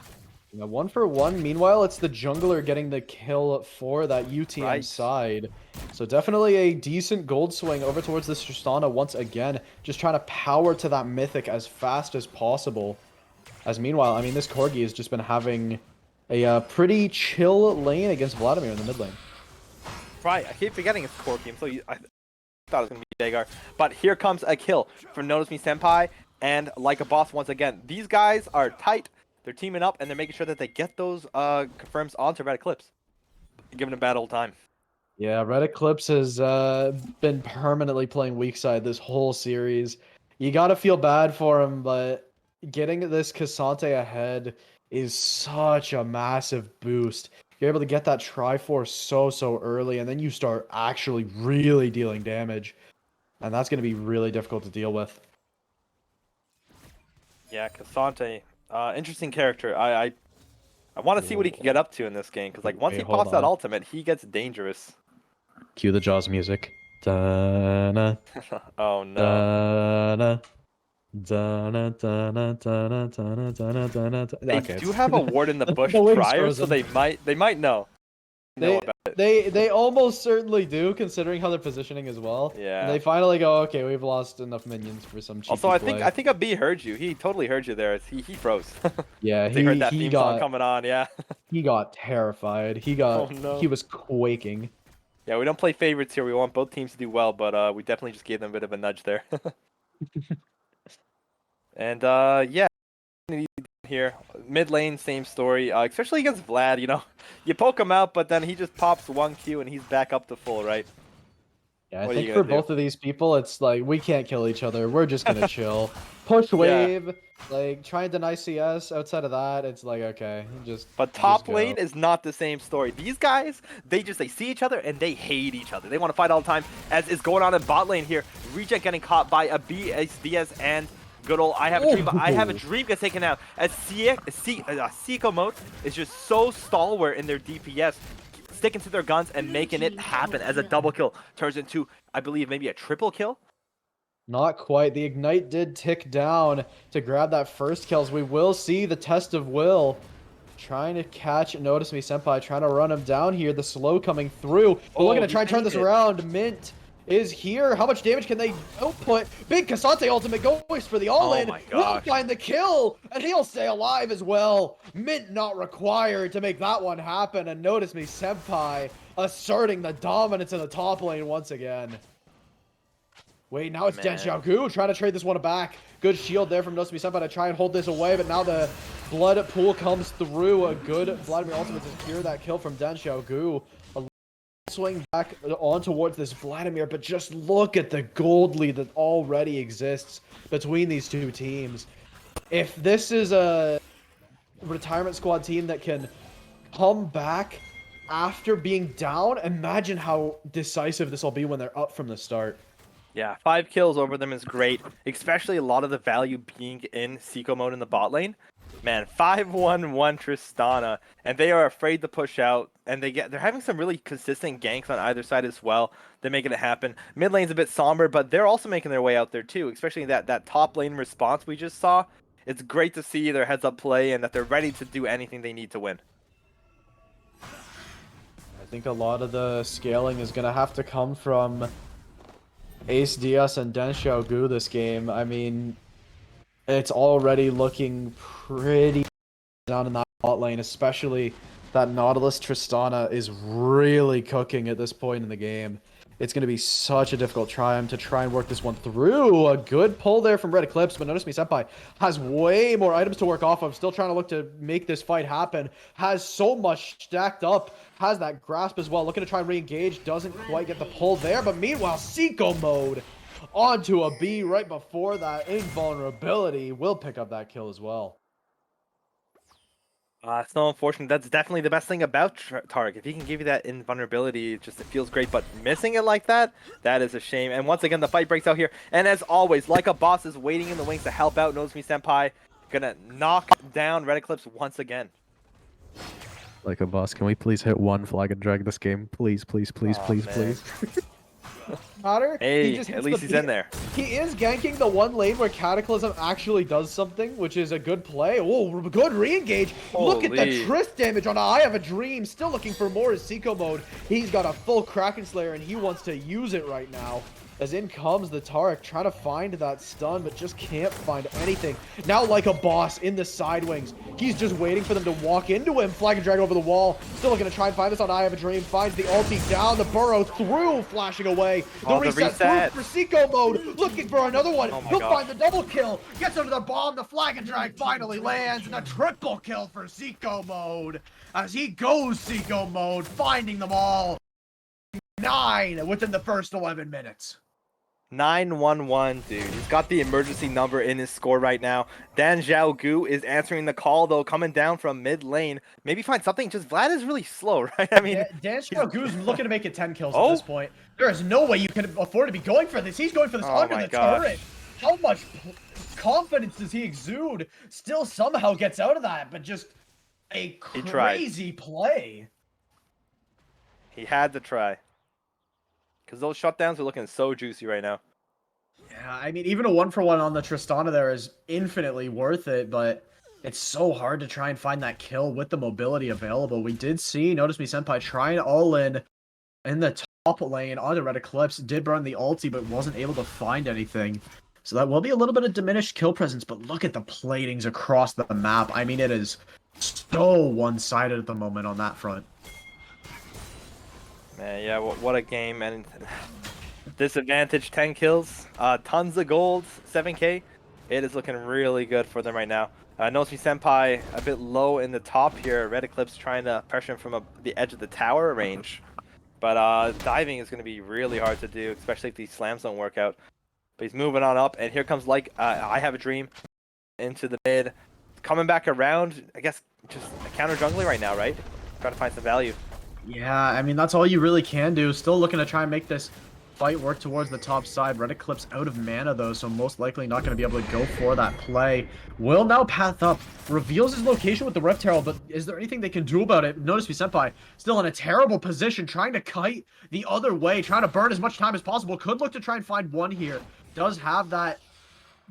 Yeah, 1-for-1. Meanwhile, it's the jungler getting the kill for that UTM side. So definitely a decent gold swing over towards this Tristana once again. Just trying to power to that Mythic as fast as possible. As meanwhile, I mean, this Corgi has just been having a pretty chill lane against Vladimir in the mid lane. Right, I keep forgetting it's Corki. I thought it was going to be Dagar. But here comes a kill from Notice Me Senpai and Like a Boss once again. These guys are tight. They're teaming up, and they're making sure that they get those confirms onto Red Eclipse. Giving a bad old time. Yeah, Red Eclipse has been permanently playing weak side this whole series. You gotta feel bad for him, but getting this Cassante ahead is such a massive boost. You're able to get that Triforce so early, and then you start actually really dealing damage. And that's going to be really difficult to deal with. Yeah, Cassante. Interesting character. I want to see what he can get up to in this game, because like once he pops that ultimate, he gets dangerous. Cue the Jaws music. Da-na, oh no. da-na, They do have a ward in the bush prior, so they might know about it. They almost certainly do, considering how they're positioning as well. Yeah. And they finally go, okay, we've lost enough minions for some cheeky Also, I play. think a B heard you. He totally heard you there. He froze. Yeah, he heard that theme song coming on. Yeah. He got terrified. He was quaking. Yeah, we don't play favorites here. We want both teams to do well, but we definitely just gave them a bit of a nudge there. And yeah, here mid lane, same story. Especially against Vlad, you know, you poke him out, but then he just pops 1Q and he's back up to full, right? Yeah, I think for both of these people, it's like we can't kill each other. We're just gonna chill, push wave, like try and deny CS. Outside of that, it's like okay, just. But top lane is not the same story. These guys, they see each other and they hate each other. They want to fight all the time, as is going on in bot lane here. Reject getting caught by a BS and good old I Have a Dream, but I Have a Dream gets taken out as Sikomo is just so stalwart in their DPS, sticking to their guns and making it happen as a double kill turns into, I believe, maybe a triple kill. Not quite. The Ignite did tick down to grab that first kills. We will see the test of will. Trying to catch Notice Me Senpai, trying to run him down here. The slow coming through. But we're going to try and turn this around. Mint is here. How much damage can they output? Big Cassante ultimate goes for the all-in. Will find the kill, and he'll stay alive as well. Mint not required to make that one happen. And Notice Me Senpai asserting the dominance in the top lane once again. Wait, now it's Den Xiaogu trying to trade this one back. Good shield there from Notice Me Senpai to try and hold this away, but now the blood pool comes through. A good Vladimir ultimate to secure that kill from Den Xiaogu. Swing back on towards this Vladimir, but just look at the gold lead that already exists between these two teams. If this is a retirement squad team that can come back after being down, imagine how decisive this will be when they're up from the start. Yeah, 5 kills over them is great, especially a lot of the value being in Seco mode in the bot lane. Man, 5-1-1 Tristana, and they are afraid to push out, and they're having some really consistent ganks on either side as well. They're making it happen. Mid lane's a bit somber, but they're also making their way out there too, especially that top lane response we just saw. It's great to see their heads up play and that they're ready to do anything they need to win. think a lot of the scaling is going to have to come from Ace Diaz and Den Xiaogu this game. I mean, it's already looking pretty down in that bot lane, especially that Nautilus Tristana is really cooking at this point in the game. It's going to be such a difficult try to try and work this one through. A good pull there from Red Eclipse, but notice me, Senpai has way more items to work off of. Still trying to look to make this fight happen. Has so much stacked up. Has that grasp as well. Looking to try and re-engage. Doesn't quite get the pull there, but meanwhile, Seiko mode onto a B right before that. Invulnerability will pick up that kill as well. It's so unfortunate. That's definitely the best thing about Tarek. If he can give you that invulnerability, it feels great. But missing it like that is a shame. And once again, the fight breaks out here. And as always, like a boss is waiting in the wings to help out Notice Me Senpai. Gonna knock down Red Eclipse once again. Like a boss, can we please hit one flag and drag this game? Please, please, please, please, man. please. Hey, at least he's in there. He is ganking the one lane where Cataclysm actually does something, which is a good play. Oh, good re-engage. Look at the Trist damage on I Have a Dream. Still looking for more as Seiko mode. He's got a full Kraken Slayer, and he wants to use it right now. As in comes the Tarek, trying to find that stun, but just can't find anything. Now like a boss in the side wings. He's just waiting for them to walk into him. Flag and drag over the wall. Still looking to try and find this on I Have a Dream. Finds the ulti down, the burrow through, flashing away. The reset through for Seiko mode. Looking for another one. He'll find the double kill. Gets under the bomb. The flag and drag finally lands. And a triple kill for Seiko mode. As he goes Seiko mode, finding them all. 9 within the first 11 minutes. 911, dude. He's got the emergency number in his score right now. Dan Xiaogu is answering the call, though, coming down from mid lane. Maybe find something. Just Vlad is really slow, right? I mean, Dan Xiaogu's looking to make it 10 kills at this point. There is no way you can afford to be going for this. He's going for this under the turret. How much confidence does he exude? Still somehow gets out of that, but just a crazy play. He had to try. Because those shutdowns are looking so juicy right now. Yeah, I mean, even a 1-for-1 on the Tristana there is infinitely worth it, but it's so hard to try and find that kill with the mobility available. We did see, Notice Me Senpai trying all in the top lane onto Red Eclipse. Did burn the ulti, but wasn't able to find anything. So that will be a little bit of diminished kill presence, but look at the platings across the map. I mean, it is so one-sided at the moment on that front. Man, yeah, what a game. And disadvantage 10 kills, tons of gold, 7k. It is looking really good for them right now. Notice Me Senpai a bit low in the top here. Red Eclipse trying to pressure him from the edge of the tower range. But diving is going to be really hard to do, especially if these slams don't work out. But he's moving on up, and here comes I Have a Dream into the mid. Coming back around, I guess just a counter jungler right now, right? Trying to find some value. Yeah, I mean, that's all you really can do. Still looking to try and make this fight work towards the top side. Red Eclipse out of mana, though, so most likely not going to be able to go for that play. Will now path up. Reveals his location with the Rift Herald, but is there anything they can do about it? Notice Me Senpai still in a terrible position, trying to kite the other way, trying to burn as much time as possible. Could look to try and find one here. Does have that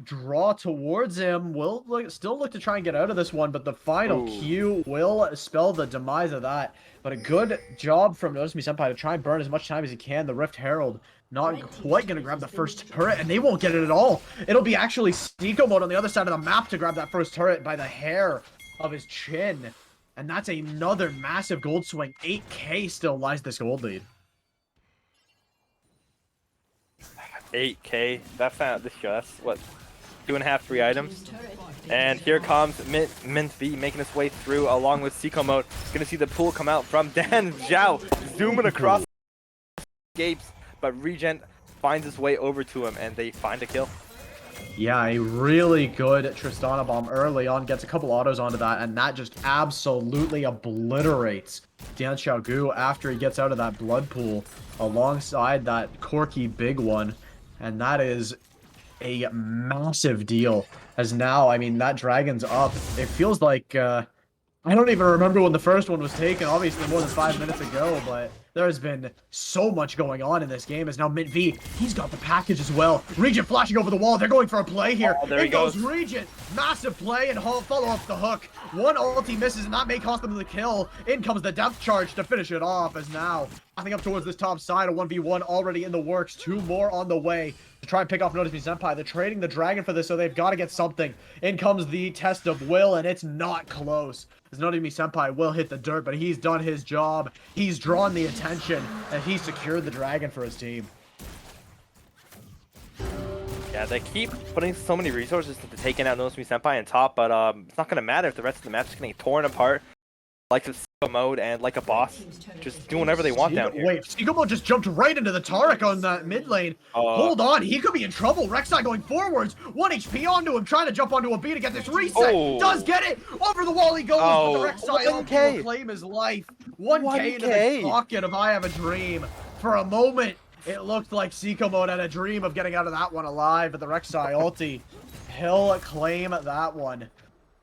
draw towards him. Will still look to try and get out of this one, but the final Q will spell the demise of that. But a good job from Notice Me Senpai to try and burn as much time as he can. The Rift Herald not quite going to grab the first turret, and they won't get it at all. It'll be actually Seiko mode on the other side of the map to grab that first turret by the hair of his chin. And that's another massive gold swing. 8k still lies this gold lead. 8k. That's what, 2.5 free items. And here comes Mint B making his way through along with Seiko mode. Gonna see the pool come out from Dan Zhao, zooming across escapes, but Regent finds his way over to him and they find a kill. Yeah, a really good Tristana bomb early on, gets a couple autos onto that, and that just absolutely obliterates Dan Xiaogu after he gets out of that blood pool alongside that Corky big one. And that is a massive deal, as now, I mean, that dragon's up. It feels like I don't even remember when the first one was taken, obviously more than 5 minutes ago, but there has been so much going on in this game as now Mint V, he's got the package as well. Regent flashing over the wall, they're going for a play here. Oh, there he goes. Regent, massive play and follow up the hook. One ulti misses and that may cost them the kill. In comes the depth charge to finish it off as now, I think up towards this top side, a 1v1 already in the works, 2 more on the way to try and pick off Notice Me Senpai. They're trading the dragon for this, so they've got to get something. In comes the test of will, and it's not close. As Notice Me Senpai will hit the dirt, but he's done his job. He's drawn the attention, and he's secured the dragon for his team. Yeah, they keep putting so many resources into taking out Notice Me Senpai on top, but it's not going to matter if the rest of the match is getting torn apart. Like a Seiko mode and like a boss, just doing whatever they want down here. Wait, Seiko mode just jumped right into the Taric on that mid lane. Hold on, he could be in trouble. Rek'Sai going forwards, 1 HP onto him, trying to jump onto a B to get this reset. Does get it, over the wall he goes, but the Rek'Sai ulti will claim his life. 1K into the pocket of I Have a Dream. For a moment, it looked like Seiko mode had a dream of getting out of that one alive, but the Rek'Sai ulti, he'll claim that one.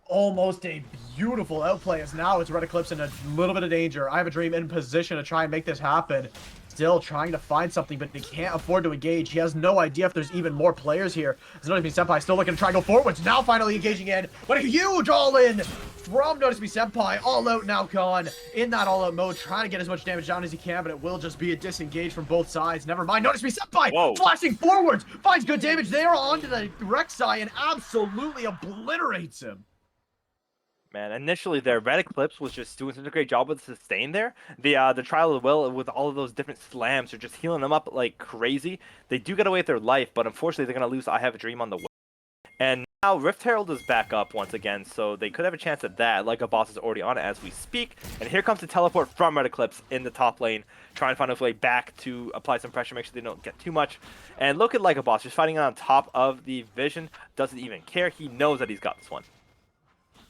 Almost a beautiful outplay as now it's Red Eclipse in a little bit of danger. I Have a Dream in position to try and make this happen. Still trying to find something, but he can't afford to engage. He has no idea if there's even more players here. As Notice Me Senpai still looking to try and go forwards. Now finally engaging in, but a huge all-in from Notice Me Senpai. All out now gone in that all-out mode, trying to get as much damage down as he can, but it will just be a disengage from both sides. Never mind, Notice Me Senpai flashing forwards, finds good damage there onto the Rek'Sai and absolutely obliterates him. Man, initially their Red Eclipse was just doing such a great job with sustain there. The Trial of the Will with all of those different slams are just healing them up like crazy. They do get away with their life, but unfortunately they're going to lose I Have a Dream on the way. And now Rift Herald is back up once again, so they could have a chance at that. Like a boss is already on it as we speak. And here comes the teleport from Red Eclipse in the top lane, trying to find his way back to apply some pressure, make sure they don't get too much. And look at Like a Boss, just fighting on top of the Vision, doesn't even care. He knows that he's got this one.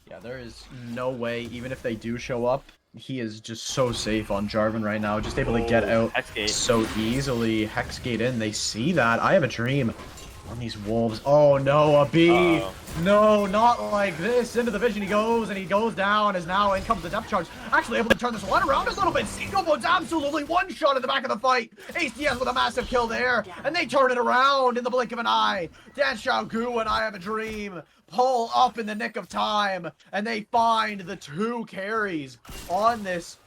Yeah, there is no way, even if they do show up, he is just so safe on Jarvan right now. Just able to get out so easily. Hexgate in, they see that. I Have a Dream on these wolves. Oh no, a B. No, not like this. Into the Vision he goes, and he goes down as now in comes the depth charge. Actually able to turn this one around a little bit. Seiko mode's absolutely one shot in the back of the fight. Ace DS with a massive kill there, and they turn it around in the blink of an eye. Dan Xiaogu and I Have a Dream pull up in the nick of time, and they find the 2 carries on this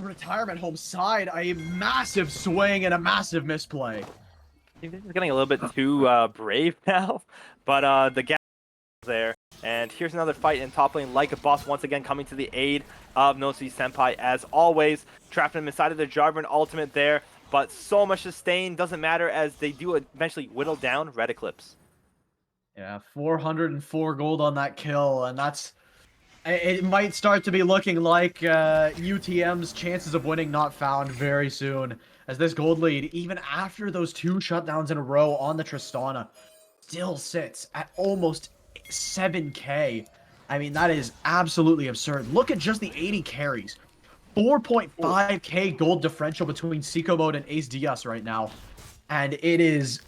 retirement home side. A massive swing and a massive misplay. I think this is getting a little bit too brave now, but the gap is there. And here's another fight in top lane. Like a Boss once again coming to the aid of Notice Me Senpai as always. Trapping him inside of the Jarvan ultimate there, but so much sustain doesn't matter as they do eventually whittle down Red Eclipse. Yeah, 404 gold on that kill, and that's... It might start to be looking like UTM's chances of winning not found very soon. As this gold lead, even after those 2 shutdowns in a row on the Tristana, still sits at almost 7k. I mean, that is absolutely absurd. Look at just the 80 carries. 4.5k gold differential between Seiko mode and Ace DS right now. And it is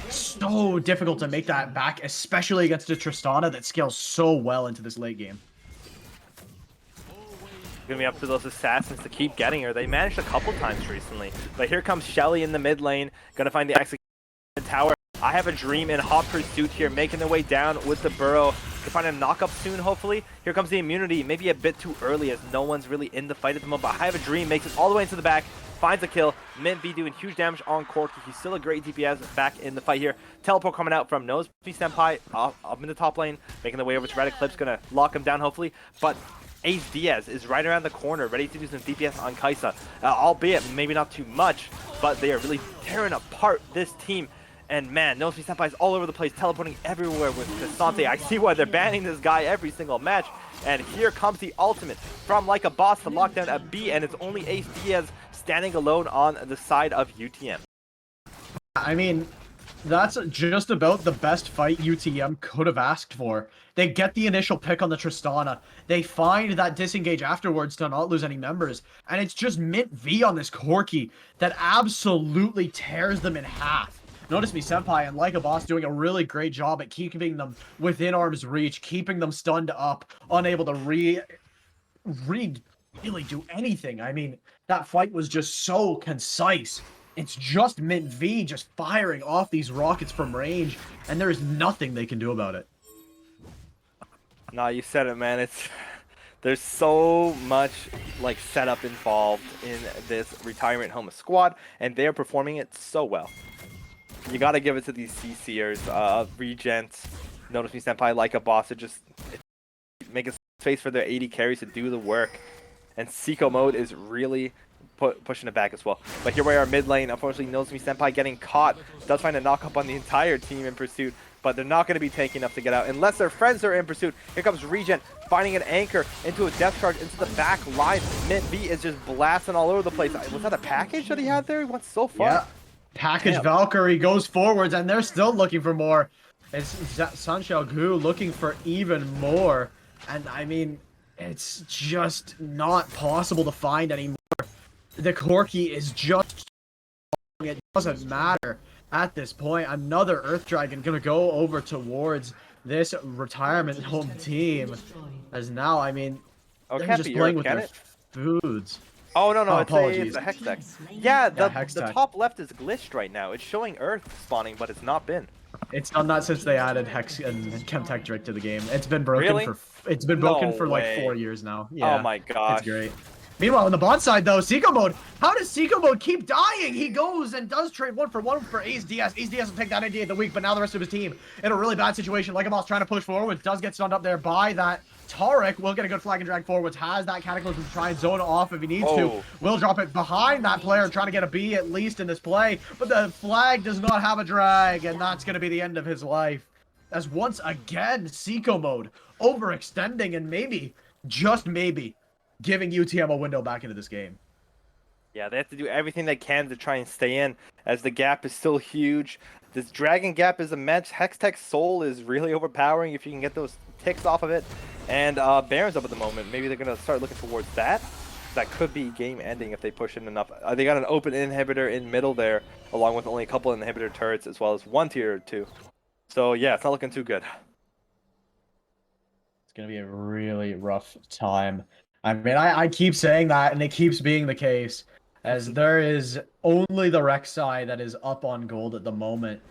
so difficult to make that back, especially against a Tristana that scales so well into this late game. Gonna be up to those assassins to keep getting her. They managed a couple times recently, but here comes Shelly in the mid lane, gonna find the execution tower. I Have a Dream in hot pursuit here, making their way down with the burrow. Can find a knock up soon, hopefully. Here comes the immunity, maybe a bit too early as no one's really in the fight at the moment, but I Have a Dream makes it all the way into the back, finds a kill. Mint V doing huge damage on Corki. He's still a great DPS back in the fight here. Teleport coming out from Notice Me Senpai up in the top lane, making their way over to Red Eclipse, gonna lock him down hopefully, but Ace Diaz is right around the corner, ready to do some DPS on Kai'Sa, albeit maybe not too much, but they are really tearing apart this team. And man, Notice Me Senpai is all over the place, teleporting everywhere with Cassante. I see why they're banning this guy every single match. And here comes the ultimate from Like a Boss to lock down a B, and it's only Ace Diaz standing alone on the side of UTM. I mean, that's just about the best fight UTM could have asked for. They get the initial pick on the Tristana. They find that disengage afterwards to not lose any members. And it's just Mint V on this Corki that absolutely tears them in half. Notice Me Senpai and Like a Boss doing a really great job at keeping them within arm's reach, keeping them stunned up, unable to really do anything. I mean, that fight was just so concise. It's just Mint V just firing off these rockets from range, and there is nothing they can do about it. Nah, you said it, man. There's so much like setup involved in this retirement home squad, and they are performing it so well. You gotta give it to these CCers, Regents, Notice Me Senpai, Like a Boss, to just make a space for their 80 carries to do the work. And Seiko mode is really pushing it back as well. But here we are mid lane. Unfortunately, Notice Me Senpai getting caught. Does find a knock up on the entire team in pursuit, but they're not going to be tanky enough to get out unless their friends are in pursuit. Here comes Regent finding an anchor into a depth charge into the back line. Mint V is just blasting all over the place. Was that a package that he had there? He went so far. Yeah. Package Valkyrie goes forwards, and they're still looking for more. It's Sun Xiaogu looking for even more. And I mean, it's just not possible to find anymore. The Corki is just... It doesn't matter at this point. Another Earth Dragon gonna go over towards this retirement home team. As now, I mean, they're just playing with their foods. Oh, no, apologies. it's a Hex Tech. Yeah, the Hextech. top left is glitched right now. It's showing Earth spawning, but it's not been. It's done that since they added Hex and Chemtech Drake to the game. It's been broken for like 4 years now. Yeah, oh my gosh. It's great. Meanwhile, on the bot side though, Seiko mode. How does Seiko mode keep dying? He goes and does trade 1-for-1 for Ace DS. Ace DS will take that idea of the week, but now the rest of his team in a really bad situation. Like a boss trying to push forward, does get stunned up there by that Tarek. Will get a good flag and drag forwards. Has that Cataclysm to try and zone it off if he needs to. Will drop it behind that player, trying to get a B at least in this play. But the flag does not have a drag, and that's going to be the end of his life. As once again, Seiko mode overextending and maybe, just maybe, giving UTM a window back into this game. Yeah, they have to do everything they can to try and stay in, as the gap is still huge. This Dragon gap is immense. Hextech's Soul is really overpowering if you can get those ticks off of it. And Baron's up at the moment. Maybe they're going to start looking towards that. That could be game ending if they push in enough. They got an open inhibitor in middle there, along with only a couple inhibitor turrets, as well as one tier 2. So yeah, it's not looking too good. It's going to be a really rough time. I mean, I keep saying that, and it keeps being the case, as there is only the Rek'Sai that is up on gold at the moment,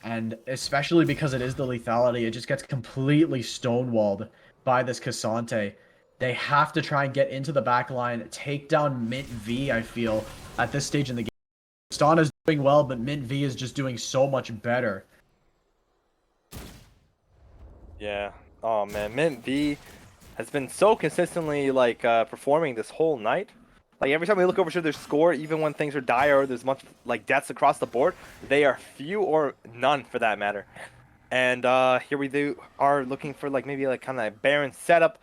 and especially because it is the lethality, it just gets completely stonewalled by this Cassante. They have to try and get into the back line, take down Mint V, I feel, at this stage in the game. Stana's doing well, but Mint V is just doing so much better. Yeah. Oh, man. Mint V has been so consistently like performing this whole night. Like every time we look over to their score, even when things are dire or there's much like deaths across the board, they are few or none for that matter. And here we are looking for like maybe like kind of a Baron setup,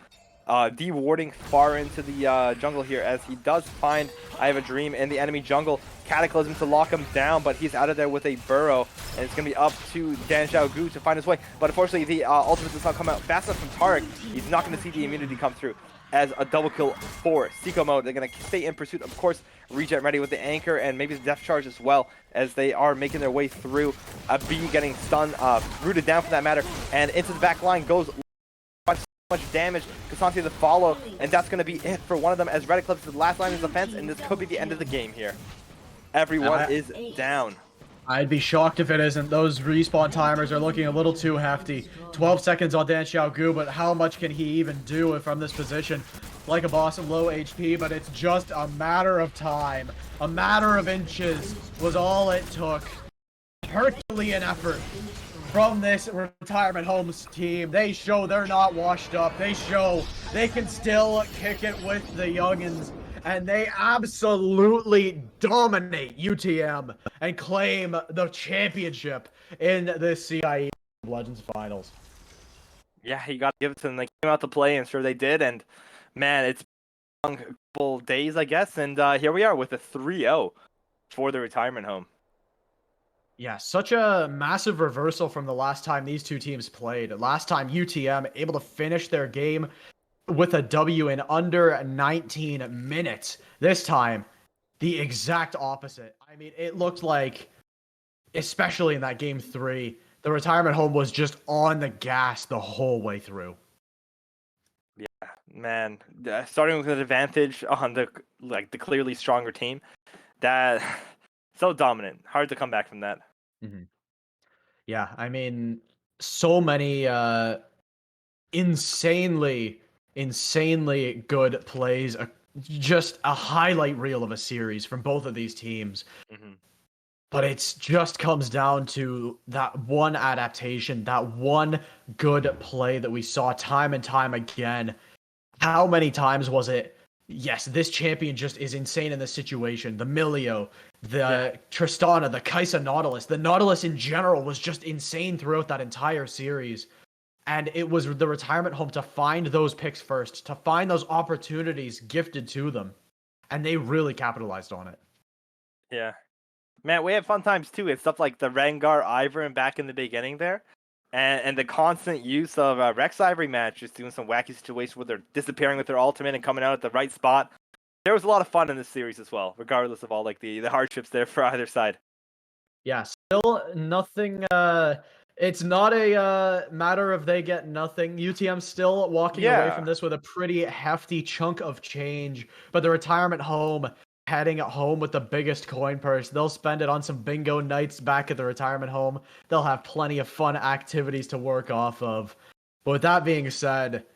de-warding far into the jungle here, as he does find I Have a Dream in the enemy jungle. Cataclysm to lock him down, but he's out of there with a burrow, and it's going to be up to Dan Xiaogu to find his way. But unfortunately, the ultimate does not come out fast enough from Tarek. He's not going to see the immunity come through. As a double kill for Seiko mode, they're going to stay in pursuit. Of course, Regent ready with the anchor and maybe the death charge as well, as they are making their way through. A B getting stunned, rooted down for that matter, and into the back line goes much damage. Cassante to follow, and that's going to be it for one of them, as Red Eclipse is the last line of defense, and this could be the end of the game here. Everyone is down. I'd be shocked if it isn't. Those respawn timers are looking a little too hefty. 12 seconds on Dan Xiaogu, but how much can he even do from this position? Like a boss of low HP, but it's just a matter of time. A matter of inches was all it took. Herculean effort from this retirement homes team. They show they're not washed up. They show they can still kick it with the youngins. And they absolutely dominate UTM and claim the championship in this CIE Legends Finals. Yeah, you got to give it to them. They came out to play, and sure they did. And man, it's been a couple days, I guess. And here we are with a 3-0 for the retirement home. Yeah, such a massive reversal from the last time these two teams played. Last time UTM able to finish their game with a W in under 19 minutes. This time, the exact opposite. I mean, it looked like especially in that game 3, the retirement home was just on the gas the whole way through. Yeah, man. Starting with an advantage on the clearly stronger team, that so dominant. Hard to come back from that. Mm-hmm. Yeah, I mean, so many insanely good plays. Just a highlight reel of a series from both of these teams. Mm-hmm. But it's just comes down to that one adaptation, that one good play that we saw time and time again. How many times was it? Yes, this champion just is insane in this situation. The Milio, the Tristana, the Kaisa Nautilus. The Nautilus in general was just insane throughout that entire series. And it was the retirement home to find those picks first, to find those opportunities gifted to them. And they really capitalized on it. Yeah. Man, we had fun times too. It's stuff like the Rengar Ivern back in the beginning there. And the constant use of Rex Ivory match, just doing some wacky situations where they're disappearing with their ultimate and coming out at the right spot. There was a lot of fun in this series as well, regardless of all the hardships there for either side. Yeah, still nothing. It's not a matter of they get nothing. UTM still walking away from this with a pretty hefty chunk of change, but the retirement home heading home with the biggest coin purse. They'll spend it on some bingo nights back at the retirement home. They'll have plenty of fun activities to work off of. But with that being said,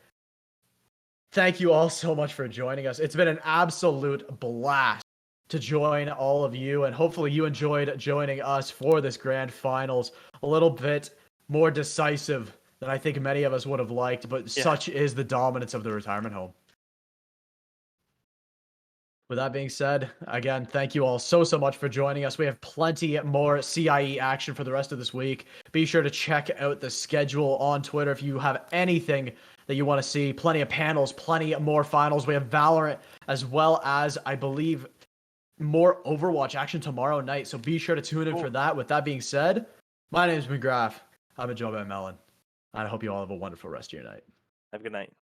thank you all so much for joining us. It's been an absolute blast to join all of you, and hopefully you enjoyed joining us for this grand finals. A little bit more decisive than I think many of us would have liked, but such is the dominance of the retirement home. With that being said, again, thank you all so much for joining us. We have plenty more CIE action for the rest of this week. Be sure to check out the schedule on Twitter if you have anything that you want to see. Plenty of panels, plenty more finals. We have Valorant, as well as, I believe, more Overwatch action tomorrow night. So be sure to tune in for that. With that being said, my name is McGrath. I'm a job at Melon. And I hope you all have a wonderful rest of your night. Have a good night.